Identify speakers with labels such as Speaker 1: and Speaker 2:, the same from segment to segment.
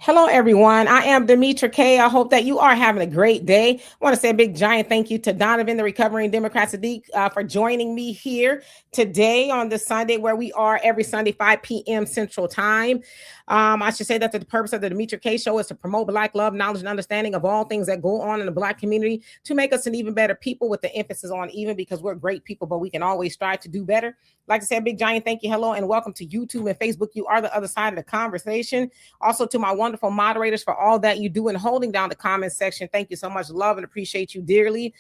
Speaker 1: Hello, everyone. I am Demetra K. I hope that you are having a great day. I want to say a big giant thank you to Donovan, the recovering Democrat Sadiq, for joining me here today on this Sunday, where we are every Sunday, 5 p.m. Central Time. I should say that the purpose of the Demetra K Show is to promote Black love, knowledge, and understanding of all things that go on in the Black community to make us an even better people, with the emphasis on even, because we're great people, but we can always strive to do better. Like I said, big giant thank you. Hello, and welcome to YouTube and Facebook. You are the other side of the conversation. Also, to my wonderful moderators for all that you do and holding down the comment section. Thank you so much. Love and appreciate you dearly.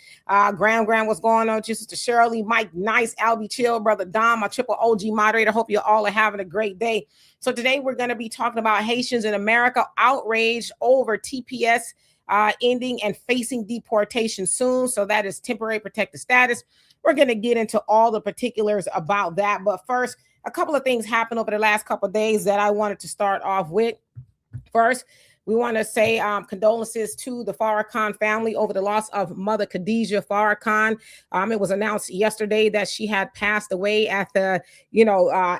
Speaker 1: Graham, what's going on? Just Sister Shirley, Mike, Nice, Albie Chill, Brother Dom, my triple OG moderator. Hope you all are having a great day. So today we're going to be talking about Haitians in America outraged over TPS ending and facing deportation soon. So that is temporary protected status. We're going to get into all the particulars about that. But first, a couple of things happened over the last couple of days that I wanted to start off with. First, we want to say condolences to the Farrakhan family over the loss of Mother Khadijah Farrakhan. It was announced yesterday that she had passed away at the,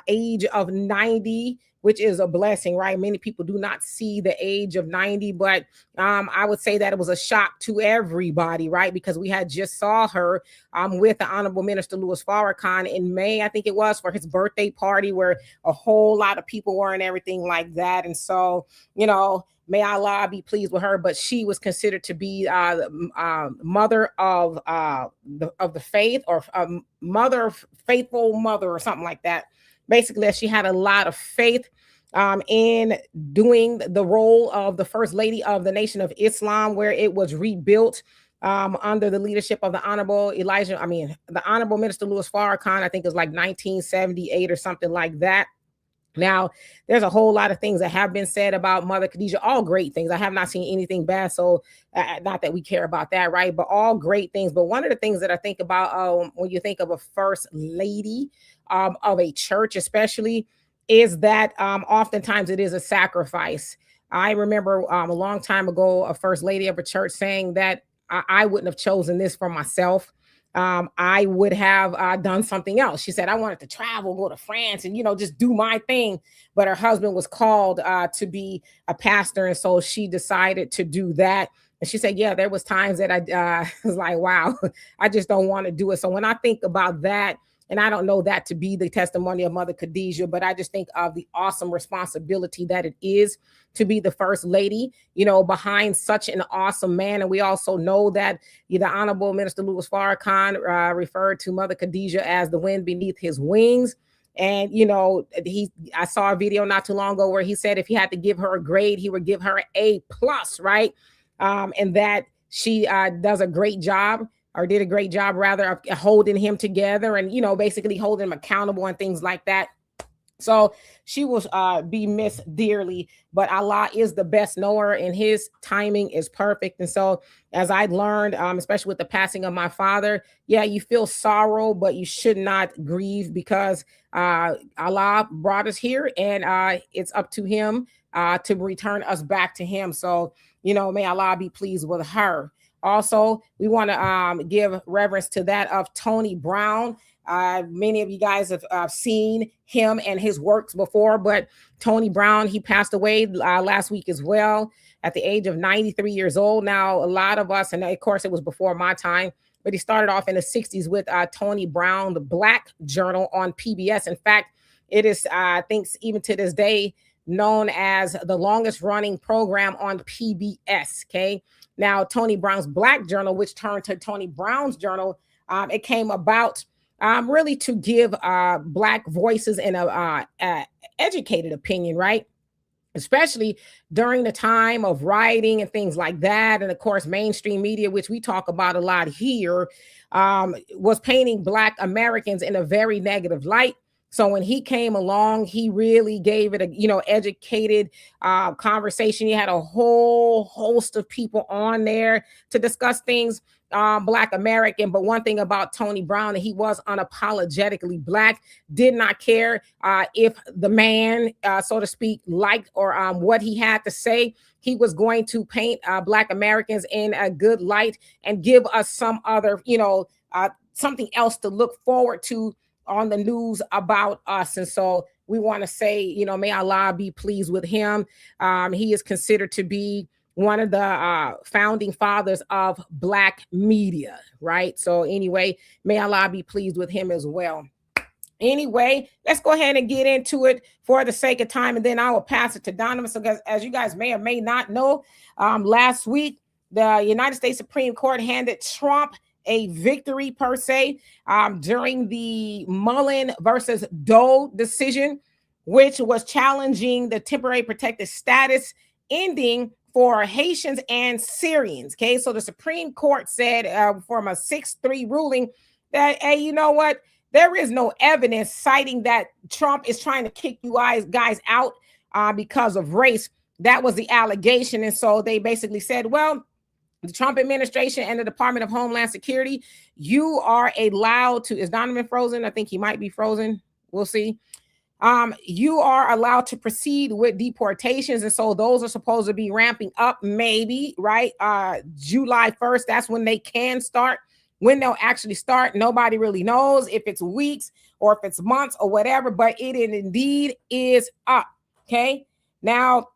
Speaker 1: age of 90, which is a blessing, right? Many people do not see the age of 90, but I would say that it was a shock to everybody, right? Because we had just saw her with the Honorable Minister Louis Farrakhan in May, I think it was, for his birthday party, where a whole lot of people were and everything like that. And so, may Allah be pleased with her, but she was considered to be mother of the faith, or faithful mother, or something like that. Basically, she had a lot of faith in doing the role of the first lady of the Nation of Islam, where it was rebuilt under the leadership of the Honorable Minister Louis Farrakhan. I think it was like 1978 or something like that. Now, there's a whole lot of things that have been said about Mother Khadijah, all great things. I have not seen anything bad, so not that we care about that, right? But all great things. But one of the things that I think about when you think of a first lady of a church, especially, is that oftentimes it is a sacrifice. I remember a long time ago, a first lady of a church saying that I wouldn't have chosen this for myself. I would have done something else. She said, I wanted to travel, go to France, and, just do my thing. But her husband was called to be a pastor. And so she decided to do that. And she said, yeah, there was times that I was like, wow, I just don't want to do it. So when I think about that, and I don't know that to be the testimony of Mother Khadijah, but I just think of the awesome responsibility that it is to be the first lady, behind such an awesome man. And we also know that the Honorable Minister Louis Farrakhan referred to Mother Khadijah as the wind beneath his wings. And, I saw a video not too long ago where he said if he had to give her a grade, he would give her an A+, right? And that she does a great job, or did a great job rather, of holding him together and, basically holding him accountable and things like that. So she will be missed dearly, but Allah is the best knower and his timing is perfect. And so as I learned, especially with the passing of my father, yeah, you feel sorrow, but you should not grieve, because Allah brought us here, and it's up to him to return us back to him. So, may Allah be pleased with her. Also, we want to give reverence to that of Tony Brown. Many of you guys have seen him and his works before, but Tony Brown, he passed away last week as well at the age of 93 years old. Now, a lot of us, and of course it was before my time, but he started off in the 60s with Tony Brown, the Black Journal on PBS. In fact, it is, I think, even to this day, known as the longest running program on PBS, okay? Now, Tony Brown's Black Journal, which turned to Tony Brown's Journal, it came about really to give Black voices and a educated opinion, right? Especially during the time of rioting and things like that. And of course, mainstream media, which we talk about a lot here, was painting Black Americans in a very negative light. So when he came along, he really gave it a, educated conversation. He had a whole host of people on there to discuss things Black American. But one thing about Tony Brown, he was unapologetically Black, did not care if the man, so to speak, liked or what he had to say. He was going to paint Black Americans in a good light and give us some other, something else to look forward to on the news about us. And so we want to say, may Allah be pleased with him. He is considered to be one of the founding fathers of Black media, right? So anyway, may Allah be pleased with him as well. Anyway, let's go ahead and get into it for the sake of time, and then I will pass it to Donovan. So as you guys may or may not know, last week, the United States Supreme Court handed Trump a victory per se during the Mullen versus Doe decision, which was challenging the temporary protected status ending for Haitians and Syrians. Okay, so the Supreme Court said from a 6-3 ruling that, hey, you know what? There is no evidence citing that Trump is trying to kick you guys out because of race. That was the allegation. And so they basically said, well, the Trump administration and the Department of Homeland Security, you are allowed to, is Donovan frozen? I think he might be frozen. We'll see. You are allowed to proceed with deportations. And so those are supposed to be ramping up maybe, right? July 1st, that's when they can start. When they'll actually start, nobody really knows if it's weeks or if it's months or whatever, but it indeed is up. Okay. Now,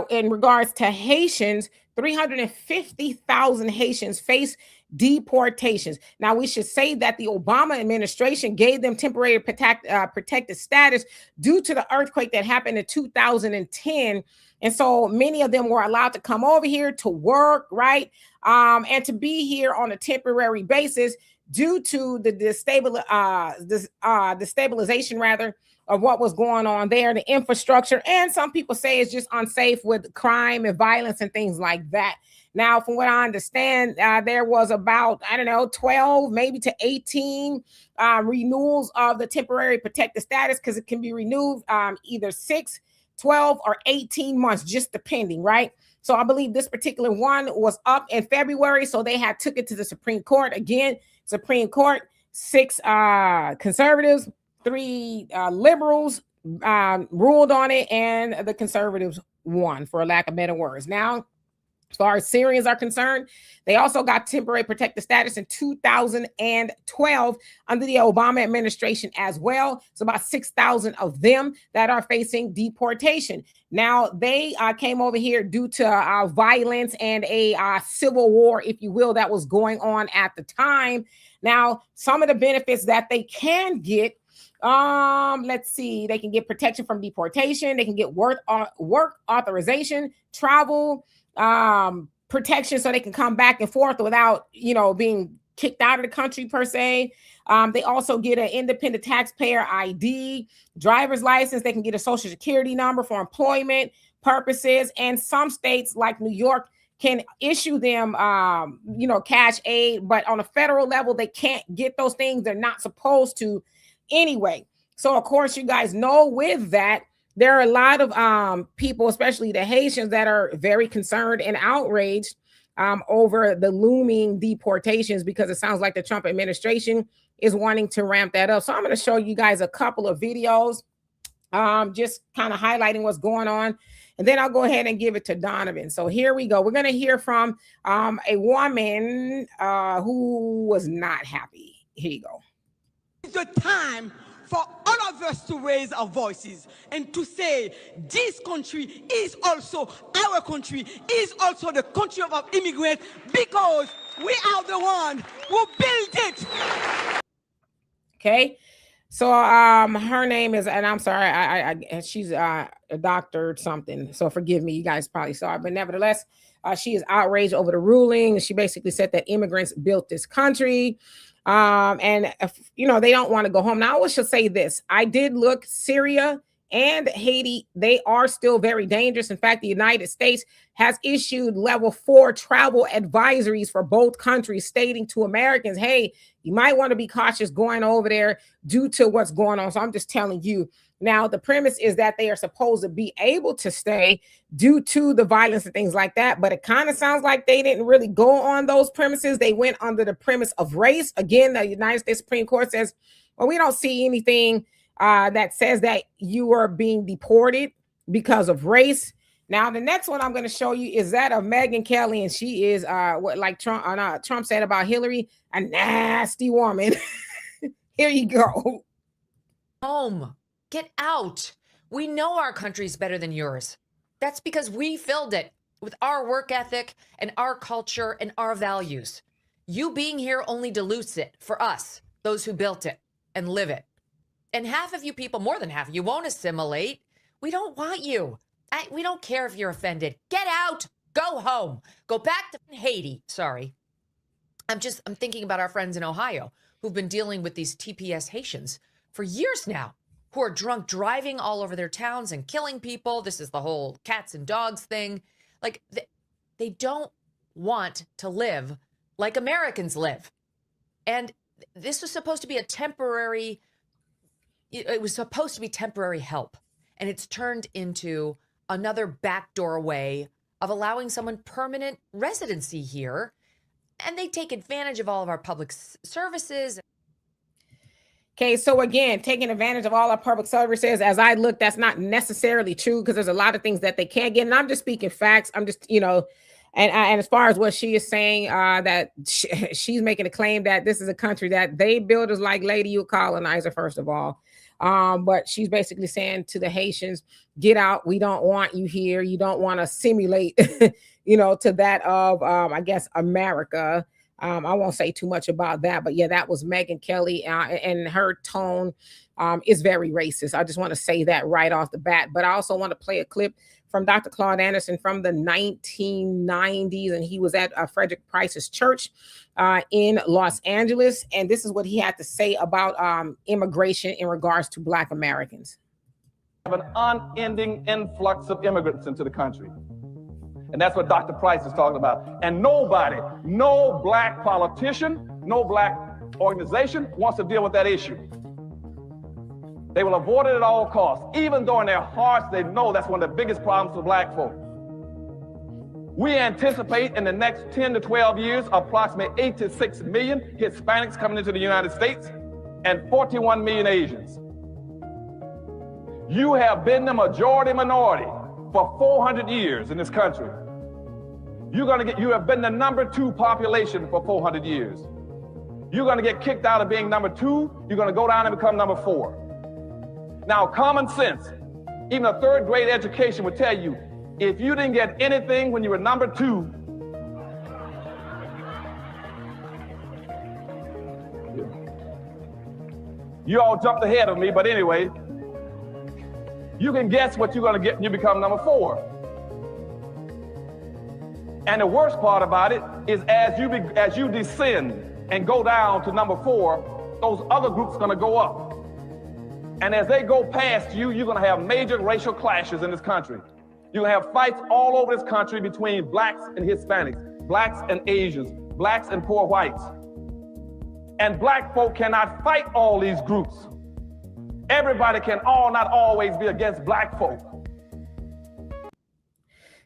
Speaker 1: in regards to Haitians, 350,000 Haitians face deportations. Now, we should say that the Obama administration gave them temporary protected status due to the earthquake that happened in 2010. And so many of them were allowed to come over here to work, right? And to be here on a temporary basis due to the destabilization rather of what was going on there, the infrastructure. And some people say it's just unsafe with crime and violence and things like that. Now, from what I understand, there was about, 12, maybe to 18 renewals of the temporary protected status, because it can be renewed either 6, 12, or 18 months, just depending, right? So I believe this particular one was up in February. So they had took it to the Supreme Court. Again, Supreme Court, 6 conservatives, 3 liberals ruled on it, and the conservatives won, for lack of better words. Now, as far as Syrians are concerned, they also got temporary protected status in 2012 under the Obama administration as well. It's about 6,000 of them that are facing deportation. Now, they came over here due to violence and a civil war, if you will, that was going on at the time. Now, some of the benefits that they can get, let's see, they can get protection from deportation. They can get work authorization, travel, protection, so they can come back and forth without, being kicked out of the country per se. They also get an independent taxpayer ID, driver's license. They can get a social security number for employment purposes. And some states like New York can issue them, cash aid, but on a federal level, they can't get those things. They're not supposed to anyway. So of course, you guys know with that, there are a lot of people, especially the Haitians, that are very concerned and outraged over the looming deportations, because it sounds like the Trump administration is wanting to ramp that up. So I'm going to show you guys a couple of videos, just kind of highlighting what's going on. And then I'll go ahead and give it to Donovan. So here we go. We're going to hear from a woman who was not happy. Here you go.
Speaker 2: It's the time for all of us to raise our voices and to say this country is also our country, is also the country of our immigrants, because we are the one who built it.
Speaker 1: Okay. So her name is, and I'm sorry, I she's a doctor or something, so forgive me, you guys probably saw it, but nevertheless, she is outraged over the ruling. She basically said that immigrants built this country. And if, they don't want to go home. Now, I should say this. I did look, Syria and Haiti, they are still very dangerous. In fact, the United States has issued level 4 travel advisories for both countries, stating to Americans, hey, you might want to be cautious going over there due to what's going on. So I'm just telling you. Now, the premise is that they are supposed to be able to stay due to the violence and things like that. But it kind of sounds like they didn't really go on those premises. They went under the premise of race. Again, the United States Supreme Court says, well, we don't see anything that says that you are being deported because of race. Now, the next one I'm going to show you is that of Megyn Kelly. And she is what like Trump said about Hillary, a nasty woman. Here you go.
Speaker 3: Home. Get out. We know our country's better than yours. That's because we filled it with our work ethic and our culture and our values. You being here only dilutes it for us, those who built it and live it. And half of you people, more than half, you won't assimilate. We don't want you. We don't care if you're offended. Get out. Go home. Go back to Haiti. Sorry. I'm thinking about our friends in Ohio who've been dealing with these TPS Haitians for years now, who are drunk driving all over their towns and killing people. This is the whole cats and dogs thing. Like, they don't want to live like Americans live. And this was supposed to be it was supposed to be temporary help. And it's turned into another backdoor way of allowing someone permanent residency here. And they take advantage of all of our public services.
Speaker 1: Okay, so again, taking advantage of all our public services, as I look, that's not necessarily true because there's a lot of things that they can't get. And I'm just speaking facts. I'm just, and as far as what she is saying, that she's making a claim that this is a country that they build as like, lady, you a colonizer, first of all. But she's basically saying to the Haitians, get out. We don't want you here. You don't want to simulate, to that of, I guess, America. I won't say too much about that, but yeah, that was Megyn Kelly, and her tone is very racist. I just want to say that right off the bat. But I also want to play a clip from Dr. Claude Anderson from the 1990s, and he was at Frederick Price's church in Los Angeles, and this is what he had to say about immigration in regards to Black Americans.
Speaker 4: We have an unending influx of immigrants into the country. And that's what Dr. Price is talking about. And nobody, no Black politician, no Black organization wants to deal with that issue. They will avoid it at all costs, even though in their hearts they know that's one of the biggest problems for Black folk. We anticipate in the next 10 to 12 years, approximately 8 to 6 million Hispanics coming into the United States and 41 million Asians. You have been the majority minority for 400 years in this country. You have been the number 2 population for 400 years. You're gonna get kicked out of being number 2, you're gonna go down and become number 4. Now, common sense, even a 3rd grade education would tell you, if you didn't get anything when you were number 2, you all jumped ahead of me, but anyway, you can guess what you're gonna get when you become number 4. And the worst part about it is as you descend and go down to number 4, those other groups are gonna go up. And as they go past you, you're gonna have major racial clashes in this country. You're gonna have fights all over this country between Blacks and Hispanics, Blacks and Asians, Blacks and poor whites. And Black folk cannot fight all these groups. Everybody can not always be against Black folk.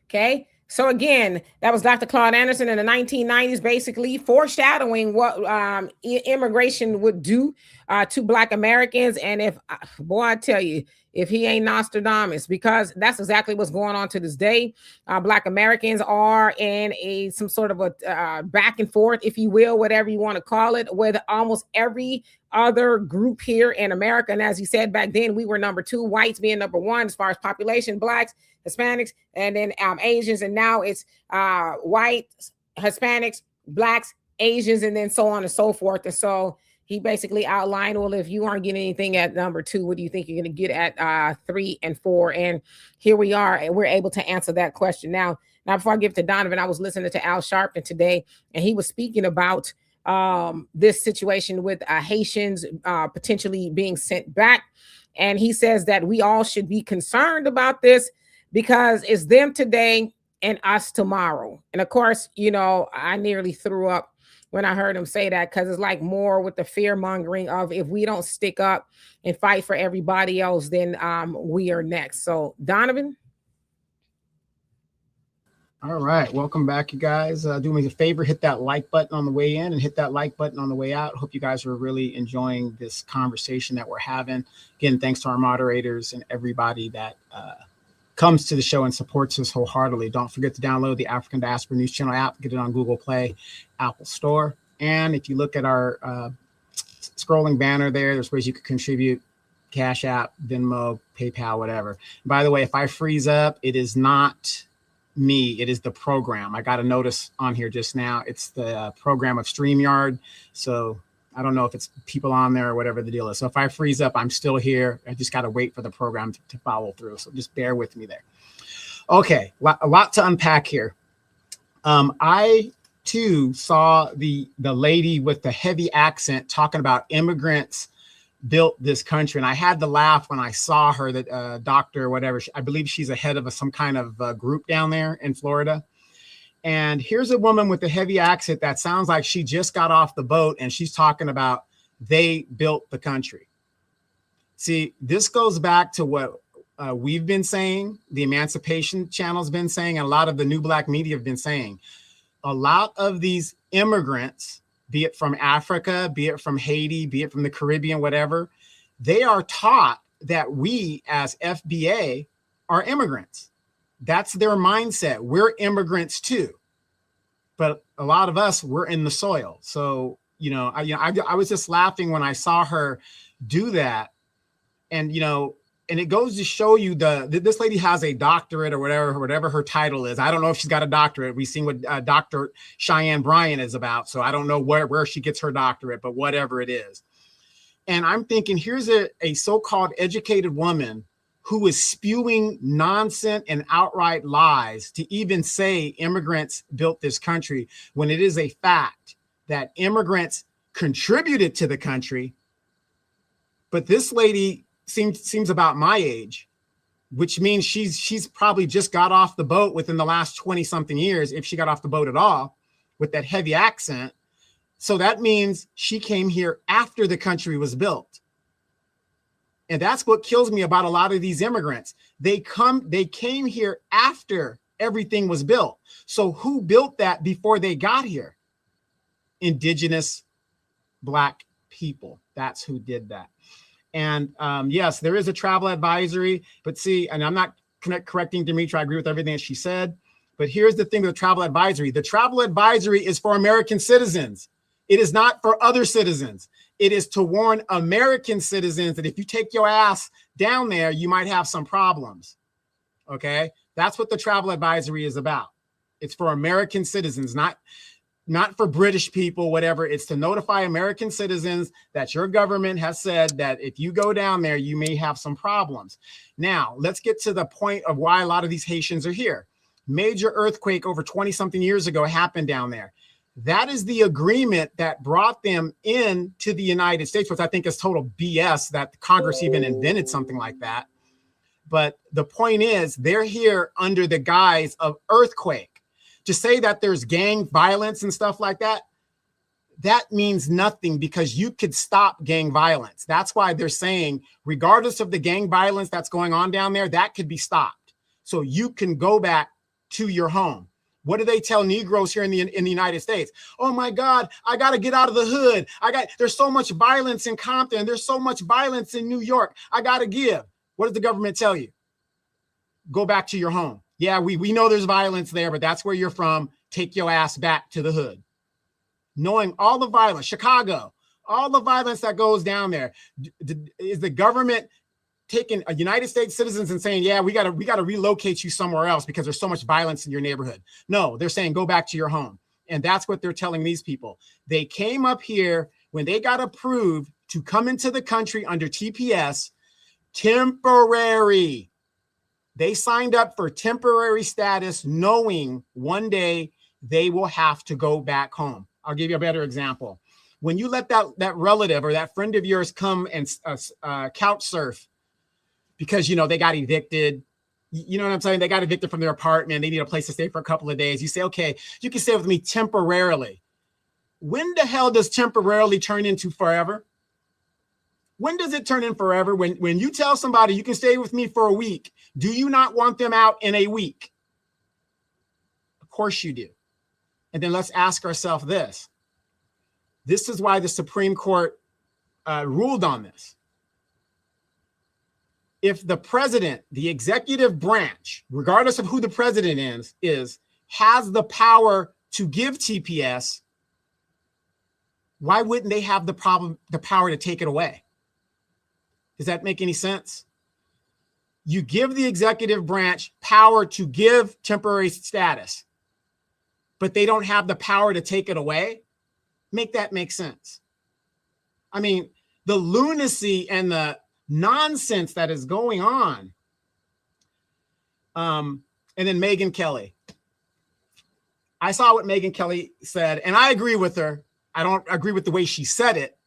Speaker 1: Okay. So again, that was Dr. Claude Anderson in the 1990s, basically foreshadowing what immigration would do to Black Americans. And if, boy, I tell you, if he ain't Nostradamus, because that's exactly what's going on to this day. Black Americans are in some sort of a back and forth, if you will, whatever you want to call it, with almost every other group here in America. And as you said, back then we were number 2, whites being number 1 as far as population, Blacks, Hispanics, and then Asians. And now it's whites, Hispanics, Blacks, Asians, and then so on and so forth. And so he basically outlined, well, if you aren't getting anything at number 2, what do you think you're going to get at 3 and 4? And here we are, and we're able to answer that question. Now, before I give it to Donovan, I was listening to Al Sharpton today, and he was speaking about this situation with Haitians potentially being sent back. And he says that we all should be concerned about this because it's them today and us tomorrow. And of course, I nearly threw up when I heard him say that, because it's like more with the fear mongering of if we don't stick up and fight for everybody else, then we are next. So Donovan.
Speaker 5: All right. Welcome back, you guys. Do me a favor, hit that like button on the way in and hit that like button on the way out. Hope you guys are really enjoying this conversation that we're having. Again, thanks to our moderators and everybody that comes to the show and supports us wholeheartedly. Don't forget to download the African Diaspora News Channel app. Get it on Google Play, Apple Store. And if you look at our scrolling banner there's ways you could contribute Cash App, Venmo, PayPal, whatever. By the way, if I freeze up, it is not me. It is the program. I got a notice on here just now. It's the program of StreamYard. So I don't know if it's people on there or whatever the deal is. So if I freeze up, I'm still here. I just got to wait for the program to follow through. So just bear with me there. Okay, a lot to unpack here. I too saw the lady with the heavy accent talking about immigrants built this country, and I had to laugh when I saw her. That doctor, whatever, I believe she's a head of some kind of group down there in Florida. And here's a woman with a heavy accent that sounds like she just got off the boat, and she's talking about they built the country. See, this goes back to what we've been saying, the Emancipation Channel's been saying, and a lot of the New Black media have been saying. A lot of these immigrants, be it from Africa, be it from Haiti, be it from the Caribbean, whatever, they are taught that we as FBA are immigrants. That's their mindset. We're immigrants too. But a lot of us, we're in the soil. So, I was just laughing when I saw her do that. And, and it goes to show you this lady has a doctorate or whatever her title is. I don't know if she's got a doctorate. We've seen what Dr. Cheyenne Bryant is about. So I don't know where she gets her doctorate, but whatever it is. And I'm thinking, here's a so-called educated woman who is spewing nonsense and outright lies to even say immigrants built this country, when it is a fact that immigrants contributed to the country. But this lady seems about my age, which means she's probably just got off the boat within the last 20 something years, if she got off the boat at all, with that heavy accent. So that means she came here after the country was built. And that's what kills me about a lot of these immigrants. They came here after everything was built. So who built that before they got here? Indigenous Black people. That's who did that. And yes, there is a travel advisory, but see, and I'm not correcting Demetra, I agree with everything that she said, but here's the thing with the travel advisory. The travel advisory is for American citizens. It is not for other citizens. It is to warn American citizens that if you take your ass down there, you might have some problems. Okay? That's what the travel advisory is about. It's for American citizens, not for British people, whatever. It's to notify American citizens that your government has said that if you go down there, you may have some problems. Now, let's get to the point of why a lot of these Haitians are here. Major earthquake over 20 something years ago happened down there. That is the agreement that brought them into the United States, which I think is total BS that Congress even invented something like that. But the point is, they're here under the guise of earthquake. To say that there's gang violence and stuff like that, that means nothing, because you could stop gang violence. That's why they're saying, regardless of the gang violence that's going on down there, that could be stopped. So you can go back to your home. What do they tell Negroes here in the United States? Oh my God, I got to get out of the hood. There's so much violence in Compton. There's so much violence in New York. I got to give. What does the government tell you? Go back to your home. Yeah, we know there's violence there, but that's where you're from. Take your ass back to the hood. Knowing all the violence, Chicago, all the violence that goes down there, is the government taking United States citizens and saying, yeah, we got to relocate you somewhere else because there's so much violence in your neighborhood? No, they're saying go back to your home. And that's what they're telling these people. They came up here when they got approved to come into the country under TPS, temporary. They signed up for temporary status, knowing one day they will have to go back home. I'll give you a better example. When you let that relative or that friend of yours come and couch surf because, they got evicted, you know what I'm saying? They got evicted from their apartment. They need a place to stay for a couple of days. You say, okay, you can stay with me temporarily. When the hell does temporarily turn into forever? When does it turn in forever? When you tell somebody you can stay with me for a week, do you not want them out in a week? Of course you do. And then let's ask ourselves this. This is why the Supreme Court ruled on this. If the president, the executive branch, regardless of who the president is, has the power to give TPS, why wouldn't they have the power to take it away? Does that make any sense? You give the executive branch power to give temporary status, but they don't have the power to take it away. Make that make sense. I mean, the lunacy and the nonsense that is going on. And then Megyn Kelly. I saw what Megyn Kelly said, and I agree with her. I don't agree with the way she said it,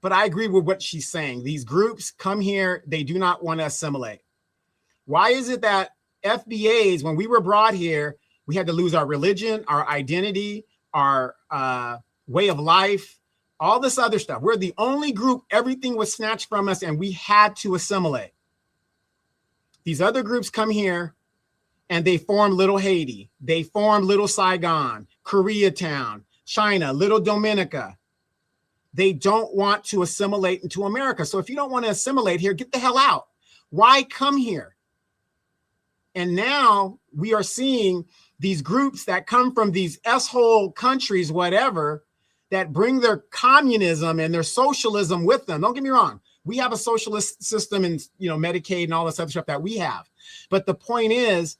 Speaker 5: but I agree with what she's saying. These groups come here, they do not want to assimilate. Why is it that FBAs, when we were brought here, we had to lose our religion, our identity, our way of life, all this other stuff? We're the only group, everything was snatched from us and we had to assimilate. These other groups come here and they form Little Haiti. They form Little Saigon, Koreatown, China, Little Dominica. They don't want to assimilate into America. So if you don't want to assimilate here, get the hell out. Why come here? And now we are seeing these groups that come from these S-hole countries, whatever, that bring their communism and their socialism with them. Don't get me wrong. We have a socialist system and, Medicaid and all this other stuff that we have. But the point is,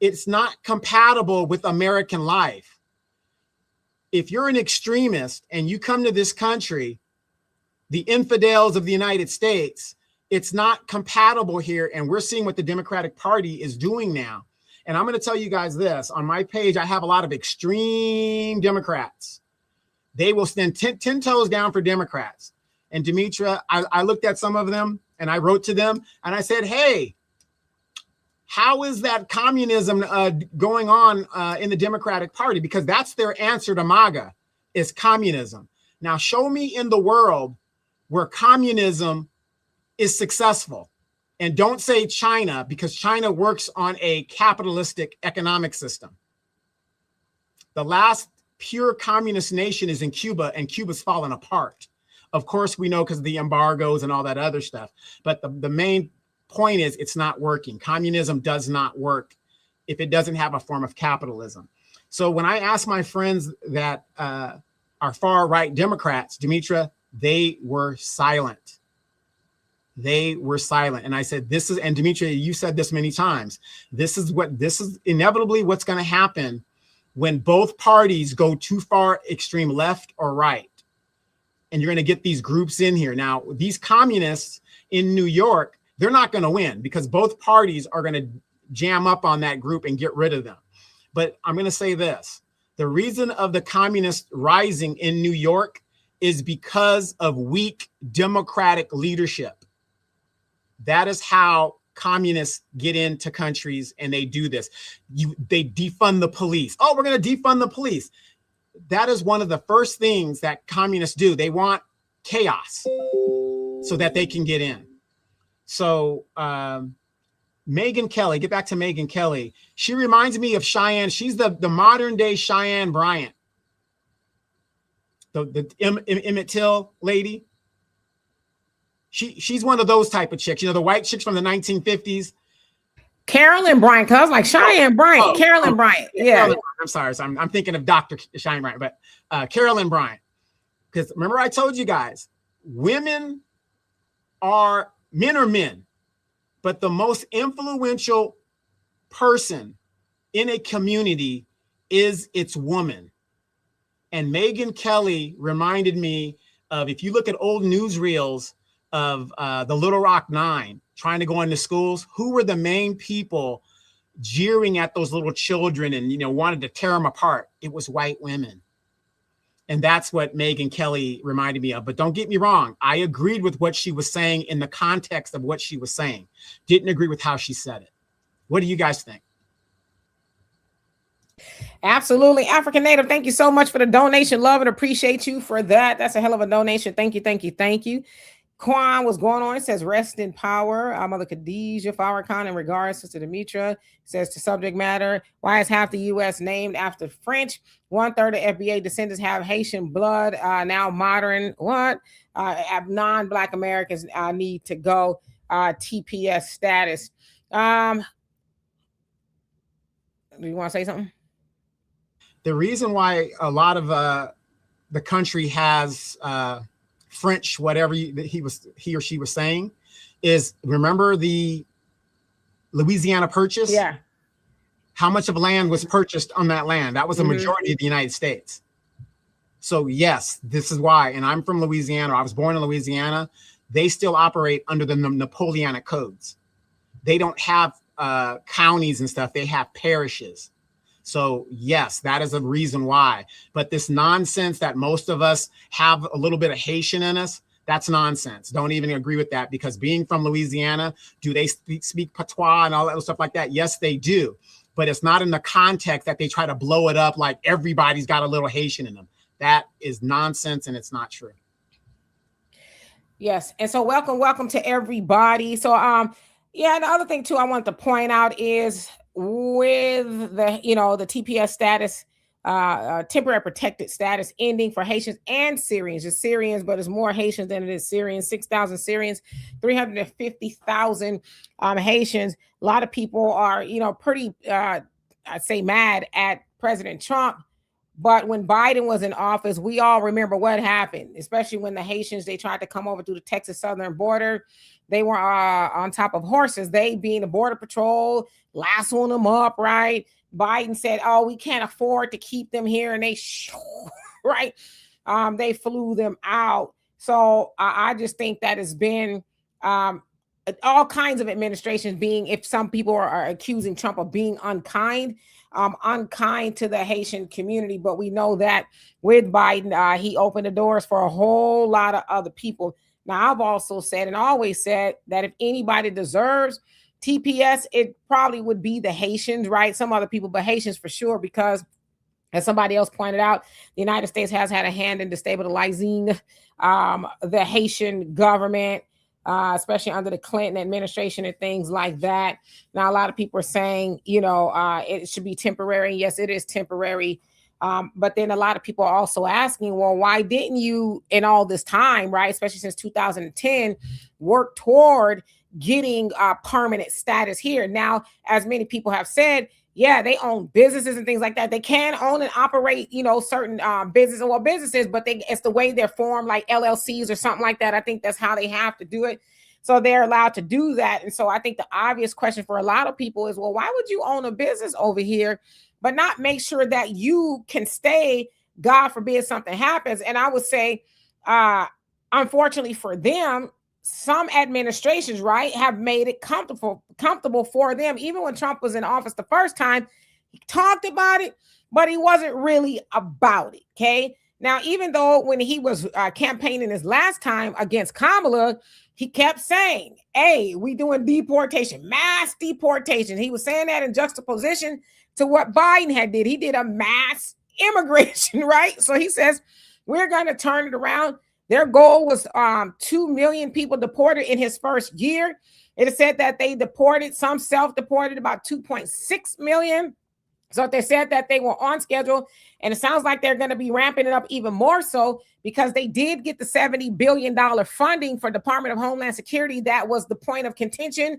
Speaker 5: it's not compatible with American life. If you're an extremist and you come to this country, the infidels of the United States, it's not compatible here. And we're seeing what the Democratic Party is doing now. And I'm going to tell you guys this. On my page, I have a lot of extreme Democrats. They will stand 10 toes down for Democrats. And Demetra, I looked at some of them and I wrote to them and I said, hey, how is that communism going on in the Democratic Party? Because that's their answer to MAGA, is communism. Now, show me in the world where communism is successful. And don't say China, because China works on a capitalistic economic system. The last pure communist nation is in Cuba, and Cuba's fallen apart. Of course, we know because of the embargoes and all that other stuff. But the main point is it's not working. Communism does not work if it doesn't have a form of capitalism. So when I ask my friends that are far-right Democrats, Demetra, they were silent. They were silent. And I said, this is, and Demetra, you said this many times, this is inevitably what's going to happen when both parties go too far extreme left or right. And you're going to get these groups in here. Now, these communists in New York, they're not going to win because both parties are going to jam up on that group and get rid of them. But I'm going to say this. The reason of the communist rising in New York is because of weak democratic leadership. That is how communists get into countries and they do this. They defund the police. Oh, we're going to defund the police. That is one of the first things that communists do. They want chaos so that they can get in. So Megyn Kelly, get back to Megyn Kelly. She reminds me of Cheyenne. She's the modern day Cheyenne Bryant. The Emmett Till lady. She's one of those type of chicks, the white chicks from the 1950s.
Speaker 1: Carolyn Bryant, because I was like Cheyenne Bryant, Carolyn Bryant. Yeah.
Speaker 5: Carolyn, I'm sorry. So I'm thinking of Dr. Cheyenne Bryant, but Carolyn Bryant. Because remember I told you guys, men are men, but the most influential person in a community is its woman. And Megyn Kelly reminded me of, if you look at old newsreels of the Little Rock Nine trying to go into schools, who were the main people jeering at those little children and, wanted to tear them apart? It was white women. And that's what Megyn Kelly reminded me of. But don't get me wrong. I agreed with what she was saying in the context of what she was saying. Didn't agree with how she said it. What do you guys think?
Speaker 1: Absolutely. African Native, thank you so much for the donation. Love and appreciate you for that. That's a hell of a donation. Thank you, thank you, thank you. Quan, what's going on? It says rest in power. Mother Khadijah Farrakhan, in regards to Demetra, says to subject matter, why is half the U.S. named after French? 1/3 of FBA descendants have Haitian blood. Now modern, non-Black Americans need to go TPS status. Do you want to say something?
Speaker 5: The reason why a lot of the country has French, whatever he or she was saying, is, remember the Louisiana Purchase?
Speaker 1: Yeah.
Speaker 5: How much of land was purchased on that land? That was a majority of the United States. So yes, this is why. And I'm from Louisiana. I was born in Louisiana. They still operate under the Napoleonic codes. They don't have counties and stuff. They have parishes. So yes, that is a reason why. But this nonsense that most of us have a little bit of Haitian in us, that's nonsense. Don't even agree with that, because being from Louisiana, do they speak patois and all that stuff like that? Yes, they do. But it's not in the context that they try to blow it up like everybody's got a little Haitian in them. That is nonsense, and it's not true.
Speaker 1: Yes. And so welcome to everybody. So yeah, and the other thing too I want to point out is with the the TPS status, temporary protected status ending for Haitians and Syrians. It's Syrians, but it's more Haitians than it is Syrians. 6,000 Syrians, 350,000 Haitians. A lot of people are pretty I'd say mad at President Trump. But when Biden was in office, we all remember what happened, especially when the Haitians, they tried to come over through the Texas southern border. They were on top of horses, they being the border patrol, lassoing them up, right? Biden said, oh, we can't afford to keep them here. And they, right? They flew them out. So I just think that has been all kinds of administrations being, if some people are accusing Trump of being unkind to the Haitian community. But we know that with Biden, he opened the doors for a whole lot of other people. Now, I've also said and always said that if anybody deserves TPS, it probably would be the Haitians, right? Some other people, but Haitians for sure, because as somebody else pointed out, the United States has had a hand in destabilizing the Haitian government, especially under the Clinton administration and things like that. Now, a lot of people are saying, it should be temporary. Yes, it is temporary. But then a lot of people are also asking, well, why didn't you in all this time, right, especially since 2010, work toward getting permanent status here? Now, as many people have said, yeah, they own businesses and things like that. They can own and operate, certain businesses, businesses, but it's the way they're formed, like LLCs or something like that. I think that's how they have to do it. So they're allowed to do that. And so I think the obvious question for a lot of people is, well, why would you own a business over here, but not make sure that you can stay, God forbid something happens? And I would say, unfortunately for them, some administrations, right, have made it comfortable for them. Even when Trump was in office the first time, he talked about it, but he wasn't really about it. Okay. Now, even though when he was campaigning his last time against Kamala, he kept saying, hey, we doing deportation, mass deportation. He was saying that in juxtaposition to what Biden had did. He did a mass immigration, right? So he says, we're going to turn it around. Their goal was 2 million people deported in his first year. It is said that they deported, some self-deported, about 2.6 million. So they said that they were on schedule, and it sounds like they're going to be ramping it up even more so, because they did get the $70 billion funding for Department of Homeland Security. That was the point of contention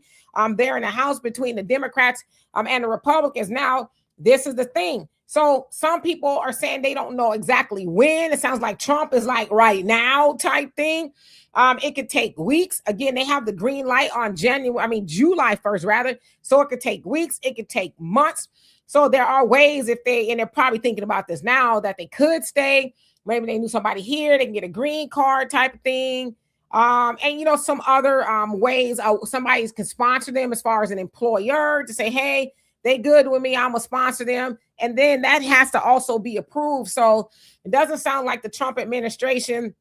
Speaker 1: there in the House between the Democrats and the Republicans. Now, this is the thing. So some people are saying they don't know exactly when. It sounds like Trump is like right now type thing. It could take weeks. Again, they have the green light on July 1st rather. So it could take weeks. It could take months. So there are ways, and they're probably thinking about this now, that they could stay. Maybe they knew somebody here, they can get a green card type of thing. And some other ways somebody can sponsor them as far as an employer to say, hey, they good with me, I'm gonna sponsor them. And then that has to also be approved. So it doesn't sound like the Trump administration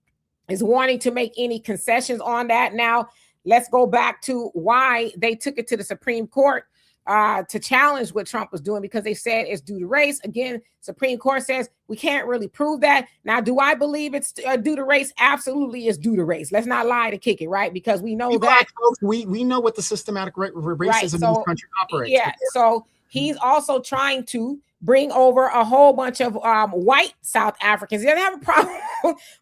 Speaker 1: is wanting to make any concessions on that. Now, let's go back to why they took it to the Supreme Court to challenge what Trump was doing, because they said it's due to race. Again, Supreme Court says we can't really prove that. Now, do I believe it's due to race? Absolutely, it's due to race. Let's not lie to kick it, right? Because we know that
Speaker 5: we know what the systematic racism in this country operates.
Speaker 1: Yeah, so he's also trying to bring over a whole bunch of white South Africans. He doesn't have a problem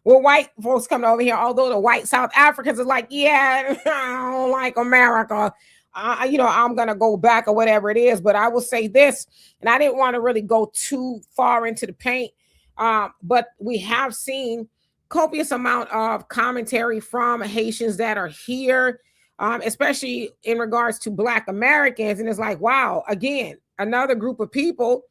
Speaker 1: with white folks coming over here, although the white South Africans are like, yeah, I don't like America. I'm going to go back or whatever it is. But I will say this, and I didn't want to really go too far into the paint, but we have seen copious amount of commentary from Haitians that are here especially in regards to Black Americans. And it's like, wow, again, another group of people,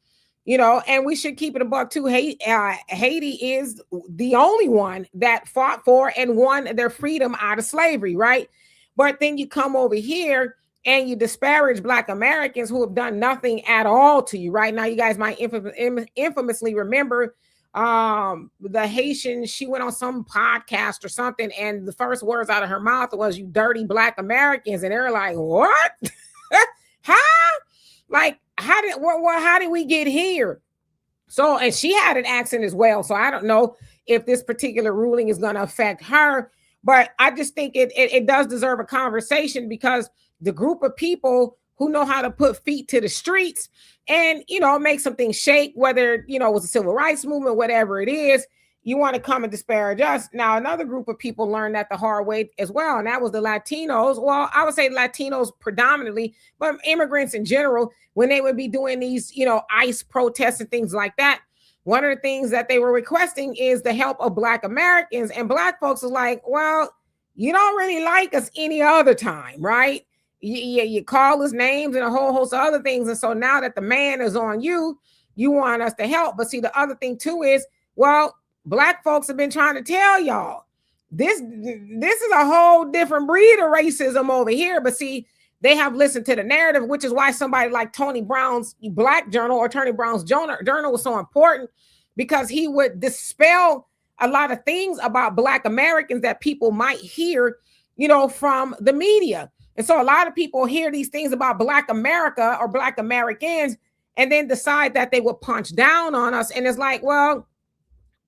Speaker 1: and we should keep it a buck too. Haiti is the only one that fought for and won their freedom out of slavery, right? But then you come over here and you disparage Black Americans who have done nothing at all to you. Right now, you guys might infamously remember the Haitian. She went on some podcast or something, and the first words out of her mouth was, "You dirty Black Americans," and they're like, "What? Huh? Like, how did we get here?" So, and she had an accent as well. So I don't know if this particular ruling is going to affect her, but I just think it does deserve a conversation, because the group of people who know how to put feet to the streets and, make some things shake, whether, it was a civil rights movement, whatever it is, you want to come and disparage us. Now, another group of people learned that the hard way as well, and that was the Latinos. Well, I would say Latinos predominantly, but immigrants in general, when they would be doing these, ICE protests and things like that, one of the things that they were requesting is the help of Black Americans. And Black folks are like, well, you don't really like us any other time, right? You call us names and a whole host of other things. And so now that the man is on you, you want us to help. But see, the other thing too is, well, Black folks have been trying to tell y'all this is a whole different breed of racism over here. But see, they have listened to the narrative, which is why somebody like Tony Brown's Black Journal or Tony Brown's Journal was so important, because he would dispel a lot of things about Black Americans that people might hear, from the media. And so a lot of people hear these things about Black America or Black Americans and then decide that they will punch down on us. And it's like, well,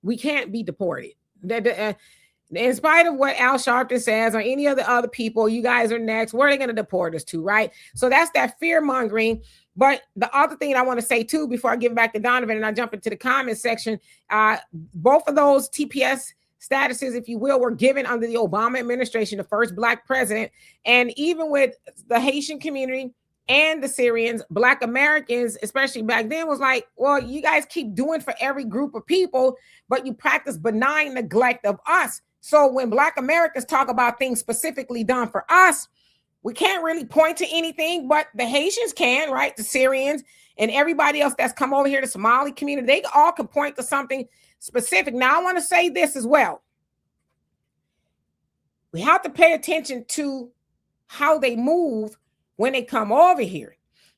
Speaker 1: we can't be deported. In spite of what Al Sharpton says or any of the other people, you guys are next. Where are they going to deport us to, right? So that's that fear mongering. But the other thing I want to say too, before I give it back to Donovan and I jump into the comment section, both of those TPS statuses, if you will, were given under the Obama administration, the first Black president. And even with the Haitian community and the Syrians, Black Americans, especially back then, was like, well, you guys keep doing for every group of people, but you practice benign neglect of us. So when Black Americans talk about things specifically done for us, we can't really point to anything, but the Haitians can, right? The Syrians and everybody else that's come over here, the Somali community, they all can point to something specific. Now, I want to say this as well. We have to pay attention to how they move when they come over here.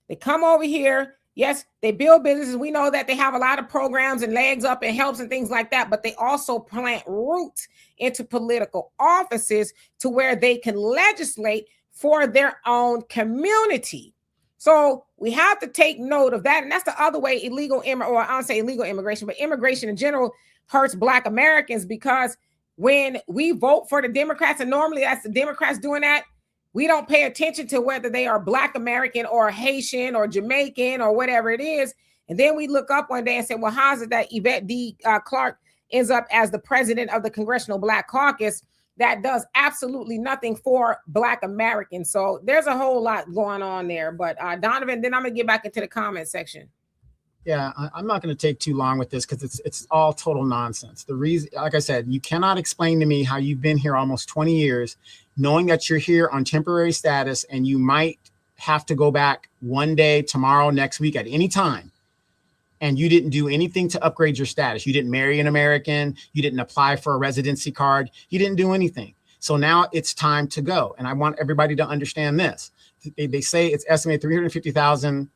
Speaker 1: They come over here. Yes, they build businesses. We know that they have a lot of programs and legs up and helps and things like that, but they also plant roots into political offices to where they can legislate for their own community. So we have to take note of that. And that's the other way I don't say illegal immigration, but immigration in general hurts Black Americans, because when we vote for the Democrats, and normally that's the Democrats doing that, we don't pay attention to whether they are Black American or Haitian or Jamaican or whatever it is. And then we look up one day and say, well, how is it that Yvette D. Clarke ends up as the president of the Congressional Black Caucus that does absolutely nothing for Black Americans? So there's a whole lot going on there. But Donovan, then I'm going to get back into the comment section.
Speaker 5: Yeah, I'm not going to take too long with this because it's all total nonsense. The reason, like I said, you cannot explain to me how you've been here almost 20 years, knowing that you're here on temporary status and you might have to go back one day, tomorrow, next week, at any time. And you didn't do anything to upgrade your status. You didn't marry an American. You didn't apply for a residency card. You didn't do anything. So now it's time to go. And I want everybody to understand this. They say it's estimated 350,000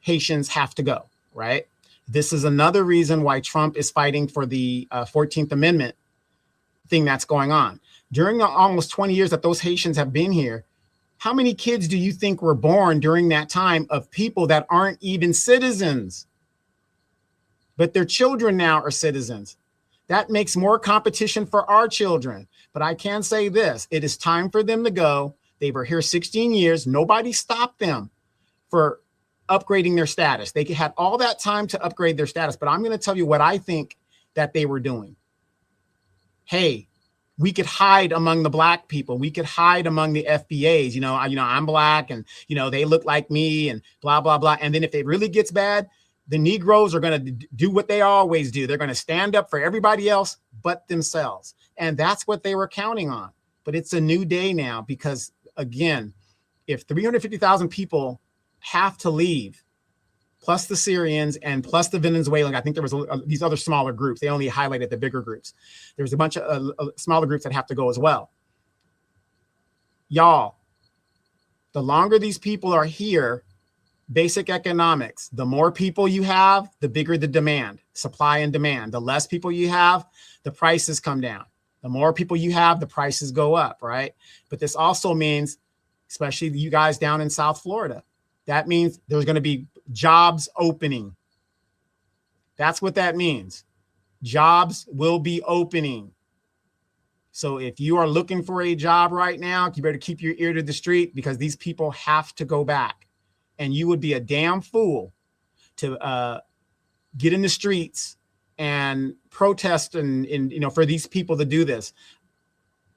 Speaker 5: Haitians have to go, right? This is another reason why Trump is fighting for the 14th Amendment thing that's going on. During the almost 20 years that those Haitians have been here, how many kids do you think were born during that time of people that aren't even citizens? But their children now are citizens. That makes more competition for our children. But I can say this, it is time for them to go. They were here 16 years. Nobody stopped them for upgrading their status. They had all that time to upgrade their status. But I'm going to tell you what I think that they were doing. Hey, we could hide among the Black people. We could hide among the FBAs. I'm Black and, they look like me and blah, blah, blah. And then if it really gets bad, the Negroes are going to do what they always do. They're going to stand up for everybody else but themselves. And that's what they were counting on. But it's a new day now because again, if 350,000 people have to leave, plus the Syrians and plus the Venezuelans, I think there was these other smaller groups. They only highlighted the bigger groups. There's a bunch of smaller groups that have to go as well. Y'all, the longer these people are here, basic economics, the more people you have, the bigger the demand, supply and demand. The less people you have, the prices come down. The more people you have, the prices go up, right? But this also means, especially you guys down in South Florida, that means there's going to be jobs opening. That's what that means. Jobs will be opening. So if you are looking for a job right now, you better keep your ear to the street, because these people have to go back. And you would be a damn fool to get in the streets and protest and for these people to do this.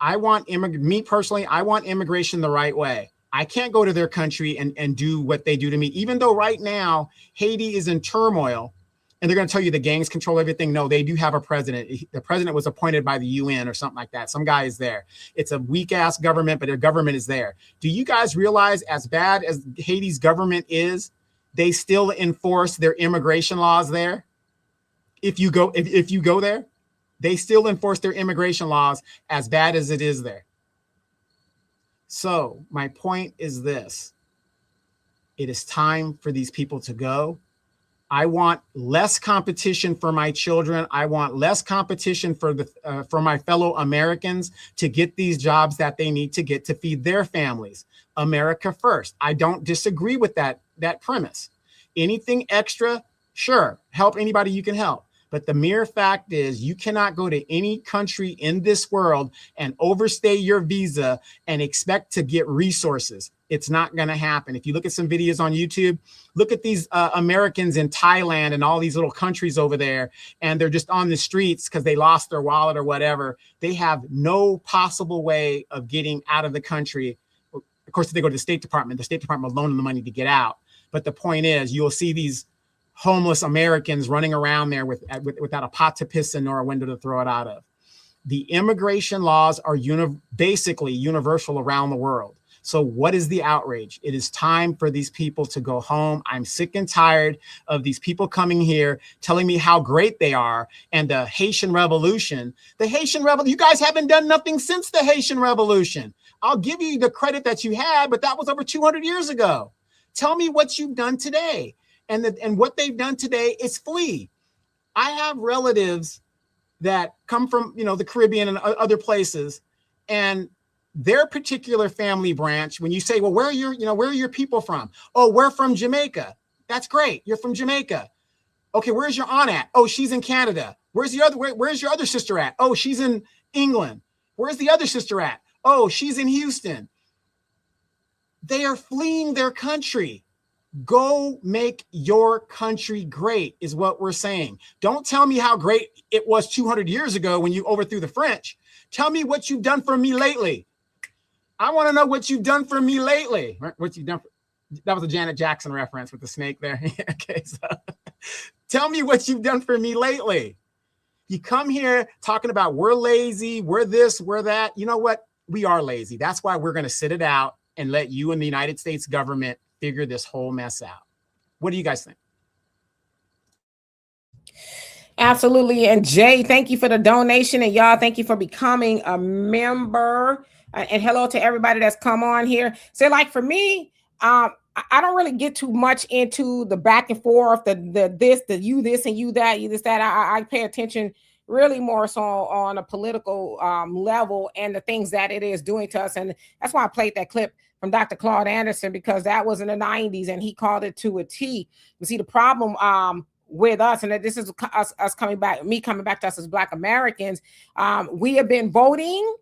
Speaker 5: I want me personally, I want immigration the right way. I can't go to their country and do what they do to me, even though right now Haiti is in turmoil and they're going to tell you the gangs control everything. No, they do have a president. The president was appointed by the UN or something like that. Some guy is there. It's a weak ass government, but their government is there. Do you guys realize, as bad as Haiti's government is, they still enforce their immigration laws there? If you go there, they still enforce their immigration laws, as bad as it is there. So my point is this: it is time for these people to go. I want less competition for my children. I want less competition for my fellow Americans to get these jobs that they need to get to feed their families. America first. I don't disagree with that premise. Anything extra, sure, help anybody you can help. But the mere fact is, you cannot go to any country in this world and overstay your visa and expect to get resources. It's not going to happen. If you look at some videos on YouTube, look at these Americans in Thailand and all these little countries over there, and they're just on the streets because they lost their wallet or whatever. They have no possible way of getting out of the country. Of course, if they go to the State Department will loan them the money to get out. But the point is, you'll see these homeless Americans running around there without a pot to piss in or a window to throw it out of. The immigration laws are basically universal around the world. So what is the outrage? It is time for these people to go home. I'm sick and tired of these people coming here telling me how great they are. And the Haitian Revolution, you guys haven't done nothing since the Haitian Revolution. I'll give you the credit that you had, but that was over 200 years ago. Tell me what you've done today. And what they've done today is flee. I have relatives that come from, the Caribbean and other places, and their particular family branch, when you say, well, where are your people from? Oh, we're from Jamaica. That's great. You're from Jamaica. Okay, where's your aunt at? Oh, she's in Canada. Where's your other sister at? Oh, she's in England. Where's the other sister at? Oh, she's in Houston. They are fleeing their country. Go make your country great is what we're saying. Don't tell me how great it was 200 years ago when you overthrew the French. Tell me what you've done for me lately. I want to know what you've done for me lately. What you've done. That was a Janet Jackson reference with the snake there. Okay, so tell me what you've done for me lately. You come here talking about we're lazy, we're this, we're that. You know what? We are lazy. That's why we're going to sit it out and let you and the United States government figure this whole mess out. What do you guys think?
Speaker 1: Absolutely. And Jay, thank you for the donation. And y'all, thank you for becoming a member. And hello to everybody that's come on here. So like for me, I don't really get too much into the back and forth, the you this and you that, you this, that. I pay attention really more so on a political level and the things that it is doing to us. And that's why I played that clip from Dr. Claude Anderson, because that was in the 90s and he called it to a T. You see, the problem with us, and this is us coming back to us as Black Americans, we have been voting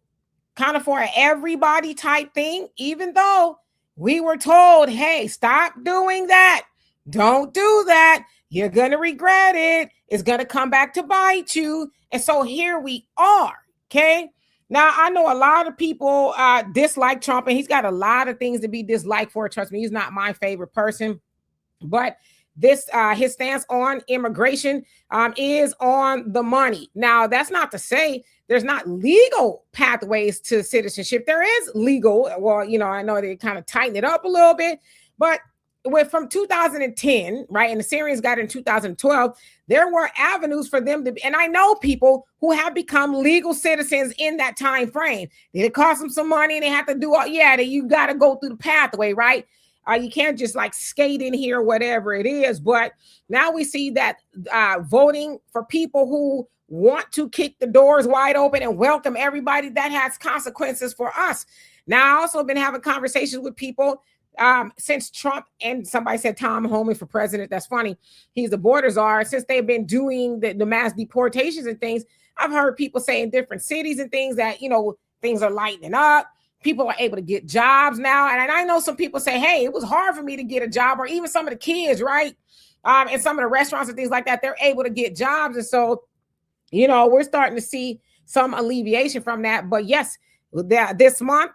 Speaker 1: kind of for an everybody type thing, even though we were told, hey, stop doing that. Don't do that. You're going to regret it. It's going to come back to bite you. And so here we are. Okay. Now, I know a lot of people dislike Trump, and he's got a lot of things to be disliked for. Trust me, he's not my favorite person. But this his stance on immigration is on the money. Now, that's not to say there's not legal pathways to citizenship. There is legal. Well, you know, I know they kind of tighten it up a little bit, but from 2010, right, and the Syrians got in 2012, there were avenues for them to be, and I know people who have become legal citizens in that time frame. It cost them some money and they have to do all, you got to go through the pathway, right? You can't just like skate in here, whatever it is. But now we see that voting for people who want to kick the doors wide open and welcome everybody, that has consequences for us. Now, I also been having conversations with people since Trump, and somebody said Tom Homan for president. That's funny. He's the border czar. Since they've been doing the mass deportations and things, I've heard people say in different cities and things that, you know, things are lightening up. People are able to get jobs now. And I know some people say, hey, it was hard for me to get a job, or even some of the kids, right? And some of the restaurants and things like that, they're able to get jobs. And so, you know, we're starting to see some alleviation from that. But yes, this month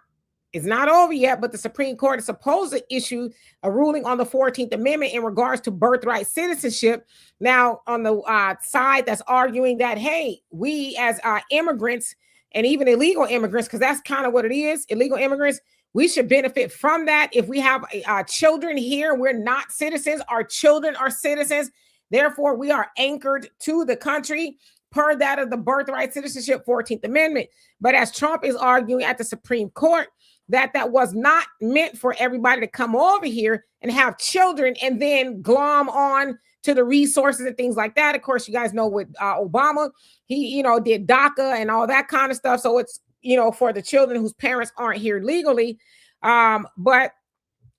Speaker 1: is not over yet, but the Supreme Court is supposed to issue a ruling on the 14th Amendment in regards to birthright citizenship. Now, on the side that's arguing that, hey, we as immigrants and even illegal immigrants, because that's kind of what it is, illegal immigrants, we should benefit from that. If we have children here, we're not citizens, our children are citizens. Therefore, we are anchored to the country per that of the birthright citizenship 14th Amendment. But as Trump is arguing at the Supreme Court, that was not meant for everybody to come over here and have children and then glom on to the resources and things like that. Of course, you guys know with Obama, he, you know, did DACA and all that kind of stuff. So it's, you know, for the children whose parents aren't here legally. But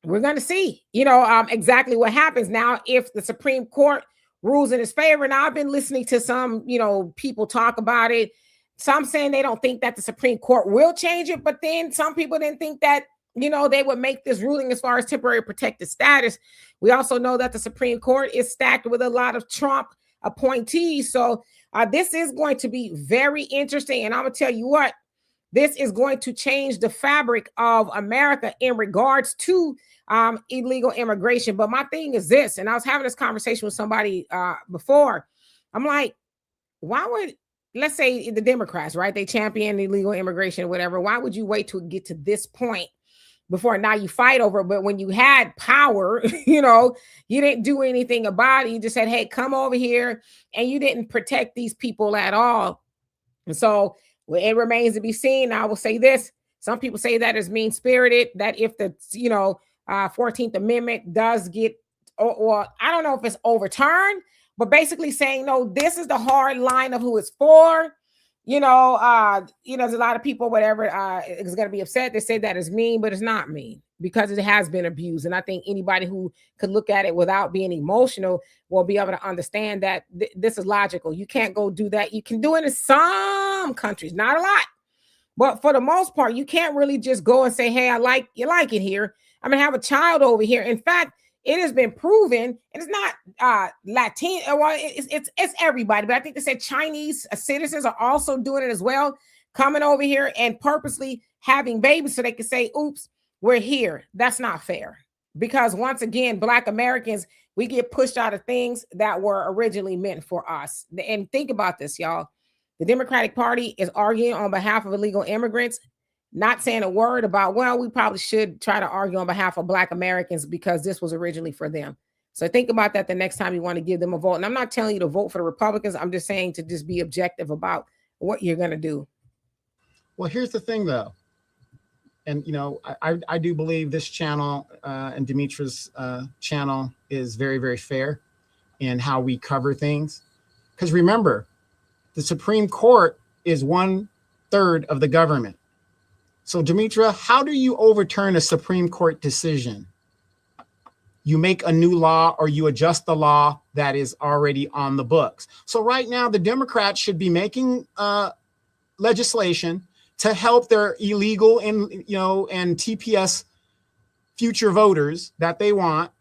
Speaker 1: we're going to see, you know, exactly what happens now if the Supreme Court rules in his favor. Now, I've been listening to some, you know, people talk about it. Some saying they don't think that the Supreme Court will change it, but then some people didn't think that, you know, they would make this ruling as far as temporary protected status. We also know that the Supreme Court is stacked with a lot of Trump appointees. So this is going to be very interesting. And I'm going to tell you what, this is going to change the fabric of America in regards to illegal immigration. But my thing is this, and I was having this conversation with somebody before. I'm like, why would, let's say the Democrats, right? They champion illegal immigration or whatever. Why would you wait to get to this point before now you fight over it? But when you had power, you know, you didn't do anything about it. You just said, hey, come over here. And you didn't protect these people at all. And so it remains to be seen. I will say this. Some people say that is mean-spirited, that if the, you know, 14th Amendment does get, or I don't know if it's overturned, but basically saying, no, this is the hard line of who it's for. You know, there's a lot of people, whatever, is going to be upset. They say that is mean, but it's not mean because it has been abused. And I think anybody who could look at it without being emotional will be able to understand that this is logical. You can't go do that. You can do it in some countries, not a lot, but for the most part, you can't really just go and say, hey, you like it here. I'm going to have a child over here. In fact, it has been proven, and it's not Latin, well, it's everybody, but I think they said Chinese citizens are also doing it as well, coming over here and purposely having babies so they can say, oops, we're here. That's not fair. Because once again, Black Americans, we get pushed out of things that were originally meant for us. And think about this, y'all. The Democratic Party is arguing on behalf of illegal immigrants, not saying a word about, well, we probably should try to argue on behalf of Black Americans because this was originally for them. So think about that the next time you want to give them a vote. And I'm not telling you to vote for the Republicans. I'm just saying to just be objective about what you're going to do.
Speaker 5: Well, here's the thing, though. And, you know, I do believe this channel and Demetra's channel is very, very fair in how we cover things. Because remember, the Supreme Court is 1/3 of the government. So, Demetra, how do you overturn a Supreme Court decision? You make a new law or you adjust the law that is already on the books. So right now, the Democrats should be making legislation to help their illegal and, you know, and TPS future voters that they want.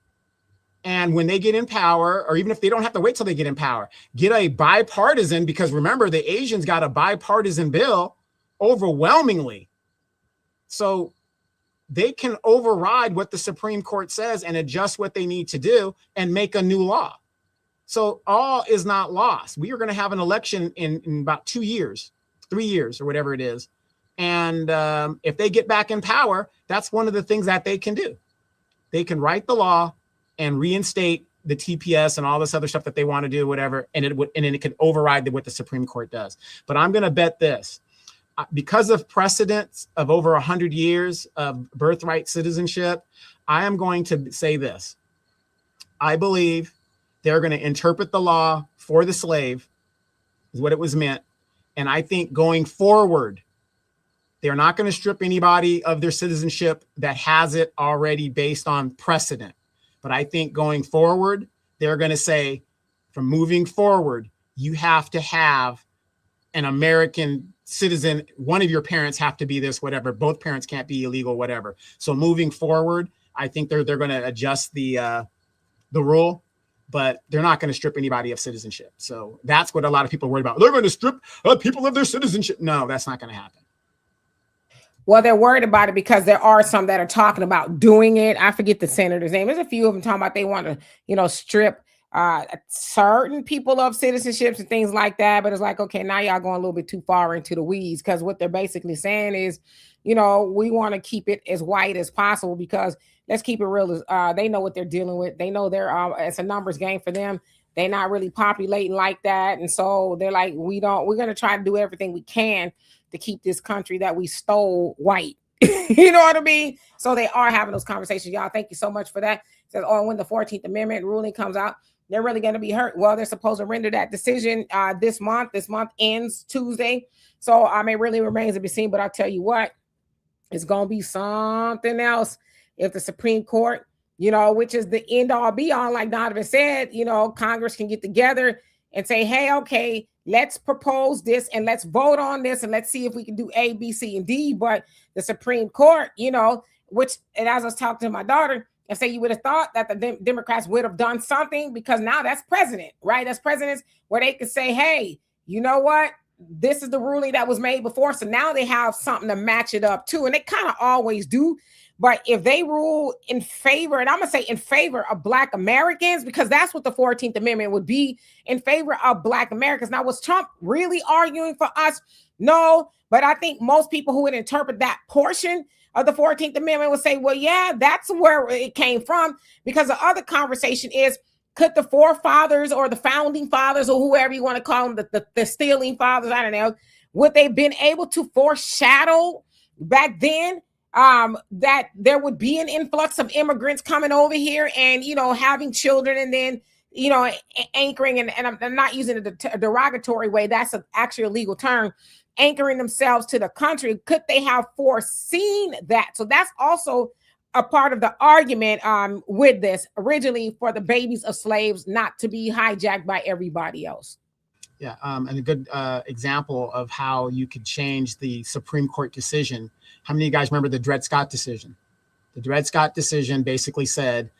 Speaker 5: And when they get in power, or even if they don't have to wait till they get in power, get a bipartisan, because remember, the Asians got a bipartisan bill overwhelmingly. So they can override what the Supreme Court says and adjust what they need to do and make a new law. So all is not lost. We are going to have an election in about 2 years, 3 years, or whatever it is. And if they get back in power, that's one of the things that they can do. They can write the law and reinstate the TPS and all this other stuff that they want to do, whatever, and then it can override what the Supreme Court does. But I'm going to bet this. Because of precedents of over 100 years of birthright citizenship, I am going to say this. I believe they're going to interpret the law for the slave, is what it was meant. And I think going forward, they're not going to strip anybody of their citizenship that has it already based on precedent. But I think going forward, they're going to say, from moving forward, you have to have an American citizen. One of your parents have to be this, whatever. Both parents can't be illegal, whatever. So moving forward, I think they're going to adjust the rule, but they're not going to strip anybody of citizenship. So that's what a lot of people are worried about. They're going to strip people of their citizenship. No, that's not going to happen.
Speaker 1: Well, they're worried about it because there are some that are talking about doing it. I forget the senator's name. There's a few of them talking about they want to, strip certain people of citizenships and things like that. But it's like, okay, now y'all going a little bit too far into the weeds, because what they're basically saying is, we want to keep it as white as possible, because let's keep it real. They know what they're dealing with. They know it's a numbers game for them. They're not really populating like that. And so they're like, we're going to try to do everything we can to keep this country that we stole white. You know what I mean? So they are having those conversations. Y'all, thank you so much for that. It says, when the 14th Amendment ruling comes out, they're really going to be hurt. Well, they're supposed to render that decision this month. This month ends Tuesday. So it really remains to be seen. But I'll tell you what, it's going to be something else if the Supreme Court, which is the end all be all, like Donovan said, Congress can get together and say, hey, okay, let's propose this and let's vote on this and let's see if we can do A, B, C, and D. But the Supreme Court, and as I was talking to my daughter, I say you would have thought that the Democrats would have done something, because now that's president, right? That's presidents where they could say, hey, you know what? This is the ruling that was made before. So now they have something to match it up to. And they kind of always do. But if they rule in favor, and I'm going to say in favor of Black Americans, because that's what the 14th Amendment would be, in favor of Black Americans. Now, was Trump really arguing for us? No, but I think most people who would interpret that portion of the 14th Amendment would say, well, yeah, that's where it came from. Because the other conversation is, could the forefathers or the founding fathers, or whoever you want to call them, the stealing fathers, I don't know, would they have been able to foreshadow back then that there would be an influx of immigrants coming over here and, having children, and then, anchoring, and I'm not using a derogatory way, that's actually a legal term, anchoring themselves to the country? Could they have foreseen that? So that's also a part of the argument with this, originally for the babies of slaves not to be hijacked by everybody else.
Speaker 5: Yeah, and a good example of how you could change the Supreme Court decision. How many of you guys remember the Dred Scott decision? The Dred Scott decision basically said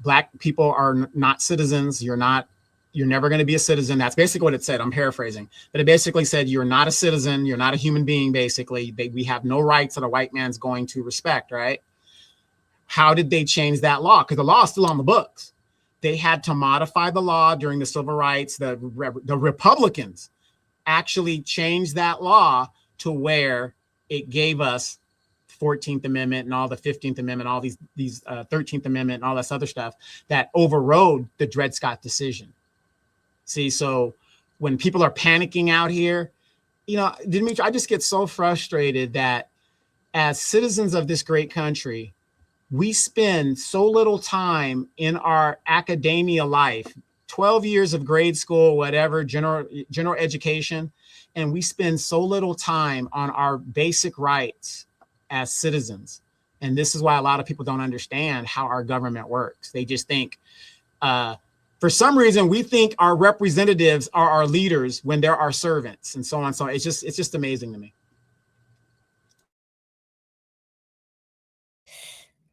Speaker 5: Black people are not citizens. You're never going to be a citizen. That's basically what it said. I'm paraphrasing, but it basically said you're not a citizen. You're not a human being. Basically, we have no rights that a white man's going to respect. Right? How did they change that law? Because the law is still on the books. They had to modify the law during the civil rights. The Republicans actually changed that law to where it gave us 14th Amendment and all the 15th Amendment, all these 13th Amendment and all this other stuff that overrode the Dred Scott decision. See, so when people are panicking out here, Dimitri, I just get so frustrated that as citizens of this great country, we spend so little time in our academia life, 12 years of grade school, whatever, general education, and we spend so little time on our basic rights as citizens. And this is why a lot of people don't understand how our government works. They just think, for some reason, we think our representatives are our leaders when they're our servants, and so on. So it's just amazing to me.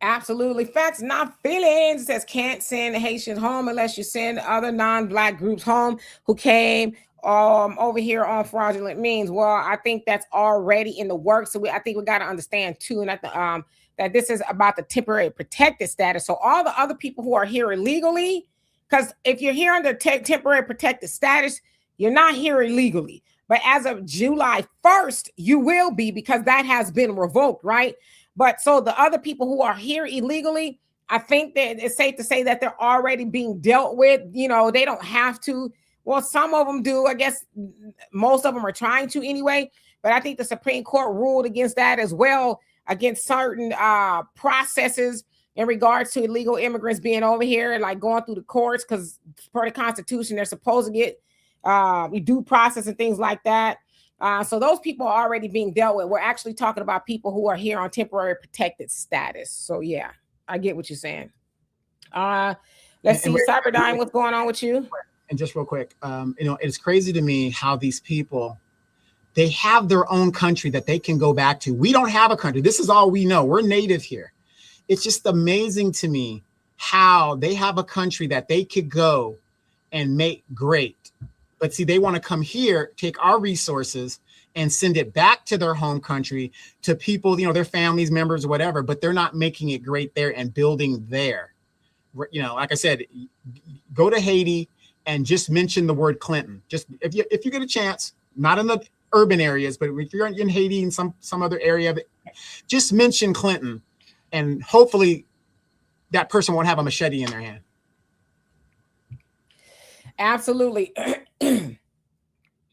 Speaker 1: Absolutely. Facts, not feelings. It says can't send Haitians home unless you send other non-Black groups home who came over here on fraudulent means. Well, I think that's already in the works. So I think we got to understand too. And that this is about the temporary protected status. So all the other people who are here illegally, because if you're here under temporary protected status, you're not here illegally. But as of July 1st, you will be, because that has been revoked, right? But so the other people who are here illegally, I think that it's safe to say that they're already being dealt with. You know, they don't have to. Well, some of them do. I guess most of them are trying to anyway. But I think the Supreme Court ruled against that as well, against certain processes in regards to illegal immigrants being over here, like going through the courts, because per the Constitution, they're supposed to get due process and things like that. So those people are already being dealt with. We're actually talking about people who are here on temporary protected status. So yeah, I get what you're saying. Let's see, Cyberdyne, what's going on with you?
Speaker 5: And just real quick, you know, it's crazy to me how these people, they have their own country that they can go back to. We don't have a country. This is all we know. We're native here. It's just amazing to me how they have a country that they could go and make great. But see, they want to come here, take our resources and send it back to their home country to people, you know, their families, members, or whatever, but they're not making it great there and building there. You know, like I said, go to Haiti and just mention the word Clinton. Just if you get a chance, not in the urban areas, but if you're in Haiti and some other area, just mention Clinton, and hopefully that person won't have a machete in their hand.
Speaker 1: Absolutely.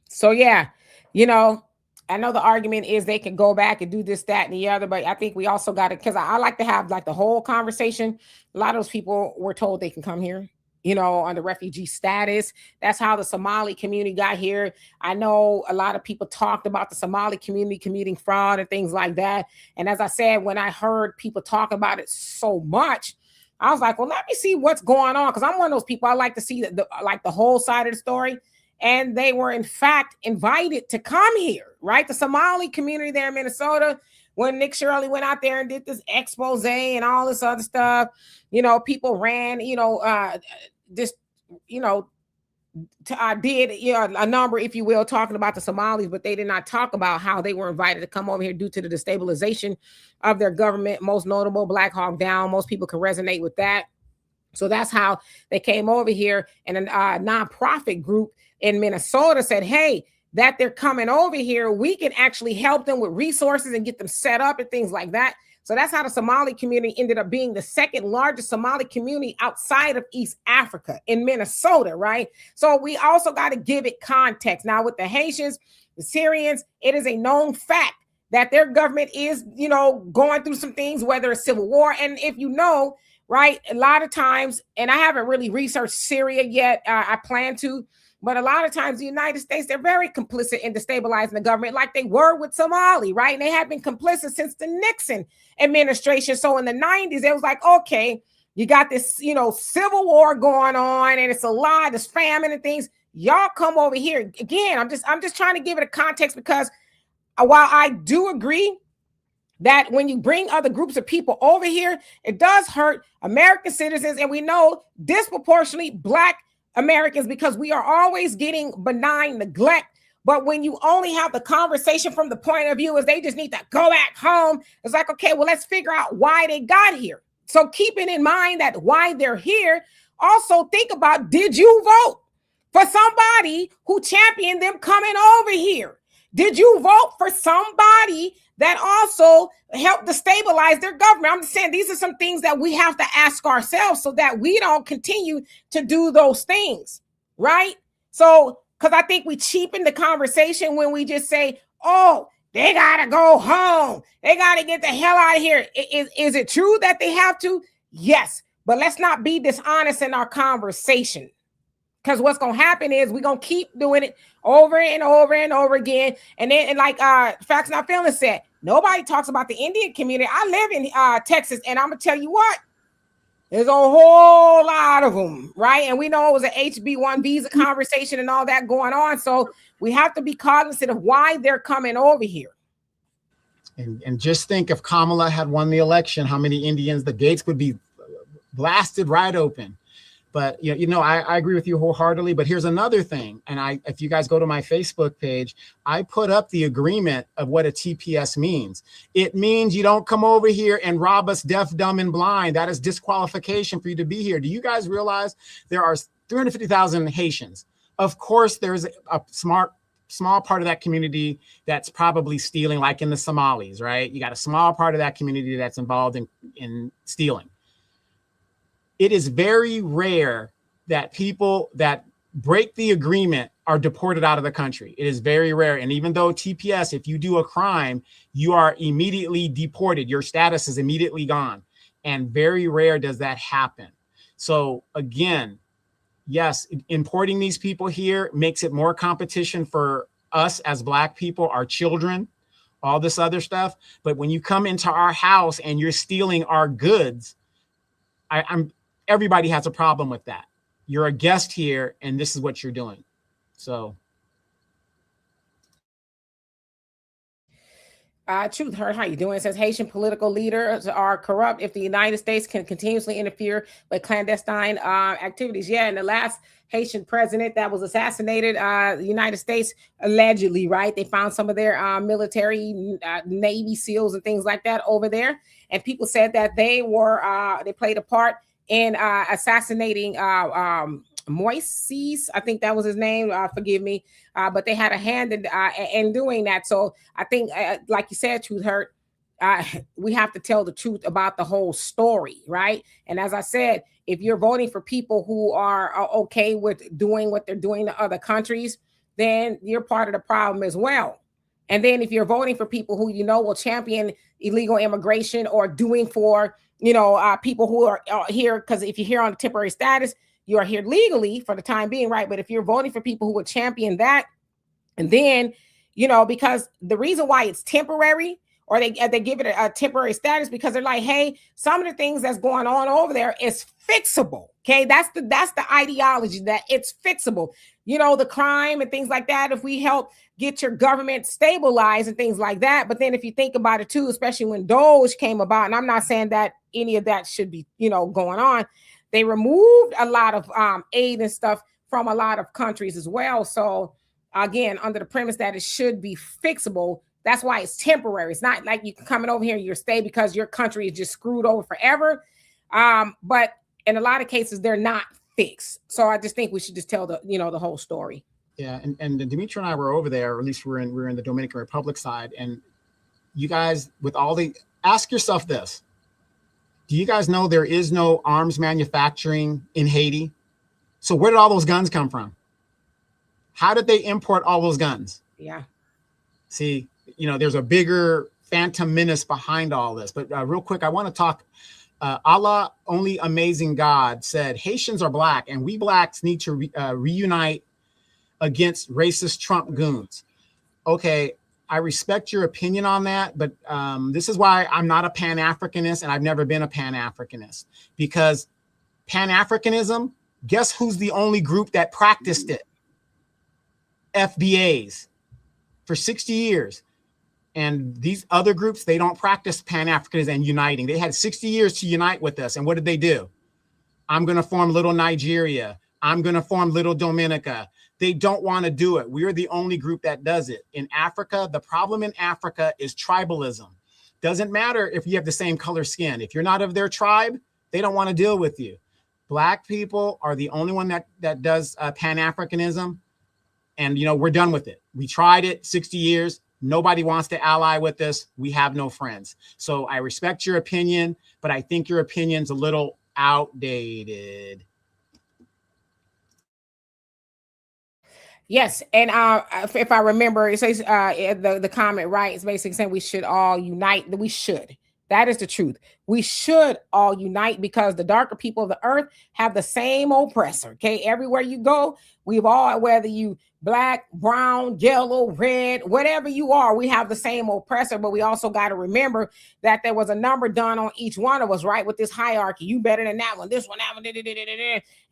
Speaker 1: So yeah, you know, I know the argument is they can go back and do this, that, and the other, but I think we also got to, because I like to have like the whole conversation. A lot of those people were told they can come here, you know, under refugee status. That's how the Somali community got here. I know a lot of people talked about the Somali community committing fraud and things like that. And as I said, when I heard people talk about it so much, I was like, well, let me see what's going on. Because I'm one of those people, I like to see the whole side of the story. And they were, in fact, invited to come here, right? The Somali community there in Minnesota, when Nick Shirley went out there and did this expose and all this other stuff, you know, people ran, you know, did, you know, a number, if you will, talking about the Somalis, but they did not talk about how they were invited to come over here due to the destabilization of their government. Most notable, Black Hawk Down. Most people can resonate with that. So that's how they came over here. And a nonprofit group in Minnesota said, hey, that they're coming over here, we can actually help them with resources and get them set up and things like that. So that's how the Somali community ended up being the second largest Somali community outside of East Africa in Minnesota, right? So we also got to give it context. Now with the Haitians, the Syrians, it is a known fact that their government is, you know, going through some things, whether it's civil war. And if you know, right, a lot of times, and I haven't really researched Syria yet, I plan to, but a lot of times the United States, they're very complicit in destabilizing the government like they were with Somali, right? And they have been complicit since the Nixon administration. So in the 90s, it was like, okay, you got this, you know, civil war going on and it's a lot, there's famine and things. Y'all come over here. Again, I'm just trying to give it a context, because while I do agree that when you bring other groups of people over here, it does hurt American citizens. And we know disproportionately Black Americans, because we are always getting benign neglect. But when you only have the conversation from the point of view as they just need to go back home, it's like, okay, well, let's figure out why they got here. So keeping in mind that why they're here, also think about, did you vote for somebody who championed them coming over here? Did you vote for somebody that also helped to stabilize their government? I'm just saying, these are some things that we have to ask ourselves so that we don't continue to do those things, right? So, because I think we cheapen the conversation when we just say, oh, they got to go home. They got to get the hell out of here. Is it true that they have to? Yes, but let's not be dishonest in our conversation. Because what's going to happen is we're going to keep doing it over and over and over again. And then, and like Facts Not Feelings said, nobody talks about the Indian community. I live in Texas, and I'm going to tell you what, there's a whole lot of them, right? And we know it was an HB1 visa conversation and all that going on. So we have to be cognizant of why they're coming over here.
Speaker 5: And just think, if Kamala had won the election, how many Indians, the gates would be blasted right open. But I agree with you wholeheartedly. But here's another thing, and if you guys go to my Facebook page, I put up the agreement of what a TPS means. It means you don't come over here and rob us deaf, dumb, and blind. That is disqualification for you to be here. Do you guys realize there are 350,000 Haitians? Of course, there's a small part of that community that's probably stealing, like in the Somalis, right? You got a small part of that community that's involved in stealing. It is very rare that people that break the agreement are deported out of the country. It is very rare. And even though TPS, if you do a crime, you are immediately deported. Your status is immediately gone. And very rare does that happen. So again, yes, importing these people here makes it more competition for us as Black people, our children, all this other stuff. But when you come into our house and you're stealing our goods, everybody has a problem with that. You're a guest here, and this is what you're doing. So.
Speaker 1: Truth Hurt, how you doing? It says Haitian political leaders are corrupt if the United States can continuously interfere with clandestine activities. Yeah, and the last Haitian president that was assassinated, the United States allegedly, right? They found some of their military, Navy SEALs and things like that over there. And people said that they played a part in assassinating Moises, I think that was his name. Forgive me, but they had a hand in doing that. So I think, like you said, Truth Hurt, we have to tell the truth about the whole story, right? And as I said, if you're voting for people who are okay with doing what they're doing to other countries, then you're part of the problem as well. And then if you're voting for people who will champion illegal immigration or doing for people who are here, because if you're here on a temporary status, you are here legally for the time being, right? But if you're voting for people who would champion that, and then, because the reason why it's temporary, or they give it a temporary status, because they're like, hey, some of the things that's going on over there is fixable. Okay, that's the ideology, that it's fixable. The crime and things like that, if we help get your government stabilized and things like that. But then if you think about it too, especially when Doge came about, and I'm not saying that any of that should be, going on, they removed a lot of aid and stuff from a lot of countries as well. So again, under the premise that it should be fixable, that's why it's temporary. It's not like you can come over here and you stay because your country is just screwed over forever. But in a lot of cases, they're not fixed. So I just think we should just tell the whole story.
Speaker 5: Yeah, and Dimitri and I were over there, or at least we're in the Dominican Republic side, and you guys, ask yourself this. Do you guys know there is no arms manufacturing in Haiti? So where did all those guns come from? How did they import all those guns?
Speaker 1: Yeah.
Speaker 5: See, there's a bigger phantom menace behind all this. But real quick, I want to talk. Allah, only amazing God, said Haitians are Black, and we Blacks need to reunite against racist Trump goons. Okay. I respect your opinion on that, but this is why I'm not a Pan-Africanist, and I've never been a Pan-Africanist, because Pan-Africanism, guess who's the only group that practiced it? FBAs for 60 years. And these other groups, they don't practice Pan-Africanism and uniting. They had 60 years to unite with us. And what did they do? I'm going to form Little Nigeria. I'm going to form Little Dominica. They don't want to do it. We're the only group that does it. In Africa, the problem in Africa is tribalism. Doesn't matter if you have the same color skin. If you're not of their tribe, they don't want to deal with you. Black people are the only one that does Pan-Africanism. And, we're done with it. We tried it 60 years. Nobody wants to ally with us. We have no friends. So I respect your opinion, but I think your opinion's a little outdated.
Speaker 1: Yes, and if I remember, it says the comment, right? It's basically saying we should all unite. We should. That is the truth. We should all unite because the darker people of the earth have the same oppressor. Okay, everywhere you go, we've all, whether you Black, brown, yellow, red, whatever you are, we have the same oppressor. But we also got to remember that there was a number done on each one of us, right? With this hierarchy, you better than that one, this one, that one,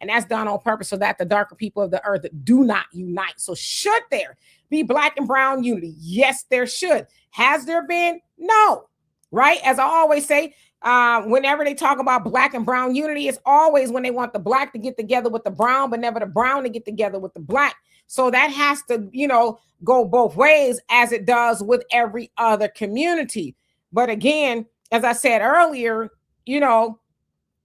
Speaker 1: and that's done on purpose so that the darker people of the earth do not unite. So should there be Black and brown unity? Yes, there should. Has there been? No. Right? As I always say, Whenever they talk about black and brown unity, it's always when they want the black to get together with the brown, but never the brown to get together with the black. So that has to, go both ways, as it does with every other community. But again, as I said earlier,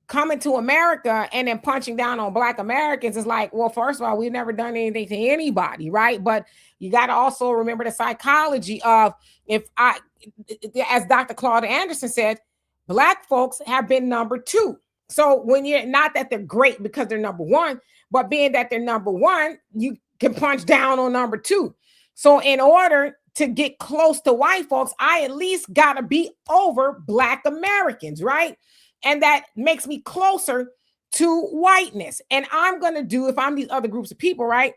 Speaker 1: coming to America and then punching down on Black Americans is like, well, first of all, we've never done anything to anybody, right? But you got to also remember the psychology of, as Dr. Claude Anderson said, Black folks have been number two. So when you're not that they're great because they're number one, but being that they're number one, you can punch down on number two. So in order to get close to white folks, I at least got to be over Black Americans, right? And that makes me closer to whiteness. And I'm going to do, if I'm these other groups of people, right,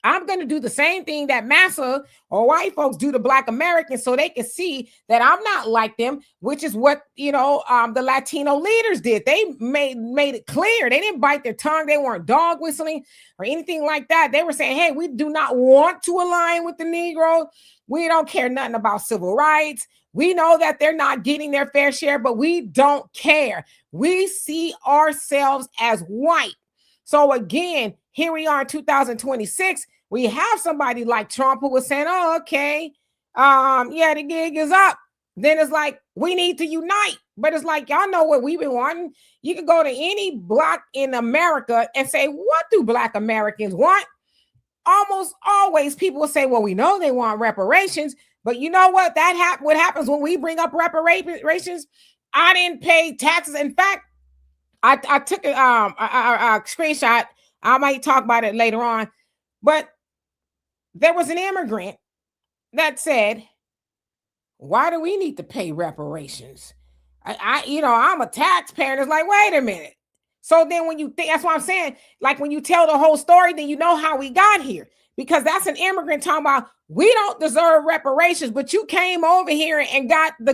Speaker 1: I'm going to do the same thing that massa or white folks do to Black Americans, so they can see that I'm not like them, which is what, the Latino leaders did. They made it clear. They didn't bite their tongue. They weren't dog whistling or anything like that. They were saying, hey, we do not want to align with the Negro. We don't care nothing about civil rights. We know that they're not getting their fair share, but we don't care. We see ourselves as white. So again, here we are in 2026. We have somebody like Trump who was saying, oh, okay, the gig is up. Then it's like, we need to unite. But it's like, y'all know what we've been wanting. You can go to any block in America and say, what do Black Americans want? Almost always people will say, well, we know they want reparations. But you know what? What happens when we bring up reparations? I didn't pay taxes. In fact, I took a screenshot. I might talk about it later on. But there was an immigrant that said, why do we need to pay reparations? I'm a taxpayer. And it's like, wait a minute. So then when you think, that's what I'm saying, like when you tell the whole story, then you know how we got here. Because that's an immigrant talking about, we don't deserve reparations, but you came over here and got the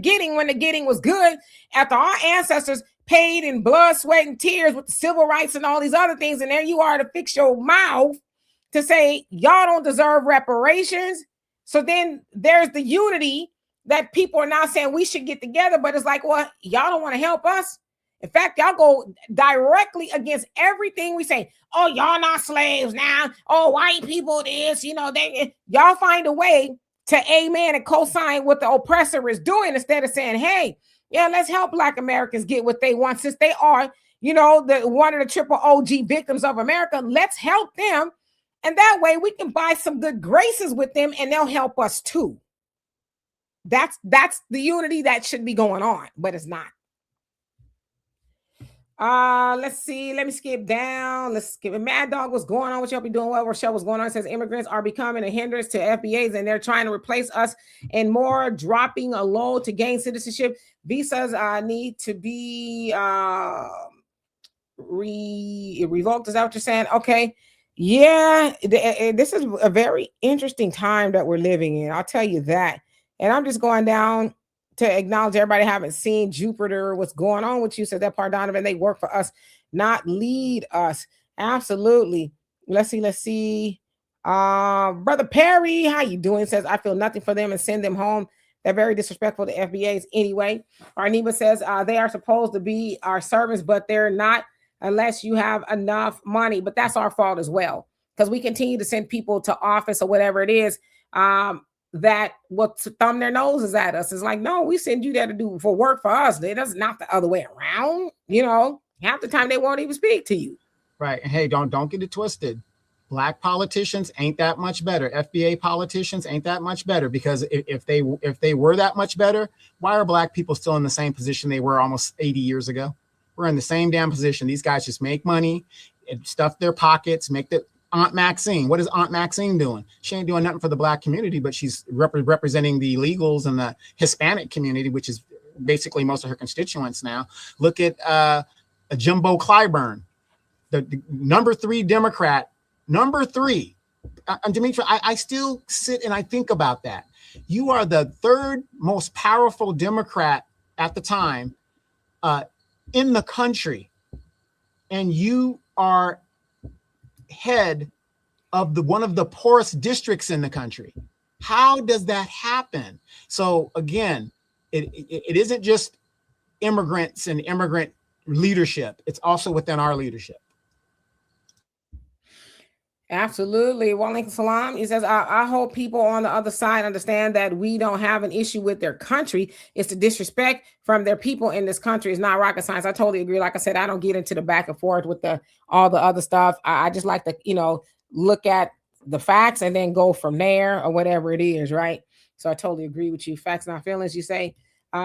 Speaker 1: getting when the getting was good, after our ancestors paid in blood, sweat, and tears with the civil rights and all these other things. And there you are to fix your mouth to say, y'all don't deserve reparations. So then there's the unity that people are now saying we should get together. But it's like, well, y'all don't want to help us. In fact, y'all go directly against everything we say. Oh, y'all not slaves now. Oh, white people this, y'all find a way to amen and co-sign what the oppressor is doing, instead of saying, hey, yeah, let's help Black Americans get what they want, since they are, the one of the triple OG victims of America. Let's help them. And that way we can buy some good graces with them and they'll help us too. That's the unity that should be going on, but it's not. Let's see. Let me skip down. Let's skip it. Mad Dog, what's going on? What y'all be doing? Well, Rochelle, what's going on? It says immigrants are becoming a hindrance to FBAs and they're trying to replace us and more, dropping a load to gain citizenship. Visas need to be revoked. Is that what you're saying? Okay. Yeah, this is a very interesting time that we're living in. I'll tell you that. And I'm just going down to acknowledge everybody haven't seen Jupiter. What's going on with you? Said that part, Donovan. They work for us, not lead us. Absolutely. Let's see. Brother Perry, how you doing? Says, I feel nothing for them and send them home. They're very disrespectful to FBAs anyway. Arnima says they are supposed to be our servants, but they're not unless you have enough money. But that's our fault as well, because we continue to send people to office or whatever it is. That what thumb their noses at us. Is like, no, we send you there to do for work for us. It does not the other way around. Half the time they won't even speak to you.
Speaker 5: Right. And hey, don't get it twisted. Black politicians ain't that much better. FBA politicians ain't that much better, because if they were that much better, why are Black people still in the same position they were almost 80 years ago? We're in the same damn position. These guys just make money and stuff their pockets, make the Aunt Maxine. What is Aunt Maxine doing? She ain't doing nothing for the Black community, but she's representing the illegals and the Hispanic community, which is basically most of her constituents now. Look at Jimbo Clyburn, the number 3 Democrat. Number 3. Demetra, I still sit and I think about that. You are the 3rd most powerful Democrat at the time in the country, and you are head of one of the poorest districts in the country. How does that happen? So again, it isn't just immigrants and immigrant leadership. It's also within our leadership.
Speaker 1: Absolutely. Walaikum salam. He says, I hope people on the other side understand that we don't have an issue with their country. It's the disrespect from their people in this country. It's not rocket science. I totally agree. Like I said, I don't get into the back and forth with all the other stuff. I just like to, look at the facts and then go from there or whatever it is, right? So I totally agree with you. Facts, not feelings, you say.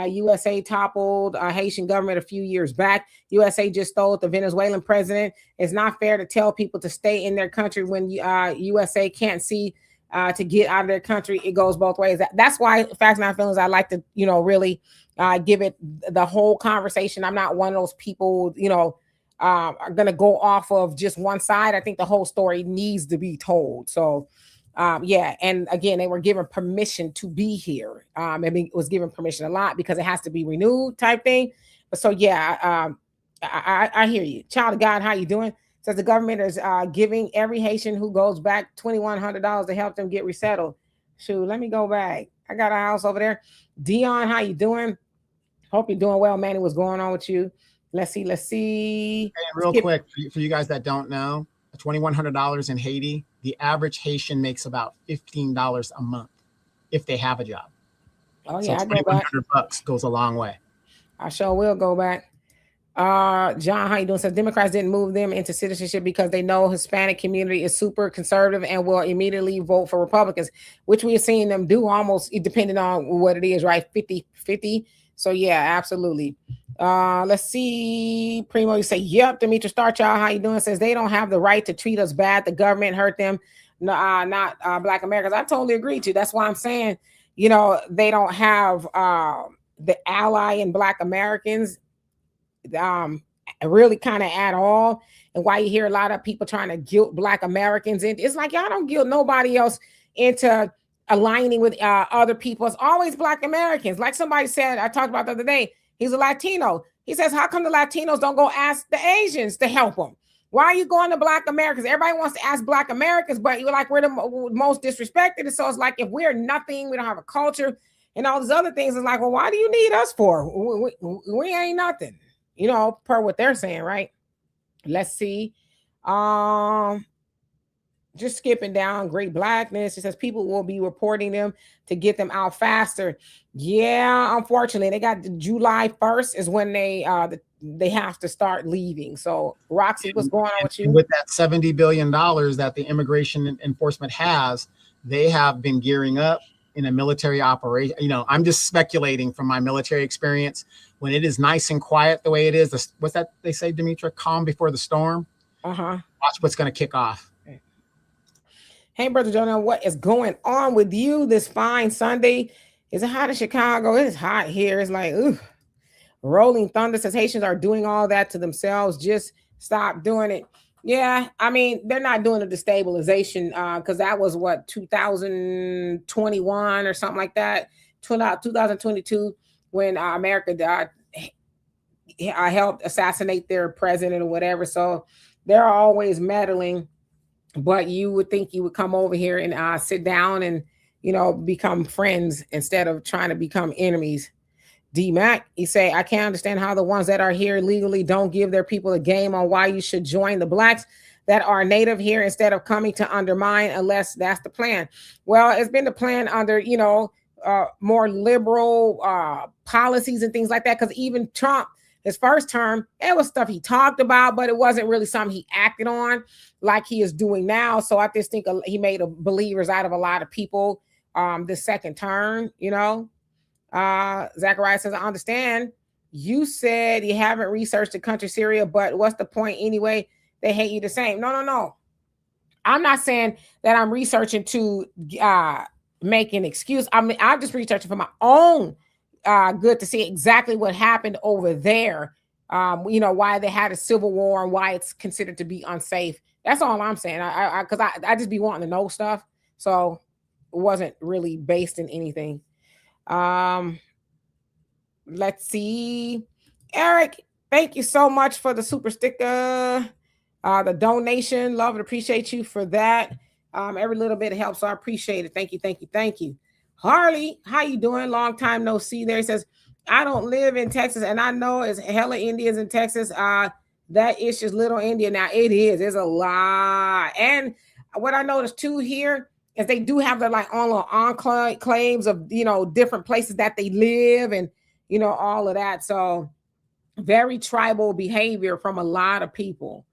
Speaker 1: USA toppled Haitian government a few years back. USA just stole the Venezuelan president. It's not fair to tell people to stay in their country when USA can't see to get out of their country. It goes both ways. That's why facts, not feelings, I like to, really give it the whole conversation. I'm not one of those people, are going to go off of just one side. I think the whole story needs to be told. So yeah, and again, they were given permission to be here. I mean, it was given permission a lot because it has to be renewed type thing. But so yeah, I hear you. Child of God, how you doing? Says the government is giving every Haitian who goes back $2,100 to help them get resettled. Shoot, let me go back. I got a house over there. Dion, how you doing? Hope you're doing well, man. What's going on with you? Let's see. Hey,
Speaker 5: real quick, for you guys that don't know, $2,100 in Haiti, the average Haitian makes about $15 a month if they have a job.
Speaker 1: Oh yeah,
Speaker 5: so
Speaker 1: I go back.
Speaker 5: $2,100 goes a long way.
Speaker 1: I sure will go back. John, how you doing? Says Democrats didn't move them into citizenship because they know Hispanic community is super conservative and will immediately vote for Republicans, which we are seeing them do almost depending on what it is, right? 50-50. So yeah, absolutely. Let's see. Primo, you say, yep. Demetra Starchild, how you doing? Says they don't have the right to treat us bad. The government hurt them, not Black Americans. I totally agree too. That's why I'm saying, they don't have the ally in Black Americans really kind of at all. And why you hear a lot of people trying to guilt Black Americans in. It's like y'all don't guilt nobody else into aligning with other people. It's always Black Americans. Like somebody said, I talked about the other day, he's a Latino. He says, how come the Latinos don't go ask the Asians to help them? Why are you going to Black Americans? Everybody wants to ask Black Americans, but you're like, we're the most disrespected. And so it's like, if we're nothing, we don't have a culture and all these other things. It's like, well, why do you need us for? We ain't nothing, per what they're saying, right? Let's see. Just skipping down, Great Blackness. It says people will be reporting them to get them out faster. Yeah, unfortunately, they got July 1st is when they have to start leaving. So, Roxy, what's going on with you?
Speaker 5: With that $70 billion that the immigration enforcement has, they have been gearing up in a military operation. I'm just speculating from my military experience. When it is nice and quiet the way it is, what's that they say, Demetra? Calm before the storm.
Speaker 1: Uh-huh.
Speaker 5: Watch what's going to kick off.
Speaker 1: Hey, Brother Jonah, what is going on with you this fine Sunday? Is it hot in Chicago? It is hot here. It's like, ooh. Rolling Thunder says Haitians are doing all that to themselves. Just stop doing it. Yeah, I mean, they're not doing the destabilization because that was, 2021 or something like that, 2022, when America helped assassinate their president or whatever. So they're always meddling. But you would think you would come over here and sit down and, become friends instead of trying to become enemies. D-Mac, you say, I can't understand how the ones that are here legally don't give their people a game on why you should join the Blacks that are native here instead of coming to undermine, unless that's the plan. Well, it's been the plan under, more liberal policies and things like that. Because even Trump, his first term, it was stuff he talked about, but it wasn't really something he acted on like he is doing now. So I just think he made believers out of a lot of people this second term, Zachariah says, I understand. You said you haven't researched the country Syria, but what's the point anyway? They hate you the same. No. I'm not saying that I'm researching to make an excuse. I mean, I'm just researching for my own good to see exactly what happened over there. Why they had a civil war and why it's considered to be unsafe. That's all I'm saying. I just be wanting to know stuff. So it wasn't really based in anything. Let's see. Eric, thank you so much for the super sticker, the donation. Love and appreciate you for that. Every little bit helps, so I appreciate it. Thank you. Harley, how you doing? Long time no see there. He says, I don't live in Texas, and I know it's hella Indians in Texas. That is just Little India. Now it is. There's a lot. And what I noticed too here is they do have their like own little enclaves of, you know, different places that they live and, you know, all of that. So very tribal behavior from a lot of people.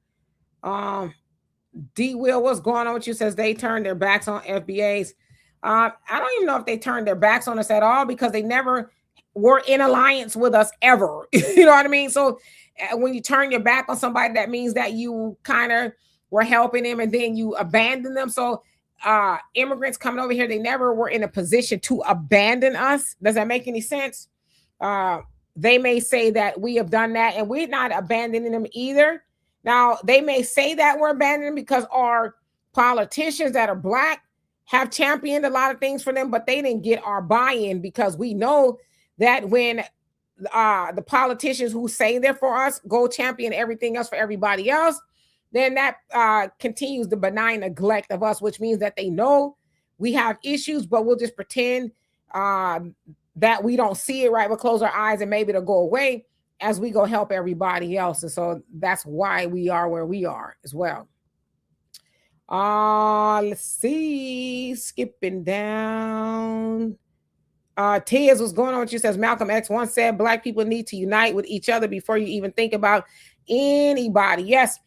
Speaker 1: D Will, what's going on with you? Says they turned their backs on FBAs. I don't even know if they turned their backs on us at all because they never were in alliance with us ever. You know what I mean? So when you turn your back on somebody, that means that you kind of were helping them and then you abandon them. So immigrants coming over here, they never were in a position to abandon us. Does that make any sense? They may say that we have done that and we're not abandoning them either. Now, they may say that we're abandoning because our politicians that are Black have championed a lot of things for them, but they didn't get our buy-in because we know that when the politicians who say they're for us go champion everything else for everybody else, then that continues the benign neglect of us, which means that they know we have issues, but we'll just pretend that we don't see it, right? We'll close our eyes and maybe it'll go away as we go help everybody else. And so that's why we are where we are as well. Let's see, skipping down. Tiz, what's going on with you? Says Malcolm X once said Black people need to unite with each other before you even think about anybody. Yes,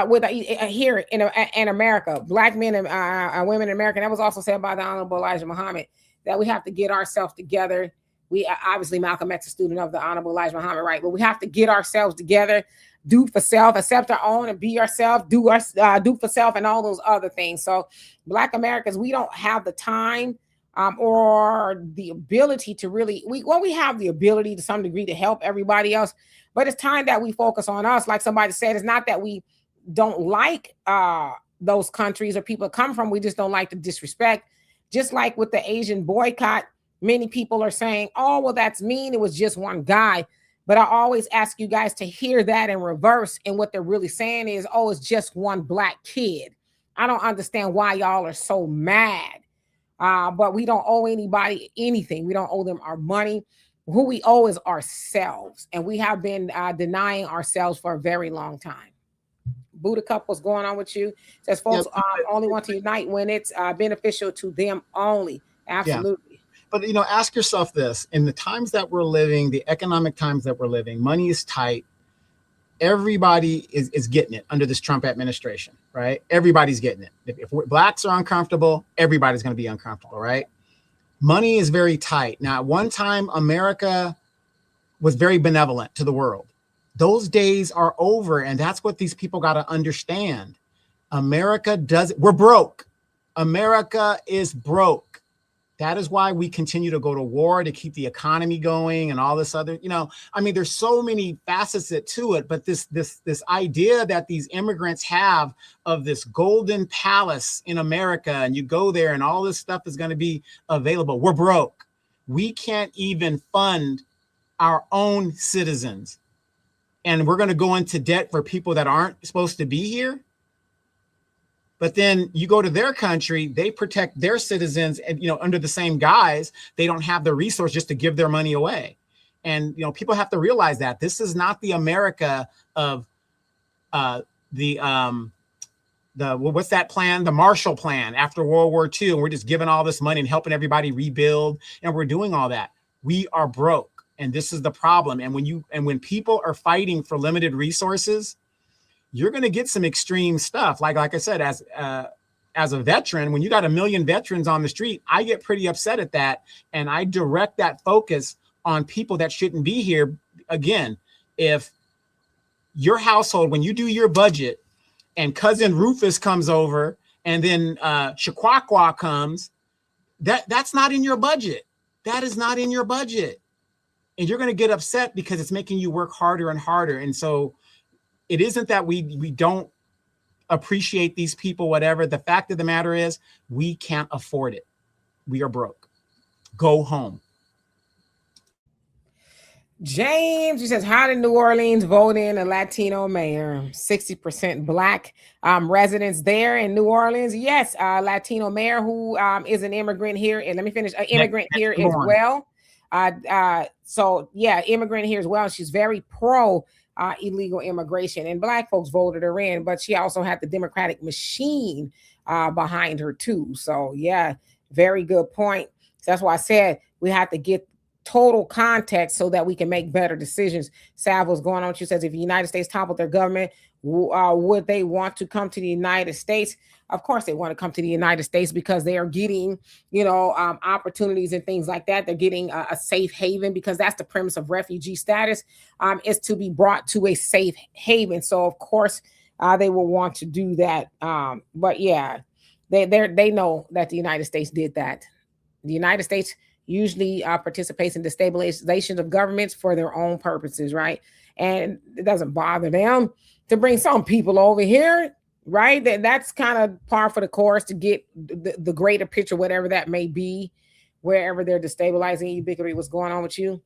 Speaker 1: with here in America, Black men and women in America. That was also said by the Honorable Elijah Muhammad, that we have to get ourselves together. We obviously Malcolm X, a student of the Honorable Elijah Muhammad, right? But we have to get ourselves together, do for self, accept our own, and be ourselves. Do for self, and all those other things. So, Black Americans, we don't have the time or the ability to really. We have the ability to some degree to help everybody else, but it's time that we focus on us. Like somebody said, it's not that we don't like those countries or people come from. We just don't like the disrespect. Just like with the Asian boycott. Many people are saying, oh, well, that's mean. It was just one guy. But I always ask you guys to hear that in reverse. And what they're really saying is, oh, it's just one Black kid. I don't understand why y'all are so mad. But we don't owe anybody anything. We don't owe them our money. Who we owe is ourselves. And we have been denying ourselves for a very long time. Buddha Cup, what's going on with you? Says folks only want to unite when it's beneficial to them only. Absolutely.
Speaker 5: Yeah. But, you know, ask yourself this. In the times that we're living, the economic times that we're living, money is tight. Everybody is getting it under this Trump administration, right? Everybody's getting it. If Blacks are uncomfortable, everybody's going to be uncomfortable, right? Money is very tight. Now, at one time, America was very benevolent to the world. Those days are over, and that's what these people got to understand. We're broke. America is broke. That is why we continue to go to war, to keep the economy going and all this other, you know, I mean, there's so many facets to it, but this idea that these immigrants have of this golden palace in America, and you go there and all this stuff is going to be available. We're broke. We can't even fund our own citizens. And we're going to go into debt for people that aren't supposed to be here. But then you go to their country, they protect their citizens, and, you know, under the same guise, they don't have the resource just to give their money away. And, you know, people have to realize that this is not the America of what's that plan? The Marshall Plan after World War II. And we're just giving all this money and helping everybody rebuild. And we're doing all that. We are broke. And this is the problem. And when people are fighting for limited resources, you're going to get some extreme stuff. Like I said, as a veteran, when you got 1 million veterans on the street, I get pretty upset at that. And I direct that focus on people that shouldn't be here. Again, if your household, when you do your budget and cousin Rufus comes over and then Chiquaqua comes, that's not in your budget. That is not in your budget. And you're going to get upset because it's making you work harder and harder. And so it isn't that we don't appreciate these people, whatever. The fact of the matter is we can't afford it. We are broke. Go home.
Speaker 1: James, he says, how did New Orleans vote in a Latino mayor? 60% Black residents there in New Orleans. Yes, Latino mayor who is an immigrant here. And let me finish, an immigrant here as well. So yeah, immigrant here as well. She's very pro illegal immigration, and black folks voted her in, but she also had the Democratic machine behind her too. So yeah, very good point. So that's why I said we have to get total context so that we can make better decisions. Sav, what's going on? She says, if the United States toppled their government, would they want to come to the United States? Of course, they want to come to the United States because they are getting, opportunities and things like that. They're getting a safe haven, because that's the premise of refugee status, is to be brought to a safe haven. So, of course, they will want to do that. But yeah, they know that the United States did that. The United States usually participates in destabilization of governments for their own purposes, right? And it doesn't bother them to bring some people over here, right? That's kind of par for the course to get the greater picture, whatever that may be, wherever they're destabilizing. Ubiquity, what's going on with you?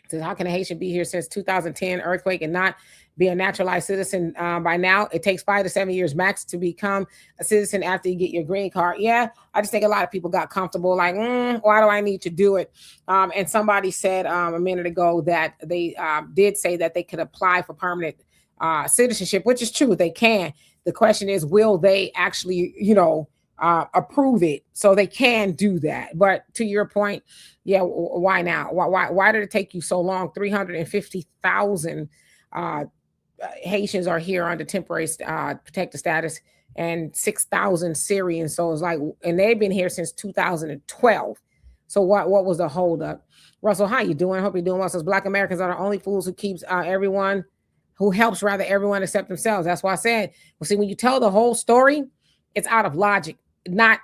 Speaker 1: Says, how can a Haitian be here since 2010 earthquake and not be a naturalized citizen by now? It takes 5 to 7 years max to become a citizen after you get your green card. Yeah, I just think a lot of people got comfortable, like, why do I need to do it? And somebody said a minute ago that they did say that they could apply for permanent citizenship, which is true. They can. The question is, will they actually, approve it? So they can do that. But to your point, yeah, why now? Why did it take you so long? 350,000 Haitians are here under temporary protected status, and 6,000 Syrians. So it's like, and they've been here since 2012. So what was the holdup? Russell, how you doing? Hope you're doing well. Says, Black Americans are the only fools who keeps who helps everyone accept themselves. That's why I said, well, see, when you tell the whole story, it's out of logic, not,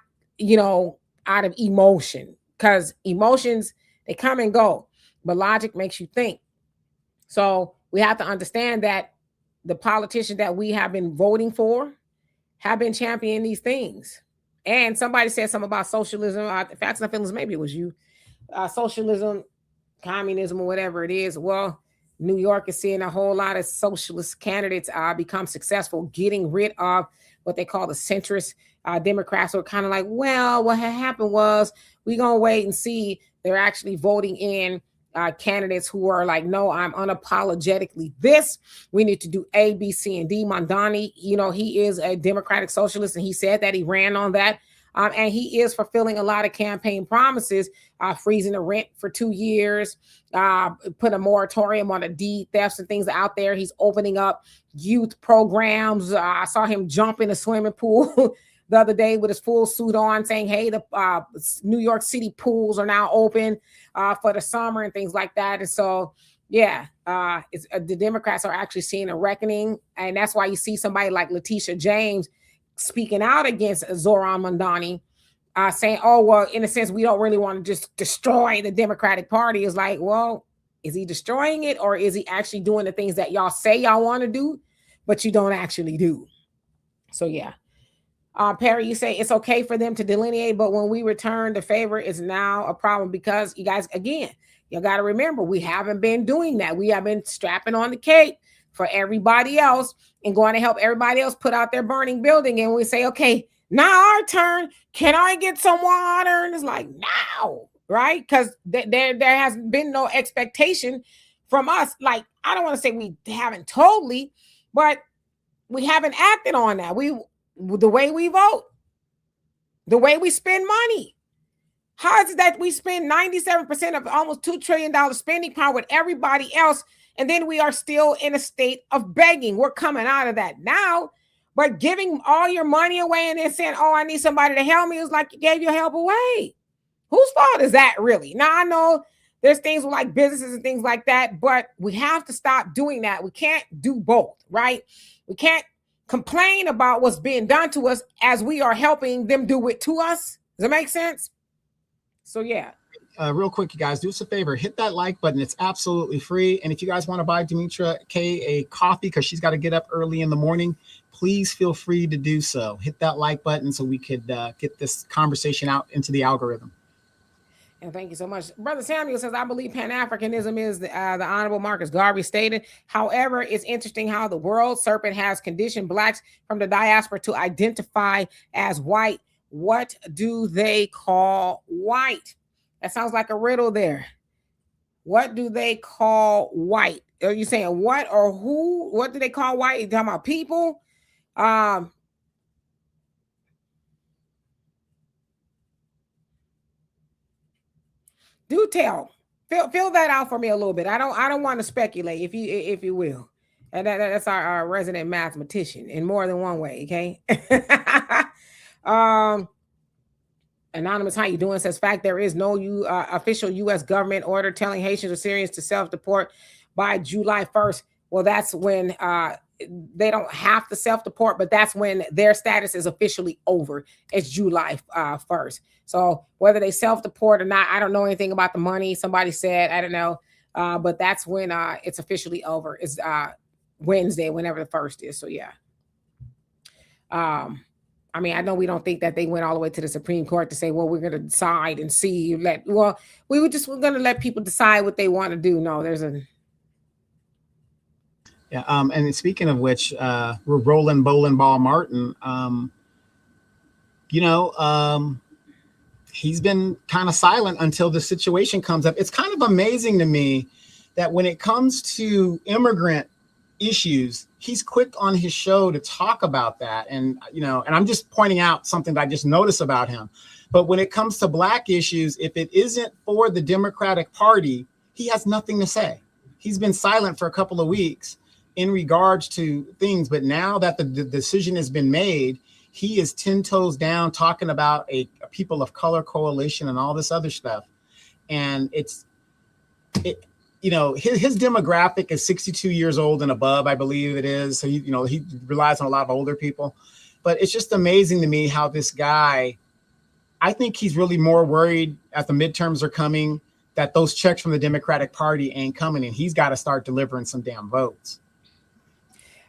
Speaker 1: out of emotion, because emotions, they come and go, but logic makes you think. So we have to understand that the politicians that we have been voting for have been championing these things. And somebody said something about socialism, facts and feelings, maybe it was you, socialism, communism, or whatever it is. Well, New York is seeing a whole lot of socialist candidates become successful, getting rid of what they call the centrist Democrats, who are kind of like, well, what had happened was we're going to wait and see. They're actually voting in candidates who are like, no, I'm unapologetically this. We need to do A, B, C, and D. Mondani, he is a Democratic socialist, and he said that he ran on that. And he is fulfilling a lot of campaign promises, freezing the rent for 2 years, put a moratorium on the deed thefts and things out there. He's opening up youth programs. I saw him jump in a swimming pool the other day with his full suit on, saying, hey, the New York City pools are now open for the summer and things like that. And so, yeah, the Democrats are actually seeing a reckoning. And that's why you see somebody like Letitia James speaking out against Zoran Mondani, saying, oh, well, in a sense, we don't really want to just destroy the Democratic Party. Is like, well, is he destroying it, or is he actually doing the things that y'all say y'all want to do, but you don't actually do? So, yeah. Perry, you say it's okay for them to delineate, but when we return the favor, it's now a problem, because you guys, again, you got to remember, we haven't been doing that. We have been strapping on the cape for everybody else and going to help everybody else put out their burning building. And we say, okay, now our turn. Can I get some water? And it's like, now, right? Because there has been no expectation from us. Like, I don't want to say we haven't totally, but we haven't acted on that. The way we vote, the way we spend money. How is it that we spend 97% of almost $2 trillion spending power with everybody else, and then we are still in a state of begging? We're coming out of that now, but giving all your money away and then saying, oh, I need somebody to help me, is like you gave your help away. Whose fault is that, really? Now, I know there's things like businesses and things like that, but we have to stop doing that. We can't do both, right? We can't complain about what's being done to us as we are helping them do it to us. Does that make sense? So, yeah.
Speaker 5: Real quick, you guys, do us a favor, hit that like button. It's absolutely free. And if you guys want to buy Demetra K a coffee, because she's got to get up early in the morning, please feel free to do so. Hit that like button so we could get this conversation out into the algorithm.
Speaker 1: And thank you so much. Brother Samuel says, I believe Pan-Africanism is the Honorable Marcus Garvey stated. However, it's interesting how the world serpent has conditioned blacks from the diaspora to identify as white. What do they call white? That sounds like a riddle there. What do they call white? Are you saying what or who? What do they call white? You talking about people? Do tell. Fill that out for me a little bit. I don't want to speculate, if you will. And that's our resident mathematician in more than one way. Okay. Anonymous, how you doing? Says fact there is no official U.S. government order telling Haitians or Syrians to self-deport by July 1st. Well, that's when they don't have to self-deport, but that's when their status is officially over. It's July 1st. So whether they self-deport or not, I don't know anything about the money. Somebody said, I don't know. But that's when it's officially over. It's Wednesday, whenever the 1st is. So yeah. I mean, I know we don't think that they went all the way to the Supreme Court to say, well, we're going to decide and see. We're going to let people decide what they want to do. No, there's a.
Speaker 5: Yeah. And speaking of which, we're rolling bowling ball Martin. He's been kind of silent until the situation comes up. It's kind of amazing to me that when it comes to immigrant issues, he's quick on his show to talk about that. And, and I'm just pointing out something that I just noticed about him. But when it comes to Black issues, if it isn't for the Democratic Party, he has nothing to say. He's been silent for a couple of weeks in regards to things. But now that the decision has been made, he is 10 toes down talking about a people of color coalition and all this other stuff. And his demographic is 62 years old and above, I believe it is. So, he relies on a lot of older people. But it's just amazing to me how this guy, I think he's really more worried as the midterms are coming that those checks from the Democratic Party ain't coming, and he's got to start delivering some damn votes.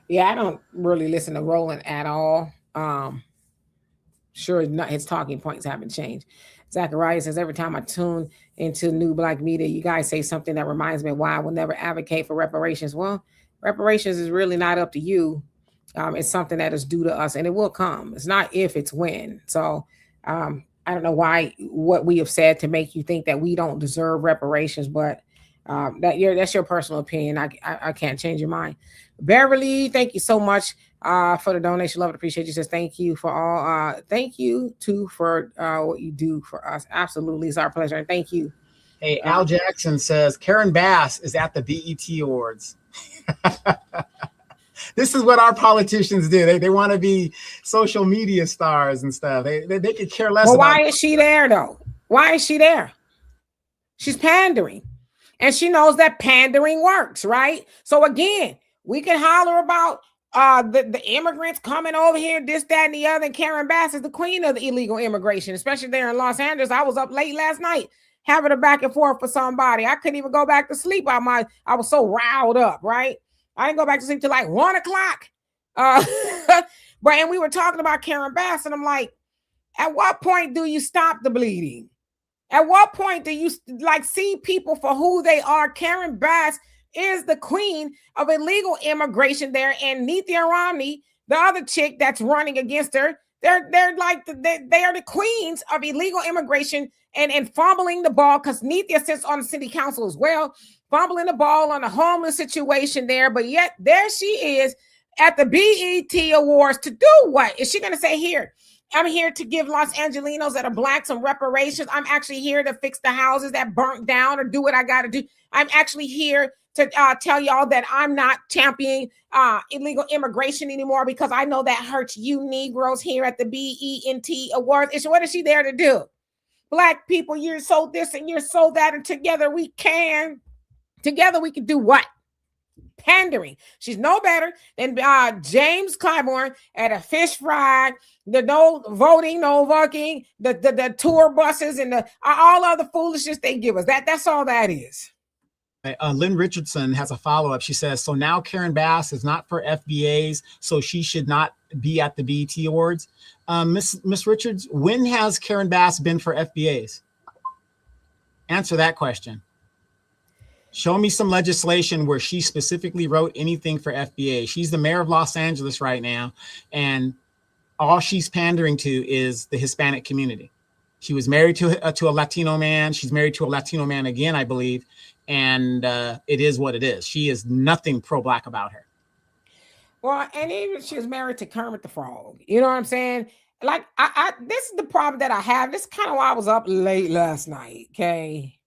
Speaker 1: Yeah, I don't really listen to Roland at all. Sure, his talking points haven't changed. Zachariah says, every time I tune into new Black media, you guys say something that reminds me of why I will never advocate for reparations. Well, reparations is really not up to you. It's something that is due to us, and it will come. It's not if, it's when. So I don't know what we have said to make you think that we don't deserve reparations, but that's your personal opinion. I can't change your mind. Beverly, thank you so much for the donation. Love and appreciate you. Says thank you for all. Thank you too for what you do for us. Absolutely, it's our pleasure. And thank you.
Speaker 5: Hey, Al Jackson says Karen Bass is at the BET Awards. This is what our politicians do. They want to be social media stars and stuff. They could care less.
Speaker 1: Well, why is she there though? Why is she there? She's pandering, and she knows that pandering works, right? So again, we can holler about the immigrants coming over here, this, that, and the other. And Karen Bass is the queen of the illegal immigration, especially there in Los Angeles. I was up late last night having a back and forth for somebody. I couldn't even go back to sleep. I was so riled up, right? I didn't go back to sleep till like 1 o'clock. And we were talking about Karen Bass, and I'm like, at what point do you stop the bleeding? At what point do you see people for who they are? Karen Bass is the queen of illegal immigration there, and Nithya Romney, the other chick that's running against her, they're like they are the queens of illegal immigration and fumbling the ball, because Nithya sits on the city council as well, fumbling the ball on the homeless situation there. But yet there she is at the BET Awards to do what? Is she going to say, here, I'm here to give Los Angelinos that are Black some reparations. I'm actually here to fix the houses that burnt down or do what I got to do. I'm actually here to tell y'all that I'm not championing illegal immigration anymore, because I know that hurts you Negroes here at the BET Awards. What is she there to do? Black people, you're so this and you're so that, and together we can do what? Pandering. She's no better than James Clyburn at a fish fry, the no voting, no voting, the tour buses, and all other foolishness they give us. That's all that is.
Speaker 5: Lynn Richardson has a follow-up. She says, so now Karen Bass is not for FBAs, so she should not be at the BET Awards. Miss Richards, when has Karen Bass been for FBAs? Answer that question. Show me some legislation where she specifically wrote anything for FBA. She's the mayor of Los Angeles right now, and all she's pandering to is the Hispanic community. She was married to a Latino man. She's married to a Latino man again, I believe. and it is what it is. She is nothing pro-black about her.
Speaker 1: Well, and even she was married to Kermit the Frog. You know what I'm saying? Like, I this is the problem that I have. This is kind of why I was up late last night. Okay.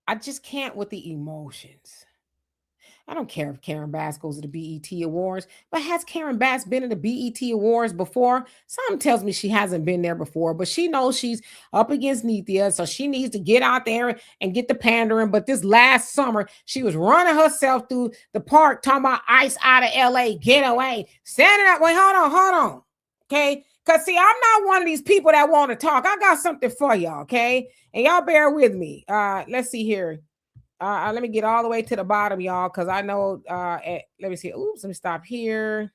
Speaker 1: I just can't with the emotions. I don't care if Karen Bass goes to the BET Awards, but has Karen Bass been at the BET Awards before? Something tells me she hasn't been there before, but she knows she's up against Nithya, so she needs to get out there and get the pandering. But this last summer, she was running herself through the park talking about ICE out of LA, get away, standing up. Wait, hold on. Okay? Because, see, I'm not one of these people that want to talk. I got something for y'all, okay? And y'all bear with me. Let's see here. Let me get all the way to the bottom, y'all, because I know, let me see. Oops, let me stop here.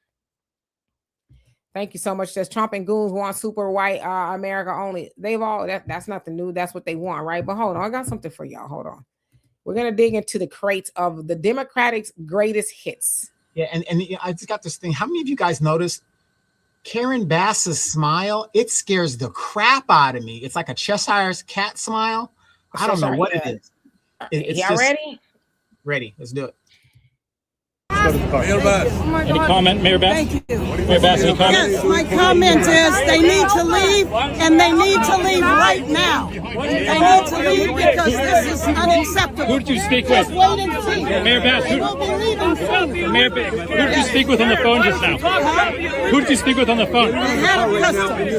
Speaker 1: Thank you so much. Says Trump and goons want super white America only. They've all, that's nothing new. That's what they want, right? But hold on, I got something for y'all. Hold on. We're going to dig into the crates of the Democratic's greatest hits.
Speaker 5: Yeah, and I just got this thing. How many of you guys noticed Karen Bass's smile? It scares the crap out of me. It's like a Cheshire's cat smile. I don't know what it is. It's
Speaker 1: y'all
Speaker 5: just,
Speaker 1: ready?
Speaker 5: Ready. Let's do it.
Speaker 6: Mayor Bass. Any comment, Mayor Bass?
Speaker 7: Thank you.
Speaker 6: Mayor Bass, any comment?
Speaker 7: Yes, my comment is they need to leave, and they need to leave right now. They need to leave because this is unacceptable.
Speaker 6: Who did you speak with?
Speaker 7: Just wait and see.
Speaker 6: Mayor Bass,
Speaker 7: They will be leaving soon.
Speaker 6: Mayor Bass, who did you speak with on the phone just now? Who did you speak with on the phone?
Speaker 7: They had a custody.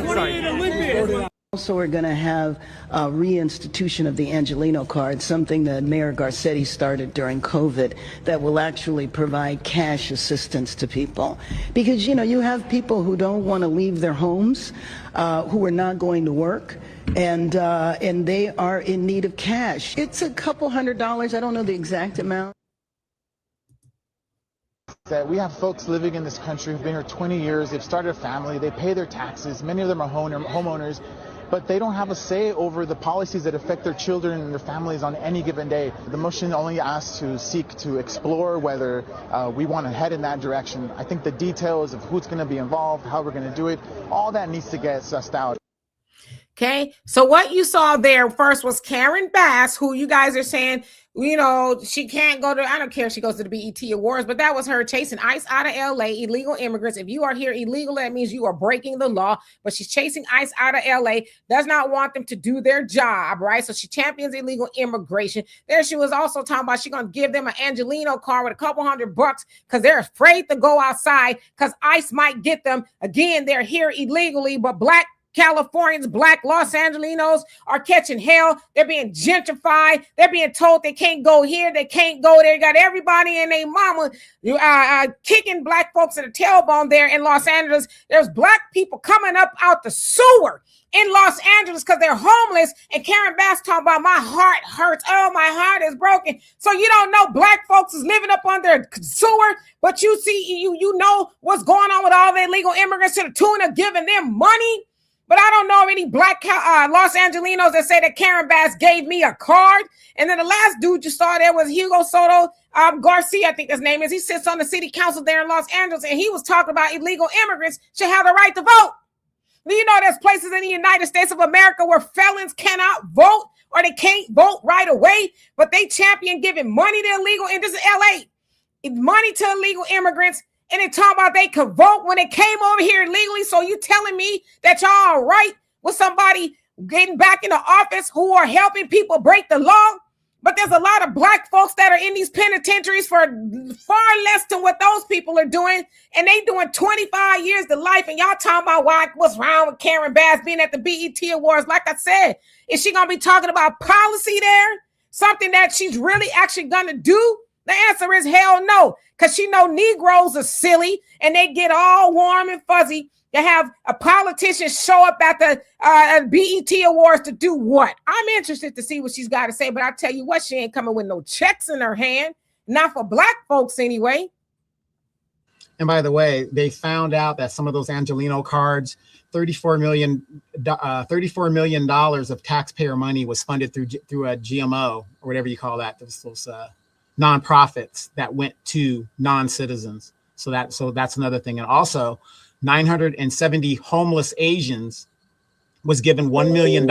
Speaker 6: Wow.
Speaker 8: Also, we're going to have a reinstitution of the Angelino card, something that Mayor Garcetti started during COVID that will actually provide cash assistance to people. Because, you know, you have people who don't want to leave their homes, who are not going to work, and they are in need of cash. It's a couple $100. I don't know the exact amount.
Speaker 9: That we have folks living in this country who've been here 20 years, they've started a family, they pay their taxes, many of them are homeowners, but they don't have a say over the policies that affect their children and their families on any given day. The motion only asks to seek to explore whether we want to head in that direction. I think the details of who's going to be involved, how we're going to do it, all that needs to get sussed out.
Speaker 1: Okay, so what you saw there first was Karen Bass, who you guys are saying, you know, she can't go to, I don't care if she goes to the BET Awards, but that was her chasing ICE out of LA, illegal immigrants. If you are here illegal, that means you are breaking the law, but she's chasing ICE out of LA, does not want them to do their job, right? So she champions illegal immigration. There she was also talking about she's going to give them an Angelino card with a couple $100 because they're afraid to go outside because ICE might get them. Again, they're here illegally, but Black Californians, Black Los Angelinos are catching hell. They're being gentrified. They're being told they can't go here. They can't go there. Got everybody and their mama kicking Black folks in the tailbone there in Los Angeles. There's Black people coming up out the sewer in Los Angeles because they're homeless. And Karen Bass talking about my heart hurts. Oh, my heart is broken. So you don't know Black folks is living up under sewer, but you see, you know what's going on with all the illegal immigrants to the tune of giving them money. But I don't know of any Black Los Angelinos that say that Karen Bass gave me a card. And then the last dude you saw there was Hugo Soto Garcia, I think his name is. He sits on the city council there in Los Angeles, and he was talking about illegal immigrants should have the right to vote. Do you know there's places in the United States of America where felons cannot vote or they can't vote right away, but they champion giving money to illegal, and this is LA, money to illegal immigrants. And they talking about they could vote when they came over here illegally. So you telling me that y'all are right with somebody getting back into office who are helping people break the law? But there's a lot of Black folks that are in these penitentiaries for far less than what those people are doing. And they doing 25 years to life. And y'all talking about what's wrong with Karen Bass being at the BET Awards. Like I said, is she going to be talking about policy there? Something that she's really actually going to do? The answer is hell no, because she know Negroes are silly and they get all warm and fuzzy to have a politician show up at the BET Awards to do what? I'm interested to see what she's got to say, but I tell you what, she ain't coming with no checks in her hand, not for Black folks anyway.
Speaker 5: And by the way, they found out that some of those Angelino cards, $34 million of taxpayer money was funded through a GMO or whatever you call that. Those nonprofits that went to non-citizens. So that's another thing. And also 970 homeless Asians was given $1 million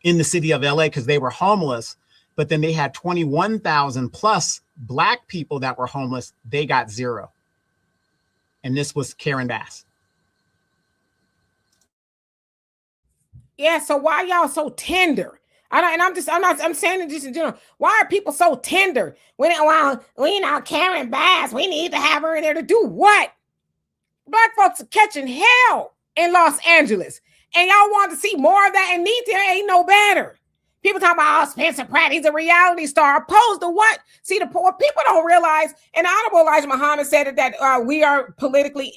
Speaker 5: in the city of LA because they were homeless, but then they had 21,000 plus Black people that were homeless. They got 0. And this was Karen Bass.
Speaker 1: Yeah, so why y'all so tender? I'm saying it just in general. Why are people so tender? Karen Bass, we need to have her in there to do what? Black folks are catching hell in Los Angeles. And y'all want to see more of that, and Nita ain't no better. People talk about, Spencer Pratt, he's a reality star. Opposed to what? See, what people don't realize, and Honorable Elijah Muhammad said it, that we are politically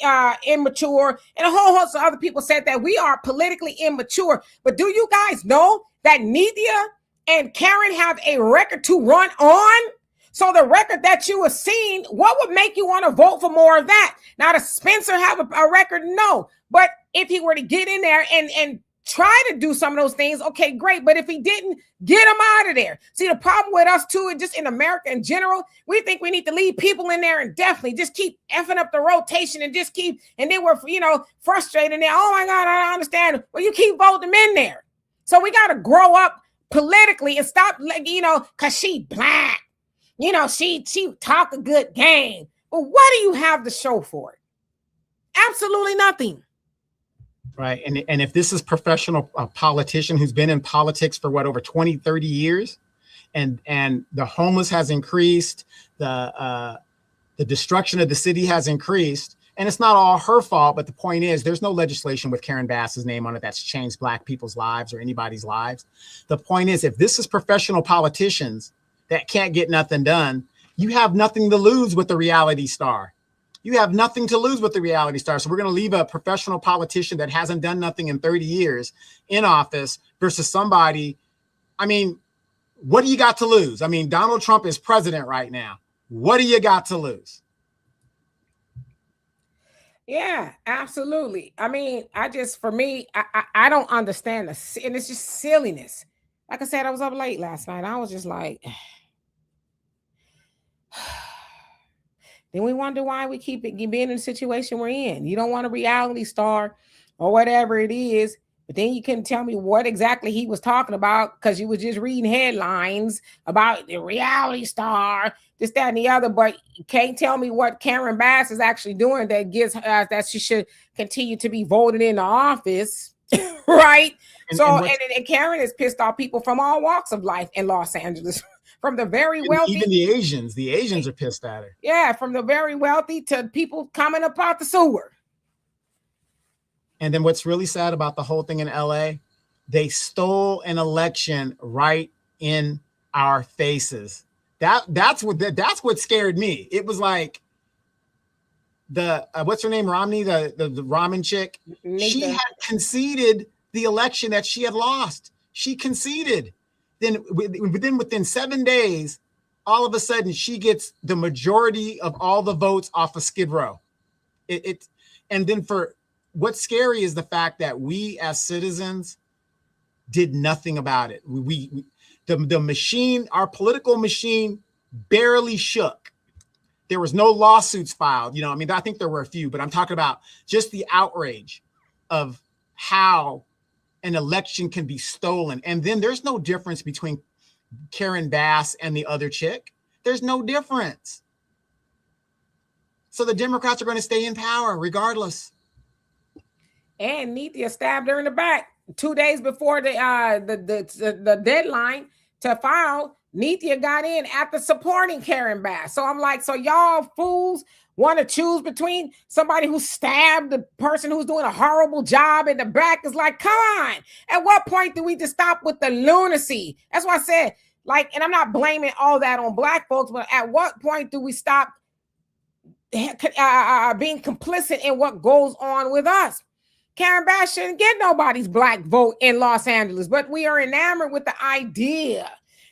Speaker 1: immature, and a whole host of other people said that we are politically immature. But do you guys know that Nithya and Karen have a record to run on? So the record that you have seen, what would make you want to vote for more of that? Now, does Spencer have a record? No. But if he were to get in there and try to do some of those things, okay, great. But if he didn't, get him out of there. See, the problem with us too, and just in America in general, we think we need to leave people in there and definitely just keep effing up the rotation and just keep, and then we're, frustrated and oh my God, I don't understand. Well, you keep voting them in there. So we got to grow up politically and stop, cause she Black. She talk a good game. But what do you have to show for it? Absolutely nothing.
Speaker 5: Right. And if this is professional politician who's been in politics for over 20, 30 years, and the homeless has increased, the destruction of the city has increased, and it's not all her fault, but the point is there's no legislation with Karen Bass's name on it that's changed Black people's lives or anybody's lives. The point is, if this is professional politicians that can't get nothing done, you have nothing to lose with the reality star. You have nothing to lose with the reality star. So we're going to leave a professional politician that hasn't done nothing in 30 years in office versus somebody. I mean, what do you got to lose? I mean, Donald Trump is president right now. What do you got to lose?
Speaker 1: Yeah, absolutely. I mean, for me, I don't understand and it's just silliness. Like I said, I was up late last night. I was just like, then we wonder why we keep being in the situation we're in. You don't want a reality star or whatever it is, but then you couldn't tell me what exactly he was talking about because you was just reading headlines about the reality star, this, that, and the other, but you can't tell me what Karen Bass is actually doing that gives that she should continue to be voted into office, right? And Karen is pissed off people from all walks of life in Los Angeles. From the very wealthy,
Speaker 5: even the Asians are pissed at her.
Speaker 1: Yeah, from the very wealthy to people coming up out the sewer.
Speaker 5: And then what's really sad about the whole thing in LA, they stole an election right in our faces. That's what scared me. It was like the what's her name, Romney, the ramen chick. She had conceded the election that she had lost. She conceded. Then within 7 days, all of a sudden she gets the majority of all the votes off of Skid Row. And then for what's scary is the fact that we as citizens did nothing about it. The machine, our political machine, barely shook. There was no lawsuits filed. I think there were a few, but I'm talking about just the outrage of how an election can be stolen. And then there's no difference between Karen Bass and the other chick. There's no difference. So the Democrats are going to stay in power regardless.
Speaker 1: And Nithya stabbed her in the back 2 days before the deadline to file. Nithya got in after supporting Karen Bass. So I'm like, so y'all fools want to choose between somebody who stabbed the person who's doing a horrible job in the back? Is like, come on. At what point do we just stop with the lunacy? That's why I said, and I'm not blaming all that on Black folks, but at what point do we stop being complicit in what goes on with us? Karen Bass shouldn't get nobody's Black vote in Los Angeles, but we are enamored with the idea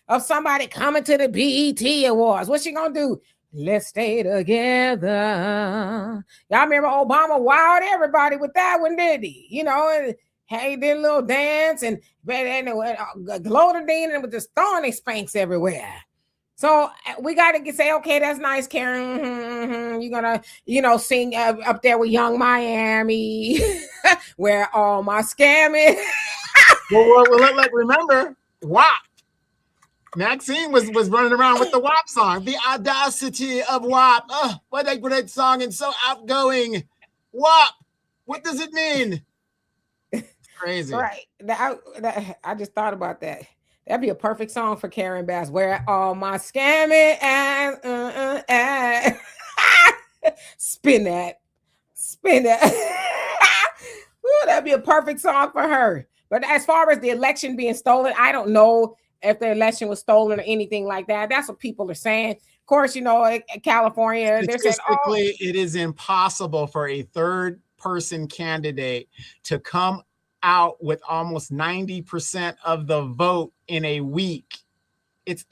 Speaker 1: of somebody coming to the BET Awards. What's she gonna do? Let's stay together. Y'all remember Obama wowed everybody with that one, did he? And hey, did a little dance and Glodadine and with just throwing they spanks everywhere. So we got to say, okay, that's nice, Karen. Mm-hmm. You're gonna, sing up there with Young Miami, where all my scamming.
Speaker 5: Remember, WAP. Maxine was running around with the WAP song. The audacity of WAP. Oh, what a great song and so outgoing. WAP. What does it mean? It's crazy.
Speaker 1: Right. I just thought about that. That'd be a perfect song for Karen Bass. Where all my scamming and spin that. Ooh, that'd be a perfect song for her. But as far as the election being stolen, I don't know if the election was stolen or anything like that. That's what people are saying. Of course, in California, they're saying,
Speaker 5: it is impossible for a third person candidate to come out with almost 90% of the vote in a week. It's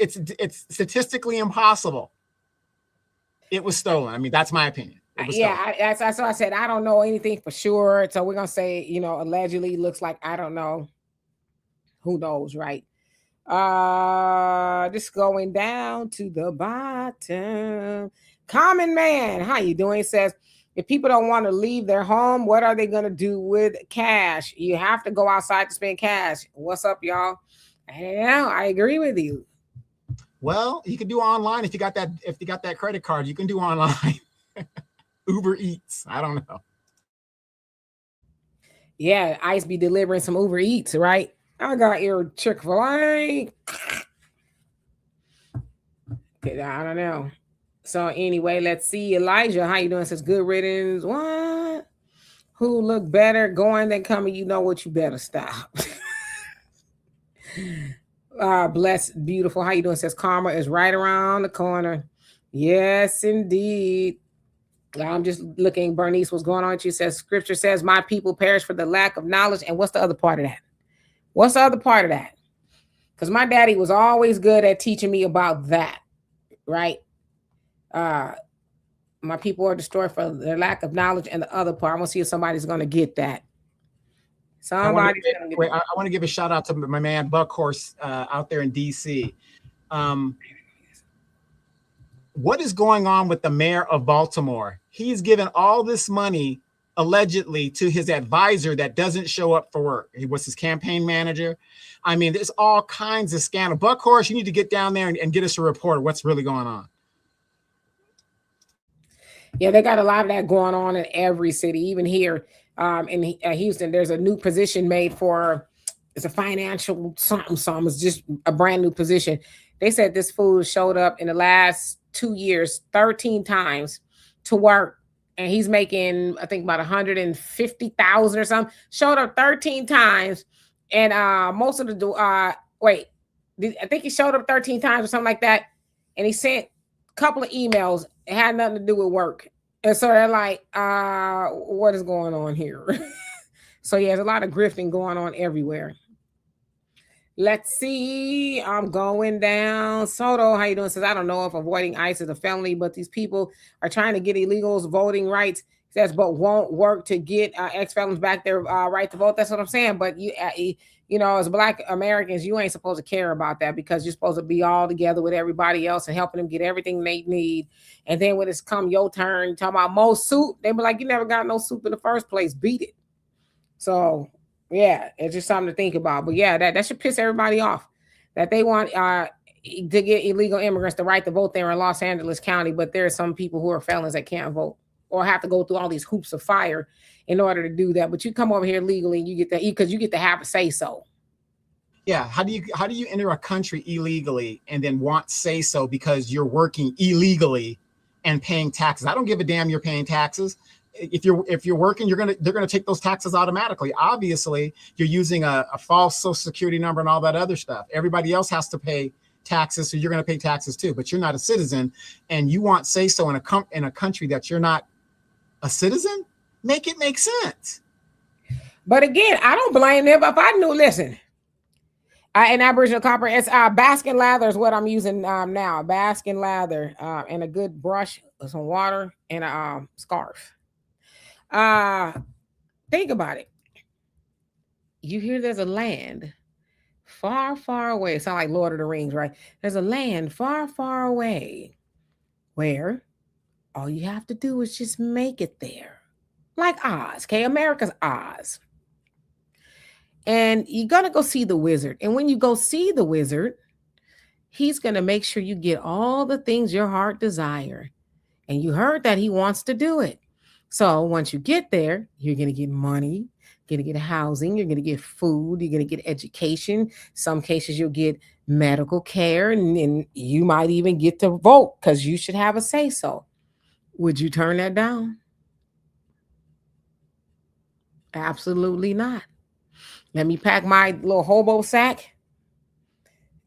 Speaker 5: statistically impossible. It was stolen. I mean, that's my opinion.
Speaker 1: That's what I said. I don't know anything for sure. So we're gonna say, allegedly. Looks like I don't know. Who knows, right? Just going down to the bottom. Common Man, how you doing? Says, if people don't want to leave their home, what are they going to do with cash? You have to go outside to spend cash. What's up, y'all? I agree with you.
Speaker 5: Well, you can do online if you got that credit card. You can do online. Uber Eats. I don't know.
Speaker 1: Yeah, ICE be delivering some Uber Eats, right? I got your Chick-fil-A. I don't know. So anyway, let's see. Elijah, how you doing? Says, good riddance. What? Who look better going than coming? You know what? You better stop. Blessed, beautiful. How you doing? Says, karma is right around the corner. Yes, indeed. I'm just looking. Bernice, what's going on? She says, scripture says, my people perish for the lack of knowledge. And what's the other part of that? What's the other part of that? Because my daddy was always good at teaching me about that, right? My people are destroyed for their lack of knowledge, and the other part, I want to see if somebody's going to get that.
Speaker 5: I want to give a shout out to my man Buckhorse out there in DC. What is going on with the mayor of Baltimore? He's given all this money allegedly to his advisor that doesn't show up for work. He was his campaign manager. I mean, there's all kinds of scandal. Buckhorse, you need to get down there and get us a report of what's really going on.
Speaker 1: Yeah, they got a lot of that going on in every city, even here in Houston. There's a new position made for, it's a financial something. It's just a brand new position. They said this fool showed up in the last 2 years 13 times to work, and he's making, I think, about 150,000 or something. Showed up 13 times, and most of the I think he showed up 13 times or something like that, and he sent a couple of emails. It had nothing to do with work, and so they're like, "What is going on here?" So yeah, there's a lot of grifting going on everywhere. Let's see. I'm going down. Soto, how you doing? Says, I don't know if avoiding ICE is a felony, but these people are trying to get illegals voting rights. Says, but won't work to get ex-felons back their right to vote. That's what I'm saying. But you as Black Americans, you ain't supposed to care about that, because you're supposed to be all together with everybody else and helping them get everything they need. And then when it's come your turn, talking about more soup, they be like, you never got no soup in the first place. Beat it. So yeah, it's just something to think about. But yeah, that should piss everybody off, that they want to get illegal immigrants the right to vote there in Los Angeles County. But there are some people who are felons that can't vote or have to go through all these hoops of fire in order to do that. But you come over here legally and you get to, because you get to have a say so.
Speaker 5: Yeah, how do you enter a country illegally and then want say so because you're working illegally and paying taxes? I don't give a damn you're paying taxes. If you're working, they're gonna take those taxes automatically. Obviously, you're using a false Social Security number and all that other stuff. Everybody else has to pay taxes, so you're gonna pay taxes too. But you're not a citizen, and you want say so in a country that you're not a citizen. Make it make sense.
Speaker 1: But again, I don't blame them. If I knew, listen. In Aboriginal copper, it's Baskin lather is what I'm using now. Baskin lather and a good brush, some water, and a scarf. Think about it. You hear there's a land far, far away. It sounds like Lord of the Rings, right? There's a land far, far away where all you have to do is just make it there. Like Oz, okay? America's Oz. And you're going to go see the wizard. And when you go see the wizard, he's going to make sure you get all the things your heart desire. And you heard that he wants to do it. So once you get there, you're going to get money, you're going to get housing, you're going to get food, you're going to get education. Some cases you'll get medical care, and you might even get to vote because you should have a say so. Would you turn that down? Absolutely not. Let me pack my little hobo sack.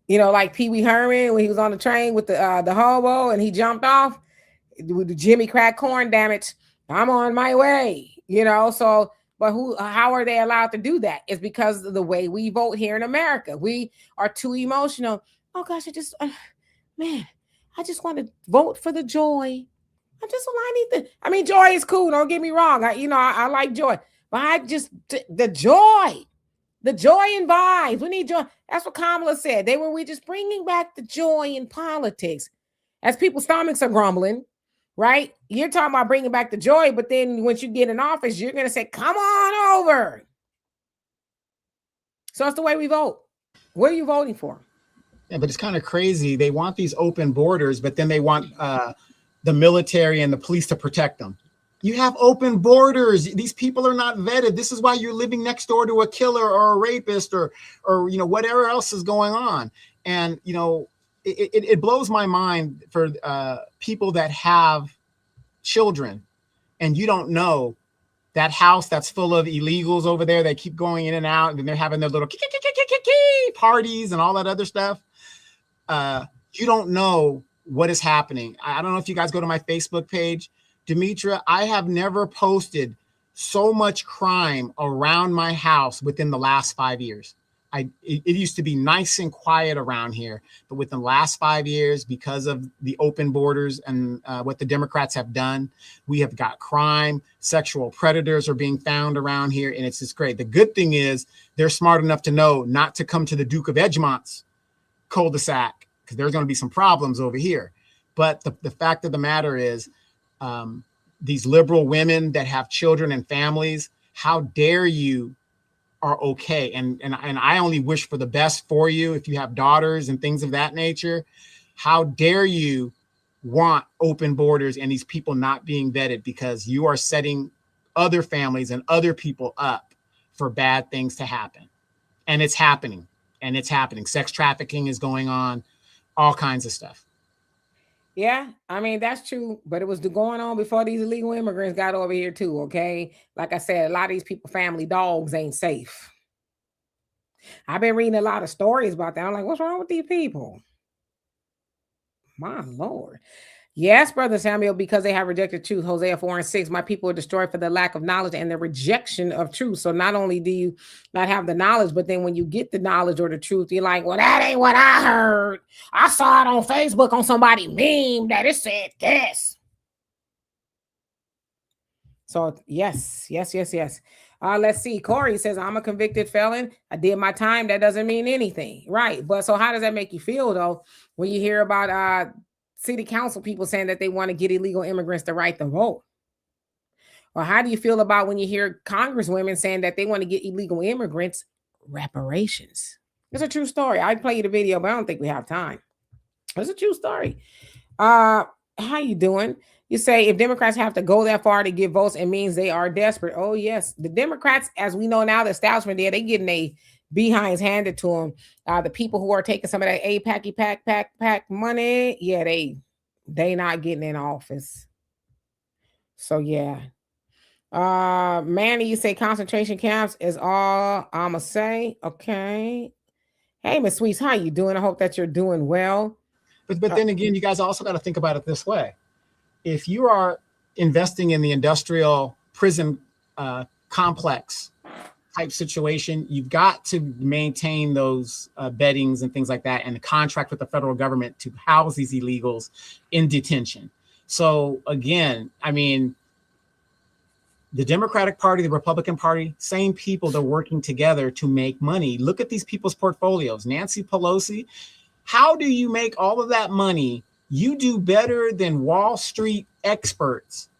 Speaker 1: You know, like Pee Wee Herman when he was on the train with the hobo and he jumped off with the Jimmy Crack corn damage. I'm on my way. You know, so but how are they allowed to do that? It's because of the way we vote here in America. We are too emotional. Oh gosh, I just want to vote for the joy. I mean, joy is cool. Don't get me wrong. I like joy, but the joy and vibes. We need joy. That's what Kamala said. We're just bringing back the joy in politics. As people's stomachs are grumbling, right? You're talking about bringing back the joy, but then once you get in office, you're going to say, come on over. So it's the way we vote. What are you voting for?
Speaker 5: Yeah, but it's kind of crazy. They want these open borders, but then they want the military and the police to protect them. You have open borders. These people are not vetted. This is why you're living next door to a killer or a rapist or whatever else is going on. And it blows my mind for people that have children, and you don't know that house that's full of illegals over there. They keep going in and out, and they're having their little parties and all that other stuff. You don't know what is happening. I don't know if you guys go to my Facebook page. Demetra, I have never posted so much crime around my house within the last 5 years. It used to be nice and quiet around here, but within the last 5 years, because of the open borders and what the Democrats have done, we have got crime. Sexual predators are being found around here, and it's just great. The good thing is they're smart enough to know not to come to the Duke of Edgemont's cul-de-sac because there's going to be some problems over here. But the fact of the matter is, these liberal women that have children and families, how dare you are okay. And I only wish for the best for you if you have daughters and things of that nature. How dare you want open borders and these people not being vetted, because you are setting other families and other people up for bad things to happen. And it's happening. Sex trafficking is going on, all kinds of stuff.
Speaker 1: Yeah, I mean, that's true, but it was going on before these illegal immigrants got over here too, okay? Like I said, a lot of these people, family dogs ain't safe. I've been reading a lot of stories about that. I'm like, what's wrong with these people? My Lord. Yes, Brother Samuel, because they have rejected truth. Hosea 4:6, my people are destroyed for the lack of knowledge and the rejection of truth. So not only do you not have the knowledge, but then when you get the knowledge or the truth, you're like, well, that ain't what I heard. I saw it on Facebook on somebody meme that it said this. So yes. Let's see. Corey says, I'm a convicted felon. I did my time. That doesn't mean anything. Right. But so how does that make you feel, though, when you hear about city council people saying that they want to get illegal immigrants to right the vote? Or how do you feel about when you hear congresswomen saying that they want to get illegal immigrants reparations? It's a true story. I'd play you the video, but I don't think we have time. It's a true story. How you doing? You say if Democrats have to go that far to get votes, it means they are desperate. Oh, yes. The Democrats, as we know now, the establishment there, they getting a behinds handed to them. The people who are taking some of that pack money, yeah, they not getting in office. So, yeah. Manny, you say concentration camps is all I'ma say. Okay. Hey, Miss Sweets, how you doing? I hope that you're doing well.
Speaker 5: But then again, you guys also got to think about it this way. If you are investing in the industrial prison complex type situation, you've got to maintain those beddings and things like that and contract with the federal government to house these illegals in detention. So again, I mean, the Democratic Party, the Republican Party, same people, they're working together to make money. Look at these people's portfolios. Nancy Pelosi, how do you make all of that money? You do better than Wall Street experts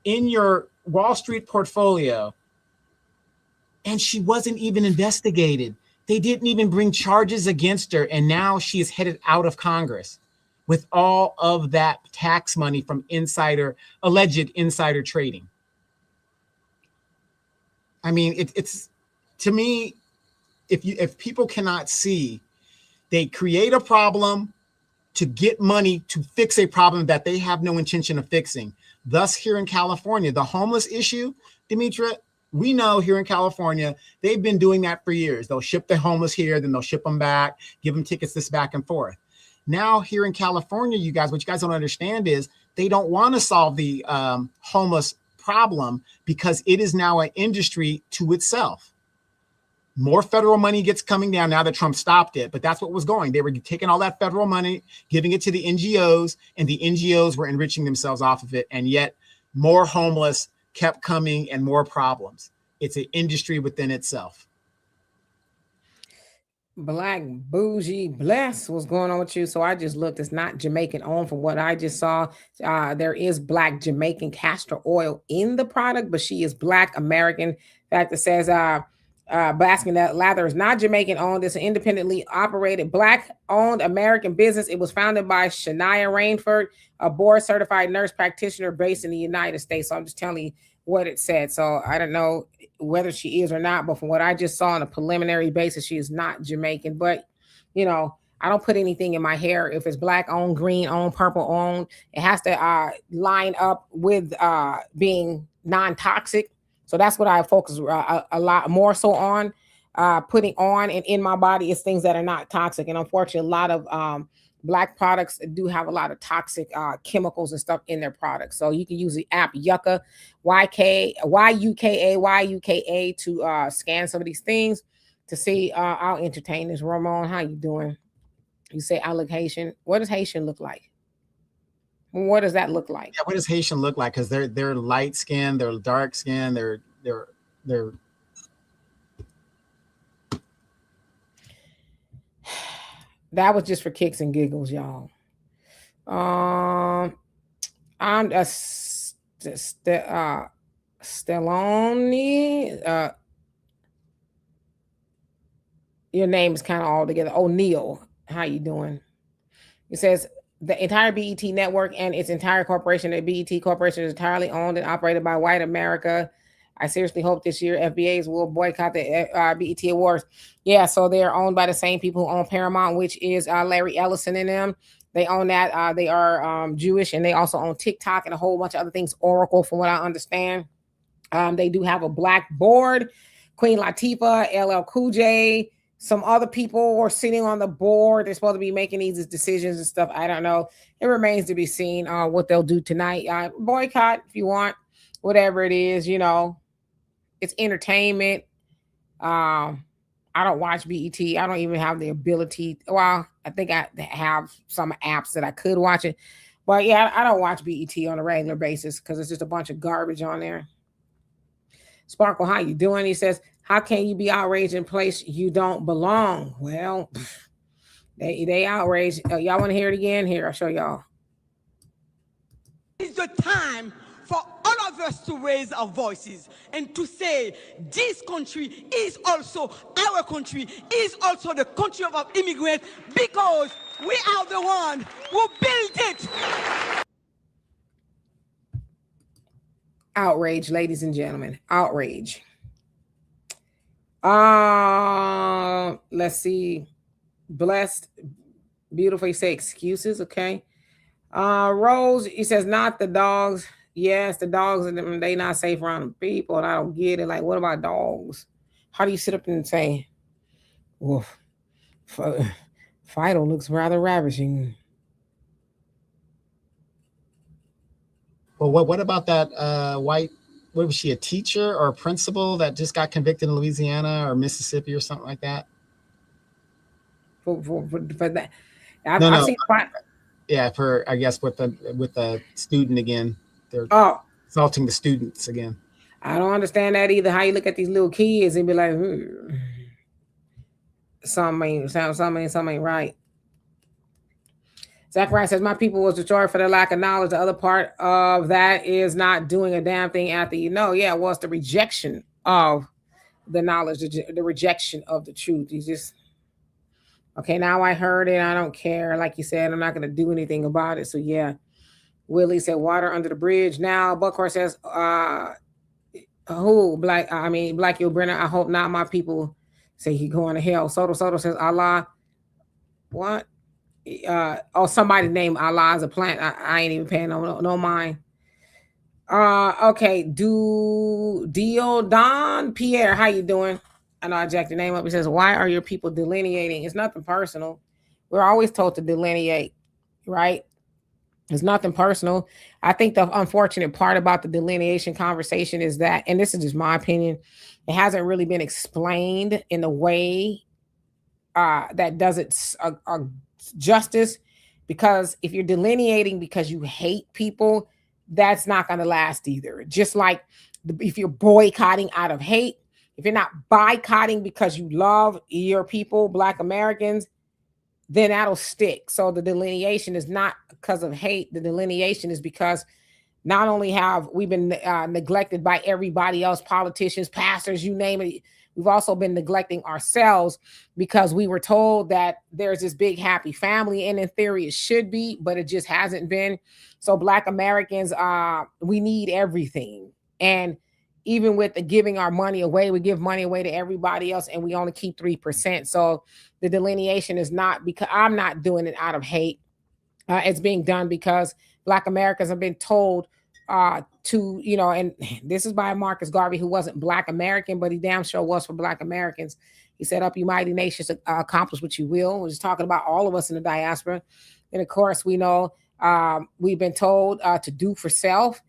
Speaker 5: in your Wall Street portfolio. and she wasn't even investigated. They didn't even bring charges against her, and now she is headed out of Congress with all of that tax money from alleged insider trading. I mean, it's to me, if people cannot see, they create a problem to get money to fix a problem that they have no intention of fixing. Thus, here in California, the homeless issue, Demetra, we know here in California, they've been doing that for years. They'll ship the homeless here, then they'll ship them back, give them tickets this back and forth. Now here in California, you guys, what you guys don't understand is they don't want to solve the homeless problem because it is now an industry to itself. More federal money gets coming down now that Trump stopped it, but that's what was going. They were taking all that federal money, giving it to the NGOs, and the NGOs were enriching themselves off of it. And yet more homeless kept coming and more problems. It's an industry within itself.
Speaker 1: Black Bougie Bless, what's going on with you? So I just looked, it's not Jamaican owned from what I just saw. There is black Jamaican castor oil in the product, but she is Black American. In fact, it says Baskin that lather is not Jamaican owned. It's an independently operated Black owned American business. It was founded by Shania Rainford, a board certified nurse practitioner based in the United States. So I'm just telling you what it said. So I don't know whether she is or not, but from what I just saw on a preliminary basis, she is not Jamaican. But you know, I don't put anything in my hair if it's Black owned, green owned, purple owned. It has to line up with being non-toxic. So that's what I focus a lot more so on. Putting on and in my body is things that are not toxic. And unfortunately, a lot of Black products do have a lot of toxic chemicals and stuff in their products. So you can use the app Yucca, YUKA, to scan some of these things to see. I'll entertain this. Ramon, how you doing? You say I look Haitian. What does Haitian look like? What does that look like?
Speaker 5: Yeah, what does Haitian look like? Because they're light skinned, they're dark skinned, they're
Speaker 1: That was just for kicks and giggles, y'all. I'm a Stelloni. Your name is kind of all together. O'Neill, how you doing? It says the entire BET network and its entire corporation, the BET Corporation, is entirely owned and operated by white America. I seriously hope this year FBAs will boycott the BET Awards. Yeah, so they're owned by the same people who own Paramount, which is Larry Ellison and them. They own that. They are Jewish, and they also own TikTok and a whole bunch of other things. Oracle, from what I understand. They do have a Black board. Queen Latifah, LL Cool J, some other people are sitting on the board. They're supposed to be making these decisions and stuff. I don't know. It remains to be seen what they'll do tonight. Boycott if you want, whatever it is, you know. It's entertainment. I don't watch BET. I don't even have the ability. Well, I think I have some apps that I could watch it. But yeah, I don't watch BET on a regular basis because it's just a bunch of garbage on there. Sparkle, how you doing? He says, how can you be outraged in a place you don't belong? Well, they outraged. Y'all want to hear it again? Here, I'll show y'all.
Speaker 2: It's the time for all of us to raise our voices and to say this country is also our country, is also the country of our immigrants, because we are the one who built it.
Speaker 1: Outrage, ladies and gentlemen. Outrage. Let's see. Blessed, beautiful. You say excuses, okay. Rose, he says, not the dogs. Yes, the dogs, they not safe around people, and I don't get it. Like, what about dogs? How do you sit up and say, well, Fido looks rather ravishing?
Speaker 5: Well, what about that white, what was she, a teacher or a principal that just got convicted in Louisiana or Mississippi or something like that?
Speaker 1: For that. I've seen
Speaker 5: yeah, for, I guess, with the student again. They're assaulting the students again.
Speaker 1: I don't understand that either. How you look at these little kids and be like, something ain't right. Zachariah says, my people was destroyed for their lack of knowledge. The other part of that is not doing a damn thing after you know. Yeah, well, it's the rejection of the knowledge, the rejection of the truth. You just, okay, now I heard it. I don't care. Like you said, I'm not going to do anything about it. So yeah, Willie said water under the bridge. Now Buckhorse says, who Black Yo Brenner, I hope not my people say he going to hell. Soto says Allah. What? Somebody named Allah as a plant. I ain't even paying no mind. Okay, Don Pierre, how you doing? I know I jacked your name up. He says, why are your people delineating? It's nothing personal. We're always told to delineate, right? It's nothing personal. I think the unfortunate part about the delineation conversation is that, and this is just my opinion, it hasn't really been explained in a way that does it justice. Because if you're delineating because you hate people, that's not going to last either. Just like if you're boycotting out of hate, if you're not boycotting because you love your people, Black Americans, then that'll stick. So the delineation is not because of hate. The delineation is because not only have we been neglected by everybody else, politicians, pastors, you name it, we've also been neglecting ourselves because we were told that there's this big happy family, and in theory it should be, but it just hasn't been. So Black Americans, we need everything. And even with the giving our money away, we give money away to everybody else and we only keep 3%. So the delineation is not because I'm not doing it out of hate. It's being done because Black Americans have been told to, and this is by Marcus Garvey, who wasn't Black American, but he damn sure was for Black Americans. He said, up you mighty nations, accomplish what you will. We're just talking about all of us in the diaspora. And of course, we know we've been told to do for self,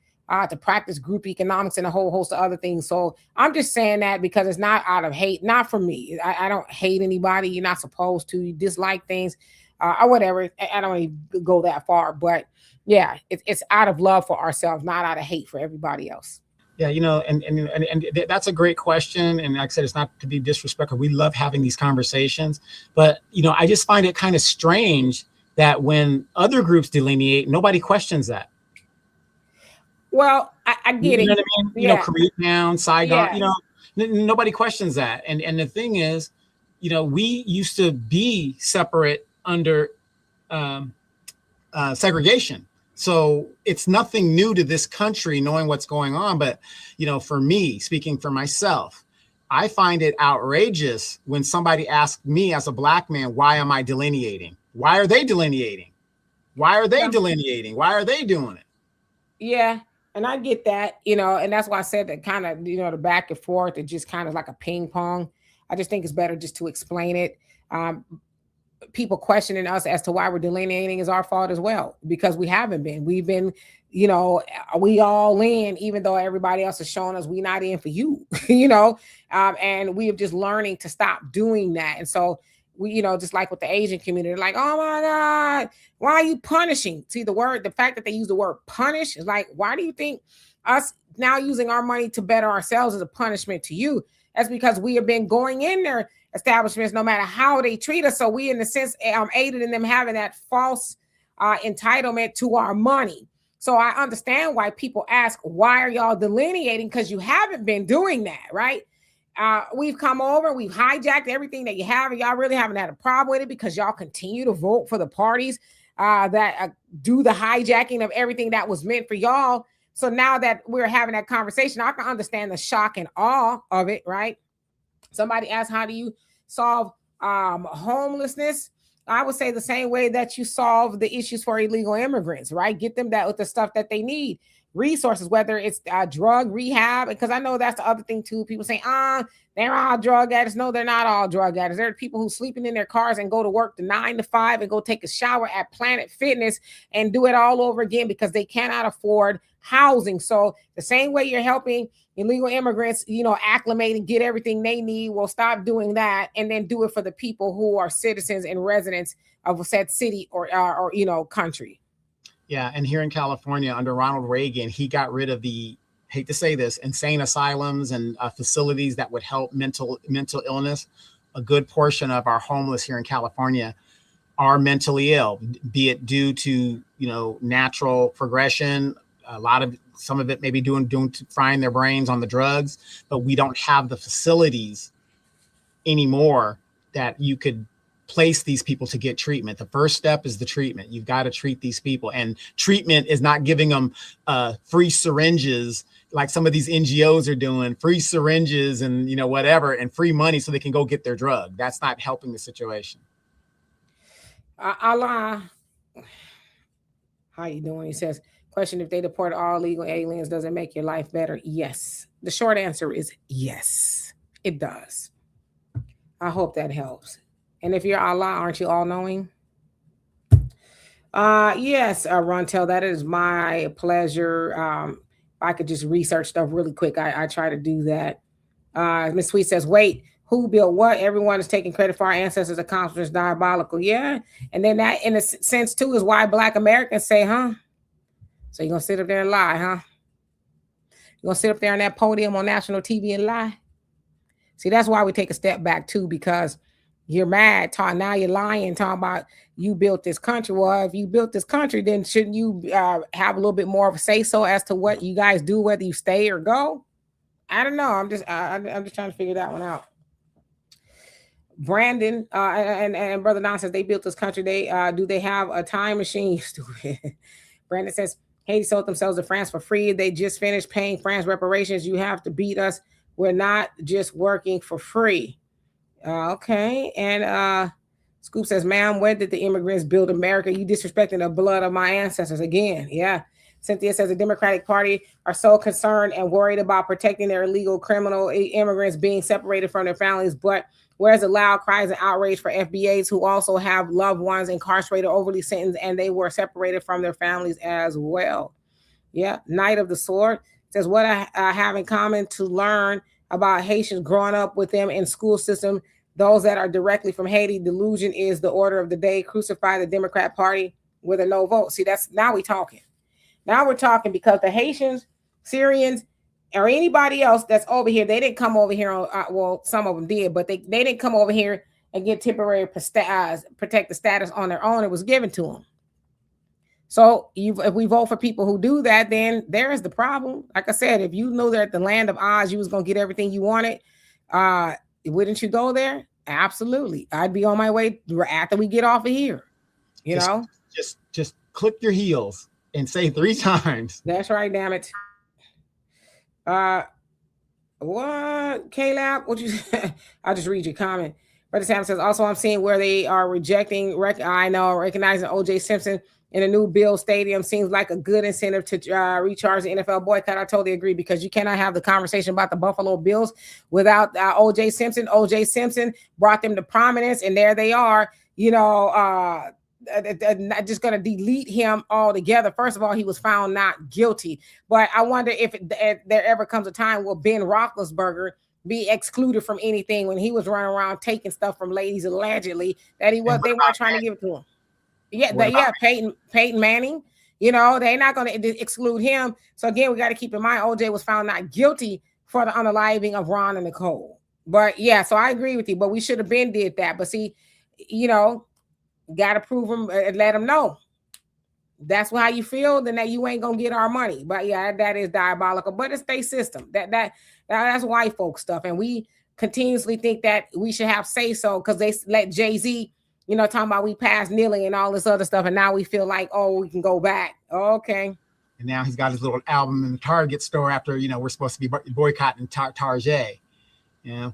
Speaker 1: to practice group economics and a whole host of other things. So I'm just saying that because it's not out of hate, not for me. I don't hate anybody. You're not supposed to. You dislike things or whatever. I don't even go that far, but yeah, it's out of love for ourselves, not out of hate for everybody else.
Speaker 5: Yeah, and that's a great question. And like I said, it's not to be disrespectful. We love having these conversations, but I just find it kind of strange that when other groups delineate, nobody questions that.
Speaker 1: Well, I get it.
Speaker 5: You know what I mean?
Speaker 1: Yeah.
Speaker 5: Koreatown, Saigon,
Speaker 1: Yeah.
Speaker 5: Nobody questions that. And the thing is, we used to be separate under segregation. So it's nothing new to this country knowing what's going on. But, for me, speaking for myself, I find it outrageous when somebody asks me as a Black man, why am I delineating? Why are they delineating? Why are they delineating? Why are they doing it?
Speaker 1: Yeah. And I get that, and that's why I said that kind of, the back and forth, it just kind of like a ping pong. I just think it's better just to explain it. People questioning us as to why we're delineating is our fault as well, because we haven't been. We've been, we all in, even though everybody else is showing us we not in for you, and we are just learning to stop doing that. And so we, just like with the Asian community, like, oh my God, why are you punishing? See, the fact that they use the word punish is like, why do you think us now using our money to better ourselves is a punishment to you? That's because we have been going in their establishments no matter how they treat us. So we, in a sense, aided in them having that false entitlement to our money. So I understand why people ask, why are y'all delineating? Because you haven't been doing that, right? We've come over, we've hijacked everything that you have, and y'all really haven't had a problem with it because y'all continue to vote for the parties that do the hijacking of everything that was meant for y'all. So now that we're having that conversation, I can understand the shock and awe of it, right? Somebody asked, how do you solve homelessness? I would say the same way that you solve the issues for illegal immigrants, right? Get them that with the stuff that they need. Resources, whether it's drug rehab, because I know that's the other thing too. People say, they're all drug addicts. No, they're not all drug addicts. There are people who sleeping in their cars and go to work to 9 to 5 and go take a shower at Planet Fitness and do it all over again because they cannot afford housing. So the same way you're helping illegal immigrants, acclimate and get everything they need, will stop doing that and then do it for the people who are citizens and residents of a said city or country.
Speaker 5: Yeah, and here in California, under Ronald Reagan, he got rid of the, hate to say this, insane asylums and facilities that would help mental illness. A good portion of our homeless here in California are mentally ill, be it due to natural progression. A lot of some of it maybe frying their brains on the drugs, but we don't have the facilities anymore that you could place these people to get treatment. The first step is the treatment. You've got to treat these people, and treatment is not giving them free syringes like some of these NGOs are doing, free syringes and whatever, and free money so they can go get their drug. That's not helping the situation.
Speaker 1: Allah, how you doing? He says, question, if they deport all illegal aliens, does it make your life better? Yes. The short answer is yes, it does. I hope that helps. And if you're Allah, aren't you all knowing? Yes, Rontel, that is my pleasure. I could just research stuff really quick. I try to do that. Miss Sweet says, wait, who built what? Everyone is taking credit for our ancestors' accomplishments. Diabolical. Yeah. And then that, in a sense, too, is why Black Americans say, huh? So you're going to sit up there and lie, huh? You're going to sit up there on that podium on national TV and lie? See, that's why we take a step back, too, because you're mad. Now you're lying, talking about you built this country. Well, if you built this country, then shouldn't you have a little bit more of a say-so as to what you guys do, whether you stay or go? I don't know. I'm just trying to figure that one out. Brandon and Brother Don says they built this country. Do they have a time machine? Stupid. Brandon says Haiti sold themselves to France for free. They just finished paying France reparations. You have to beat us. We're not just working for free. Okay. And Scoop says, ma'am, where did the immigrants build America? You disrespecting the blood of my ancestors again. Yeah. Cynthia says the Democratic Party are so concerned and worried about protecting their illegal criminal immigrants being separated from their families. But where's the loud cries and outrage for FBAs who also have loved ones incarcerated, overly sentenced, and they were separated from their families as well? Yeah. Knight of the Sword says what I have in common to learn about Haitians growing up with them in school system. Those that are directly from Haiti, delusion is the order of the day. Crucify the Democrat Party with a no vote. See, that's now we're talking. Now we're talking because the Haitians, Syrians, or anybody else that's over here, they didn't come over here on, well, some of them did, but they didn't come over here and get temporary protected status on their own. It was given to them. So if we vote for people who do that, then there's the problem. Like I said, if you knew that the land of Oz, you was going to get everything you wanted, wouldn't you go there? Absolutely. I'd be on my way after we get off of here.
Speaker 5: Just click your heels and say 3 times.
Speaker 1: That's right, damn it. What? K-Lab? What you say? I'll just read your comment. Brother Sam says, also, I'm seeing where they are recognizing O.J. Simpson in a new Bill Stadium seems like a good incentive to recharge the NFL boycott. I totally agree, because you cannot have the conversation about the Buffalo Bills without O.J. Simpson. O.J. Simpson brought them to prominence, and there they are, not just going to delete him altogether. First of all, he was found not guilty. But I wonder if there ever comes a time will Ben Roethlisberger be excluded from anything when he was running around taking stuff from ladies allegedly that they weren't trying to give it to him. Yeah, Peyton Manning. They're not going to exclude him. So again, we got to keep in mind OJ was found not guilty for the unaliving of Ron and Nicole. But yeah, so I agree with you. But we should have been did that. But see, got to prove them and let them know. That's how you feel, then that you ain't gonna get our money. But yeah, that is diabolical. But it's their system. That's white folk stuff, and we continuously think that we should have say so because they let Jay-Z, talking about we passed kneeling and all this other stuff, and now we feel like we can go back. Okay.
Speaker 5: And now he's got his little album in the Target store after we're supposed to be boycotting Target. Yeah.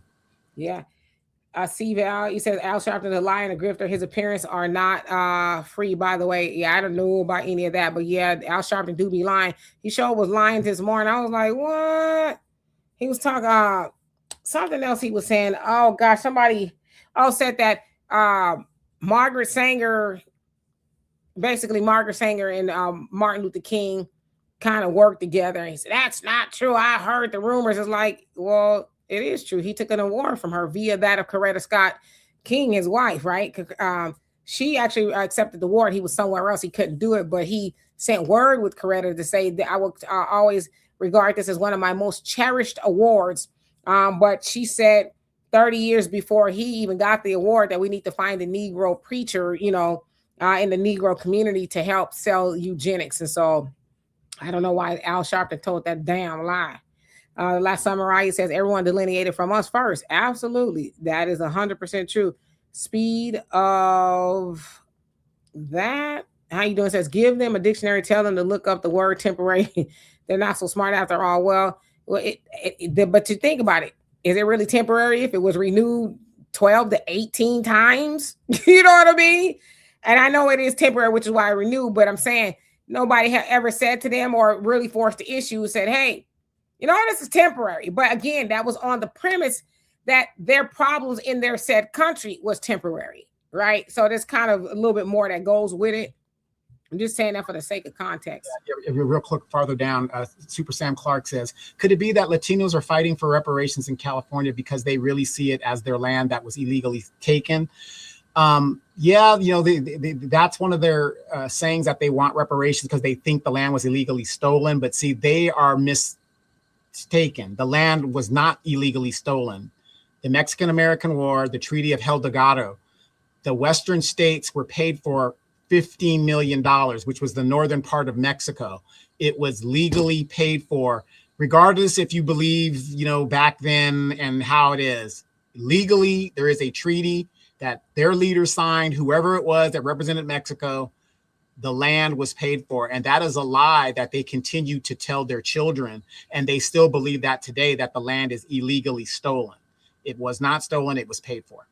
Speaker 1: C-Val, he says Al Sharpton, the liar and the grifter, his appearance are not free, by the way. Yeah, I don't know about any of that, but yeah, Al Sharpton do be lying. He sure was lying this morning. I was like, what? He was talking something else he was saying. Oh gosh, somebody said that Margaret Sanger and Martin Luther King kind of worked together. And he said, that's not true. I heard the rumors. It's like, well, it is true. He took an award from her via that of Coretta Scott King, his wife, right? She actually accepted the award. He was somewhere else. He couldn't do it, but he sent word with Coretta to say that I will always regard this as one of my most cherished awards. But she said 30 years before he even got the award that we need to find a Negro preacher, in the Negro community to help sell eugenics. And so I don't know why Al Sharpton told that damn lie. Last samurai says everyone delineated from us first. Absolutely, that is 100% true. Speed of that. How you doing? Says give them a dictionary. Tell them to look up the word temporary. They're not so smart after all. Well, but to think about it, is it really temporary if it was renewed 12 to 18 times? You know what I mean? And I know it is temporary, which is why I renewed. But I'm saying nobody had ever said to them or really forced the issue and said, hey, you know, this is temporary. But again, that was on the premise that their problems in their said country was temporary, right? So there's kind of a little bit more that goes with it. I'm just saying that for the sake of context.
Speaker 5: Yeah, real quick, farther down, Super Sam Clark says, could it be that Latinos are fighting for reparations in California because they really see it as their land that was illegally taken? Yeah, you know, that's one of their sayings, that they want reparations because they think the land was illegally stolen. But see, they are mistaken. The land was not illegally stolen. The Mexican-American War, the Treaty of El Delgado, the Western states were paid for $15 million, which was the northern part of Mexico. It was legally paid for, regardless if you believe, you know, back then and how it is. Legally, there is a treaty that their leader signed, whoever it was that represented Mexico. The land was paid for. And that is a lie that they continue to tell their children. And they still believe that today, that the land is illegally stolen. It was not stolen. It was paid for.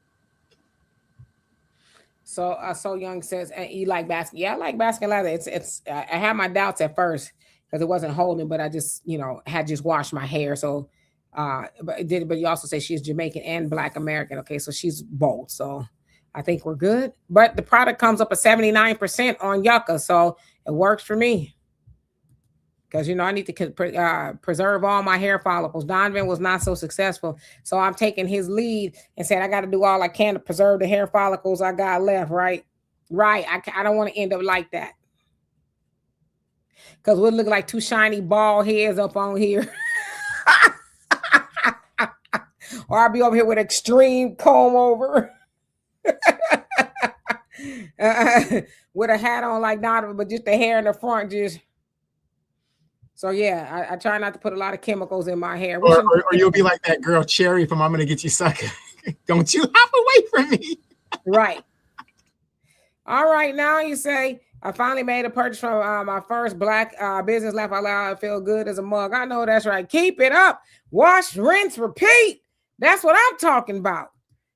Speaker 1: So Young says, and you like basket? Yeah, I like basket leather. It's. I had my doubts at first because it wasn't holding, but I just, you know, had just washed my hair. So, but it did. But you also say she's Jamaican and Black American. Okay, so she's both. So I think we're good. But the product comes up at 79% on Yucca, so it works for me. Because, you know, I need to preserve all my hair follicles. Donovan was not so successful. So I'm taking his lead and saying I got to do all I can to preserve the hair follicles I got left, right? Right. I don't want to end up like that. Because we'll look like two shiny bald heads up on here. Or I'll be over here with extreme comb over. With a hat on like Donovan, but just the hair in the front just... So yeah, I try not to put a lot of chemicals in my hair.
Speaker 5: Or you'll be like that girl Cherry from I'm Gonna Get You Sucker. Don't you hop away from me.
Speaker 1: Right. All right, now you say, I finally made a purchase from my first Black business. Laugh out loud. I feel good as a mug. I know that's right. Keep it up. Wash, rinse, repeat. That's what I'm talking about.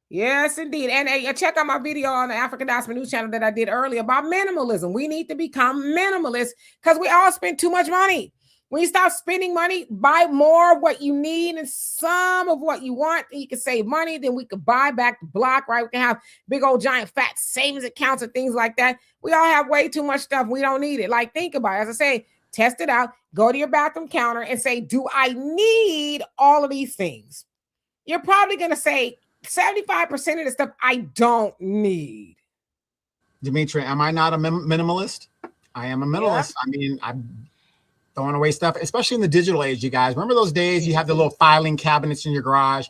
Speaker 1: Yes, indeed. And check out my video on the African Diaspora News channel that I did earlier about minimalism. We need to become minimalist because we all spend too much money. When you stop spending money, buy more of what you need and some of what you want. You can save money. Then we could buy back the block, right? We can have big old giant fat savings accounts and things like that. We all have way too much stuff. We don't need it. Like, think about it. As I say, test it out. Go to your bathroom counter and say, do I need all of these things? You're probably going to say 75% of the stuff I don't need.
Speaker 5: Dimitri, am I not a minimalist? I am a minimalist. Yeah. I mean, I'm throwing away stuff, especially in the digital age, you guys. Remember those days you have the little filing cabinets in your garage?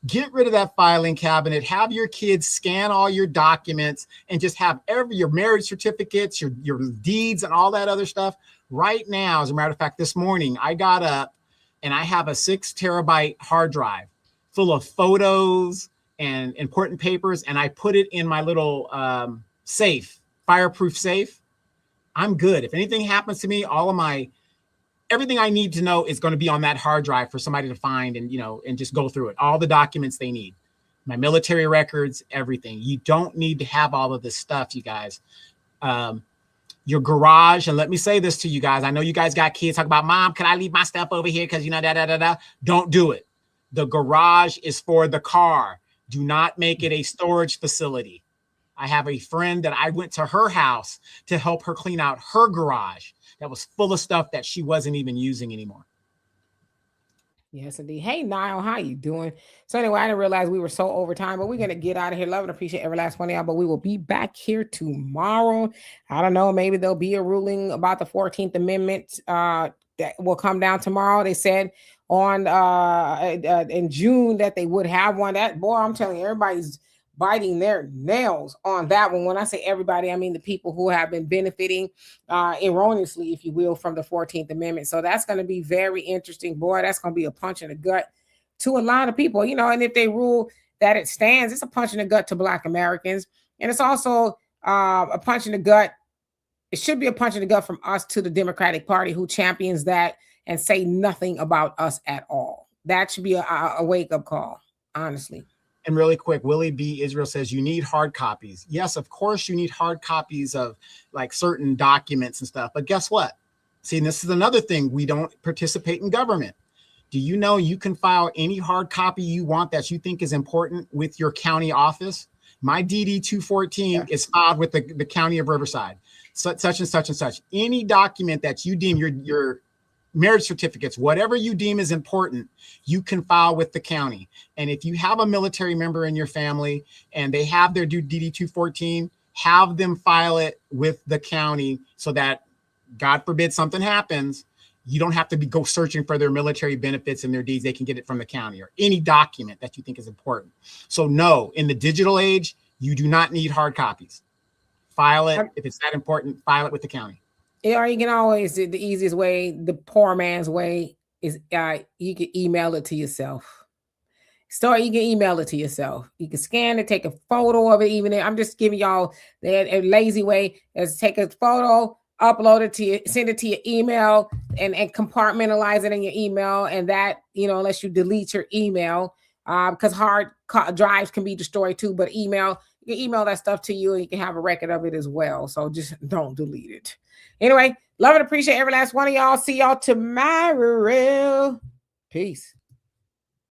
Speaker 5: Get rid of that filing cabinet. Have your kids scan all your documents and just have your marriage certificates, your deeds and all that other stuff. Right now, as a matter of fact, this morning, I got up and I have a 6 terabyte hard drive full of photos and important papers. And I put it in my little safe, fireproof safe. I'm good. If anything happens to me, everything I need to know is going to be on that hard drive for somebody to find and, you know, and just go through it. All the documents they need, my military records, everything. You don't need to have all of this stuff, you guys. Your garage, and let me say this to you guys. I know you guys got kids talk about, Mom, can I leave my stuff over here? Because, you know, Don't do it. The garage is for the car. Do not make it a storage facility. I have a friend that I went to her house to help her clean out her garage that was full of stuff that she wasn't even using anymore.
Speaker 1: Yes, indeed. Hey, Niall, how you doing? So anyway, I didn't realize we were so over time, but we're going to get out of here. Love and appreciate every last one of y'all, but we will be back here tomorrow. I don't know. Maybe there'll be a ruling about the 14th Amendment that will come down tomorrow. They said on in June that they would have one. That, boy, I'm telling you, everybody's biting their nails on that one. When I say everybody, I mean the people who have been benefiting erroneously, if you will, from the 14th Amendment. So that's going to be very interesting. Boy, that's going to be a punch in the gut to a lot of people, you know, and if they rule that it stands, it's a punch in the gut to Black Americans. And it's also a punch in the gut. It should be a punch in the gut from us to the Democratic Party, who champions that and say nothing about us at all. That should be a wake-up call, honestly.
Speaker 5: And really quick, Willie B. Israel says you need hard copies. Yes, of course you need hard copies of like certain documents and stuff. But guess what? See, and this is another thing. We don't participate in government. Do you know you can file any hard copy you want that you think is important with your county office? My DD 214 is filed with the county of Riverside. Such and such and such. Any document that you deem your marriage certificates, whatever you deem is important, you can file with the county. And if you have a military member in your family and they have their DD 214, have them file it with the county so that, God forbid, something happens. You don't have to go searching for their military benefits and their deeds. They can get it from the county or any document that you think is important. So no, in the digital age, you do not need hard copies. File it. If it's that important, file it with the county.
Speaker 1: Or you can always, the easiest way, the poor man's way is you can email it to yourself. So you can email it to yourself. You can scan it, take a photo of it. Even if, I'm just giving y'all a lazy way is take a photo, upload it to you, send it to your email and compartmentalize it in your email. And that, you know, unless you delete your email, because hard drives can be destroyed too, but email, you can email that stuff to you and you can have a record of it as well. So just don't delete it. Anyway, love and appreciate every last one of y'all. See y'all tomorrow. Peace.